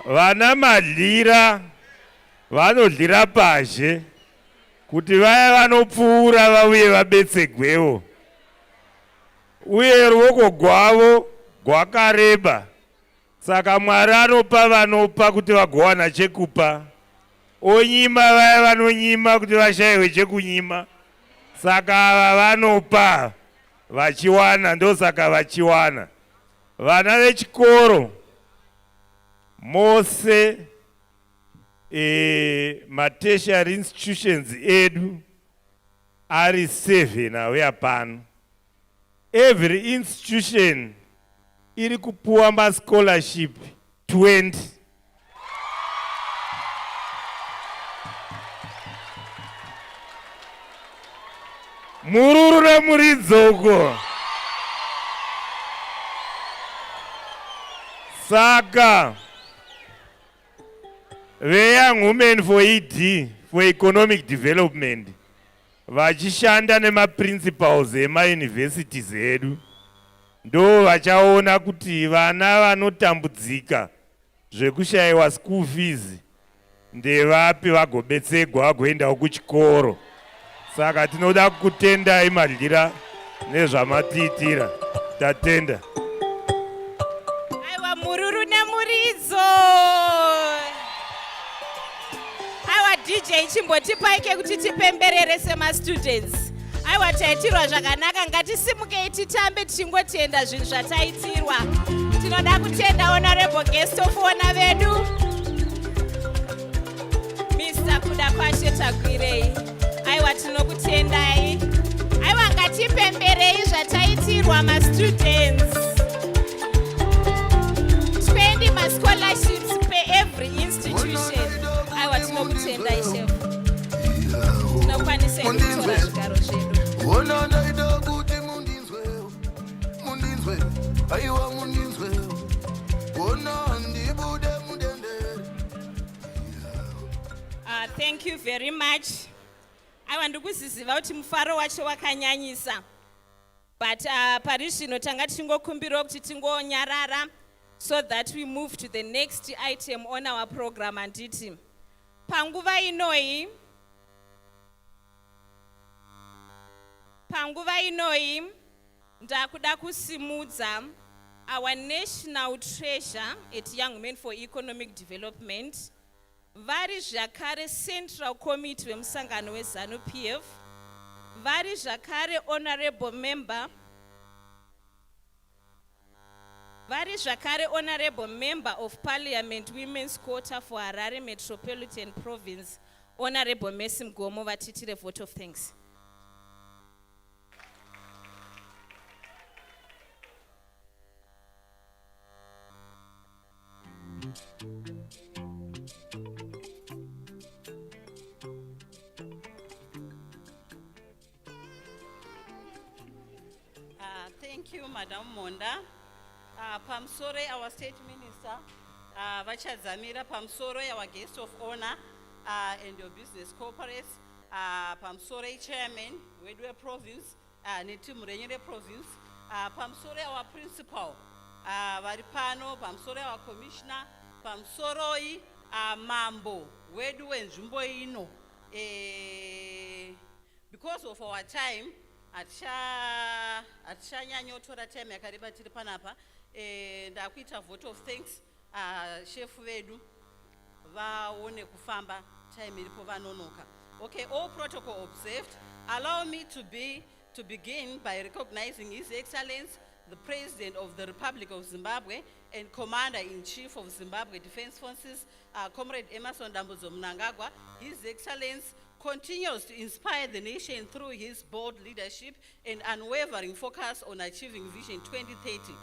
Vana madlira vanodlira pazhe kuti vaya vanopfuura vauye vabetsegwewo. Uye ruoko gwavo gwakareba. Saka Mwari anopa vanopa kuti vagowana chekupa. Onyima vaya vanonyima kuti vashayiwe chekunyima. Saka ava vanopa vachiwana, ndosaka vachiwana. Vana vechikoro mose ma-tertiary institutions edu ari 7 auya pano. Every institution iri kupuwa ma-scholarship 20. Mururure muridzoko. Saka Young Women for ED, for Economic Development, vachishanda nema-principals ema-universities edu, ndo vachaona kuti vana vanotambudzika zvekushayiwa school fees ndevapi vagobetsegwa vagoendawo kuchikoro. Saka tinoda kutendai madlira nezvamatiitira. Tatenda. Aiwa mururu nemuridzo. Aiwa DJ chimbotipaike kuti tipemberere sema-students. Aiwa taitirwa zvakanaka, ngatisimukei titambe tichingotenda zvinhu zvataitirwa. Tinoda kutenda Honorable Guest of Honor vedu Mr. Kuda Kwashe Tagwirei. Aiwa tinokutendai. Aiwa ngatipemberei zvataitirwa ma-students. Spendi ma-scholarships per every institution. Aiwa tinokutendai chef. Tinokwanisa kutora zvigaro zvedu. Ona ndaida kuti mundinzwe. Aiwa mundinzwe. Ona ndibude mudende. Thank you very much. Aiwa ndikuziziva kuti mufaro wacho wakanyanyisa. But pari zvino tanga tichingokumbirawo kuti tingonyarara so that we move to the next item on our program. Anditi panguva inoi ndakuda kusimudza our national treasure at Young Men for Economic Development, vari zvakare Central Committee wemusangano weZANU PF, vari zvakare honorable member of Parliament Women's Quota for Harare Metropolitan Province, Honorable Masvingo, vatitire vote of thanks. Thank you, Madam Monda. Pamsore, our State Minister, Vachadzamira, Pamsore, our guest of honor, and your business corporates, Pamsore, Chairman, Wedwe Province, Netimrenyere Province, Pamsore, our principal, Varipano, Pamsore, our commissioner, Pamsoroi, Mambo, Wedwe, Jumbo Ino. Because of our time, atishanyanyotора time yakareba tiri panapa ndakuita vote of thanks chef vedu vaone kufamba time iripo vanonoka. Okay, all protocol observed. Allow me to begin by recognizing His Excellency the President of the Republic of Zimbabwe and Commander-in-Chief of Zimbabwe Defense Forces, Comrade Emerson Dambudzo Mnangagwa. His Excellency continues to inspire the nation through his bold leadership and unwavering focus on achieving Vision 2030,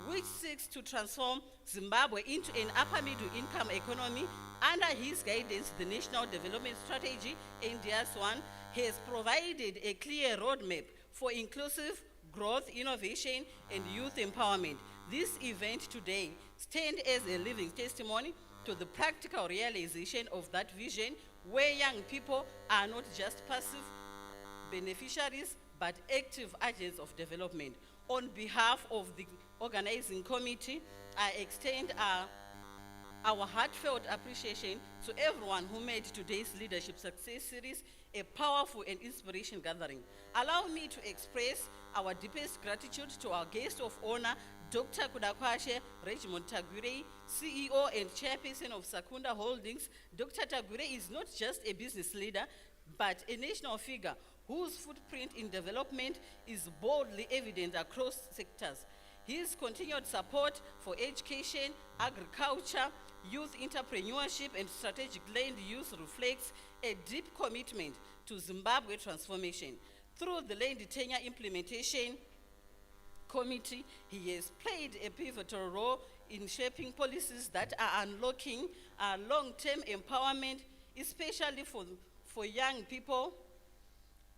which seeks to transform Zimbabwe into an upper middle income economy. Under his guidance, the National Development Strategy, NDS1, has provided a clear roadmap for inclusive growth, innovation, and youth empowerment. This event today stands as a living testimony to the practical realization of that vision, where young people are not just passive beneficiaries, but active agents of development. On behalf of the organizing committee, I extend our heartfelt appreciation to everyone who made today's Leadership Success Series a powerful and inspiration gathering. Allow me to express our deepest gratitude to our guest of honor, Dr. Kudakwashe Regimond Tagwirei, CEO and Chairperson of Sakunda Holdings. Dr. Tagwirei is not just a business leader, but a national figure whose footprint in development is boldly evident across sectors. His continued support for education, agriculture, youth entrepreneurship, and strategic land use reflects a deep commitment to Zimbabwe transformation. Through the Land Tenure Implementation Committee, he has played a pivotal role in shaping policies that are unlocking long-term empowerment, especially for young people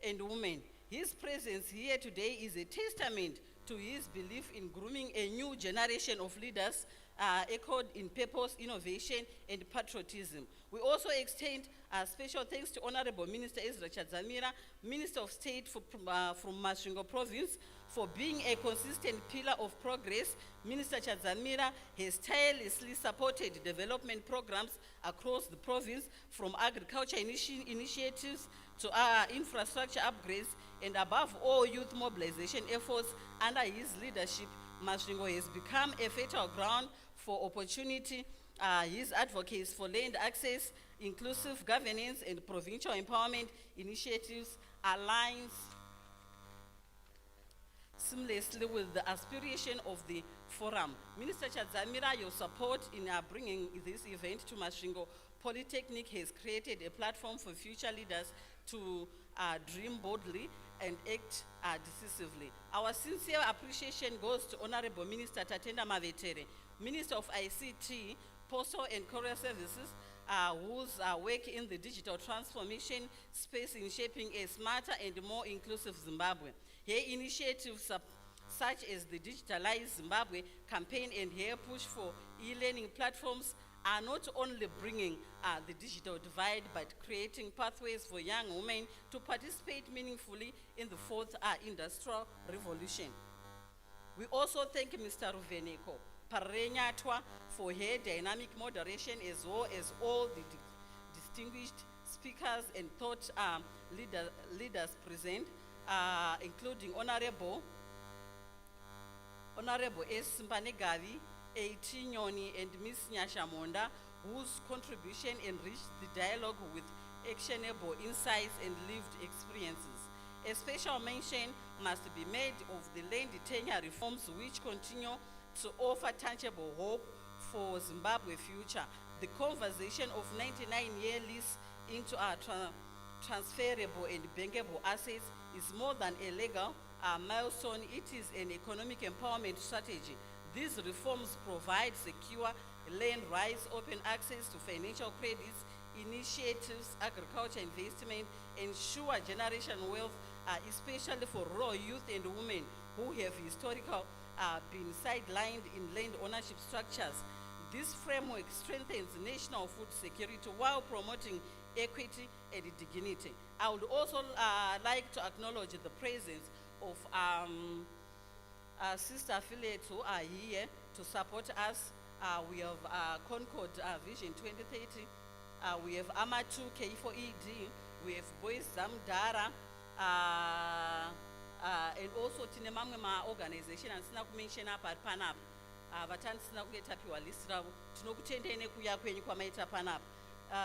and women. His presence here today is a testament to his belief in grooming a new generation of leaders echoed in purpose, innovation, and patriotism. We also extend special thanks to Honorable Minister Ezra Chadzamira, Minister of State from Masvingo Province, for being a consistent pillar of progress. Minister Chadzamira has tirelessly supported development programs across the province, from agriculture initiatives to infrastructure upgrades, and above all, youth mobilization efforts. Under his leadership, Masvingo has become a fertile ground for opportunity. His advocacy for land access, inclusive governance, and provincial empowerment initiatives aligns seamlessly with the aspiration of the forum. Minister Chadzamira, your support in bringing this event to Masvingo Polytechnic has created a platform for future leaders to dream boldly and act decisively. Our sincere appreciation goes to Honorable Minister Tatenda Mavetere, Minister of ICT, Postal and Courier Services, whose work in the digital transformation space in shaping a smarter and more inclusive Zimbabwe. Her initiatives such as the Digitalize Zimbabwe campaign and her push for e-learning platforms are not only bringing the digital divide, but creating pathways for young women to participate meaningfully in the fourth industrial revolution. We also thank Mr. Ruveneko, Parenyatwa for her dynamic moderation, as well as all the distinguished speakers and thought leaders present, including Honorable S. Mbanegavi, A.T. Nyoni, and Ms. Nyasha Monda, whose contribution enriched the dialogue with actionable insights and lived experiences. A special mention must be made of the land tenure reforms, which continue to offer tangible hope for Zimbabwe's future. The conversation of 99-year lease into our transferable and bankable assets is more than a legal milestone. It is an economic empowerment strategy. These reforms provide secure land rights, open access to financial credits, initiatives, agriculture investment, ensure generational wealth, especially for rural youth and women who have historically been sidelined in land ownership structures. This framework strengthens national food security while promoting equity and dignity. I would also like to acknowledge the presence of sister affiliates who are here to support us. We have Concord Vision 2030. We have Amatu K4ED. We have Boys Zamdara. And also Tinemamwe organization and sina mention up at Panap. Vatan sina kugeta piwa list rabo. Tinokutendene kuya kwenye kwa maita Panap.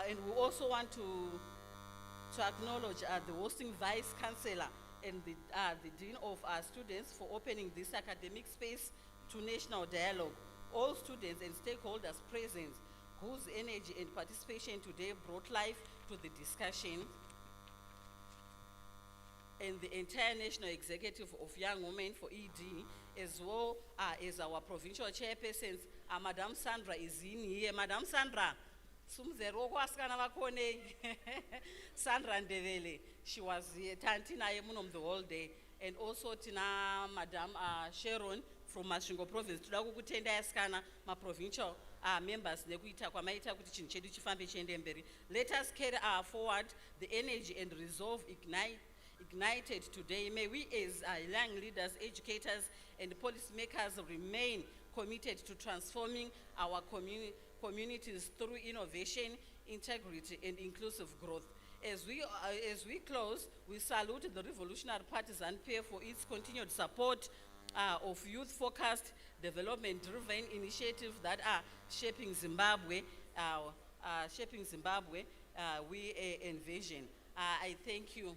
And we also want to acknowledge the hosting vice chancellor and the dean of our students for opening this academic space to national dialogue. All students and stakeholders present, whose energy and participation today brought life to the discussion, and the entire national executive of Young Women for ED, as well as our provincial chairpersons. Madam Sandra is in here. Madam Sandra, Sandra Ndevele, she was here, Tantina Yemunom the whole day, and also Tina Madam Sharon from Masvingo province. Tudaku kutenda yaskana ma provincial members nekuita kwa maita kuti chinhu chedu chifambe chiende mberi. Let us carry forward the energy and resolve ignited today. May we as young leaders, educators and policymakers remain committed to transforming our communities through innovation, integrity and inclusive growth. As we close, we salute the Revolutionary Party ZANU-PF for its continued support of youth-focused, development-driven initiatives that are shaping Zimbabwe. We envision. I thank you.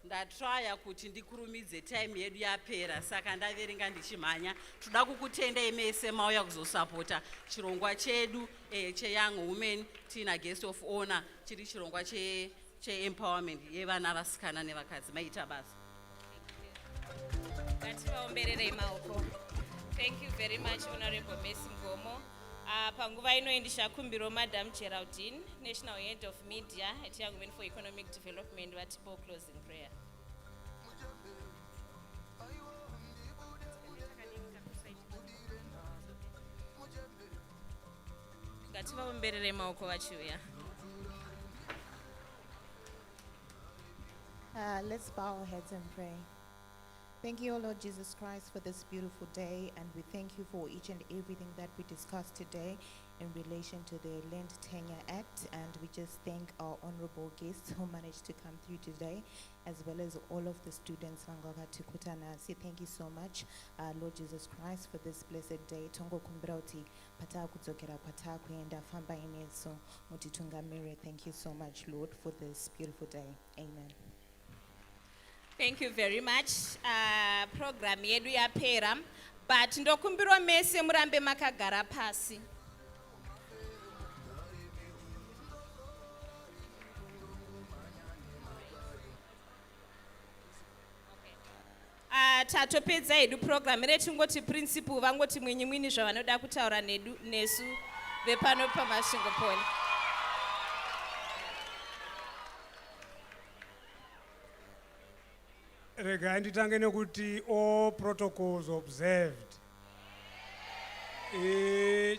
Ndatraya kuti ndikurumidze time yedu yapera saka ndaverenga ndichimhanya. Toda kukutendai mese mauya kuzosapota chirongwa chedu cheyoung women. Tina guest of honor chiri chirongwa cheempowerment yevana vasikana nevakadzi. Maita basa. Thank you very much, Honorable Masvingo. Panguva inoendesha kumbiro Madam Geraldine, National Head of Media at Young Women for Economic Development, Vatipo closing prayer. Let's bow our heads and pray. Thank you, O Lord Jesus Christ, for this beautiful day, and we thank you for each and everything that we discussed today in relation to the Land Tenure Act, and we just thank our honorable guests who managed to come through today, as well as all of the students. Thank you so much, Lord Jesus Christ, for this blessed day. Tongo kumbrauti patakudzokera patakuenda famba ineso mutitungamire. Thank you so much, Lord, for this beautiful day. Amen. Thank you very much. Program yedu yapera, but ndokumbirwa mese murambe makagara pasi. Tatopedza hedu program retingoti principle vangoti mwenye mwini zvavanoda kutaura nesu vepano paMasvingo Poli. Rega nditange nekuti all protocols observed.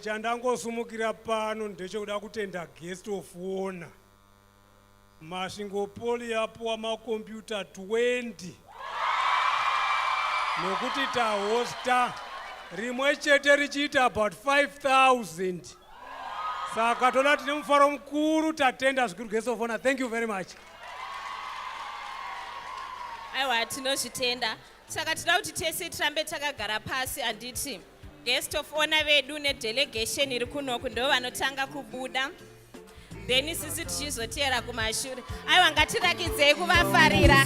Chandangosumukira pano ndechekuda kutenda guest of honor. Masvingo Poli yapuwa makombiyuta 20 nokuti tahosta rimwe chete richiita about 5,000 saka toda tine mufaro mukuru tatenda zvikuru guest of honor. Thank you very much. aiwa tinozvitenda saka tinoda kuti tese tirambe takagara pasi handiti guest of honor vedu nedelegation iri kunoku ndo vanotanga kubuda then isisi tichizoteera kumashure aiwa ngatirakidzei kuvafarira.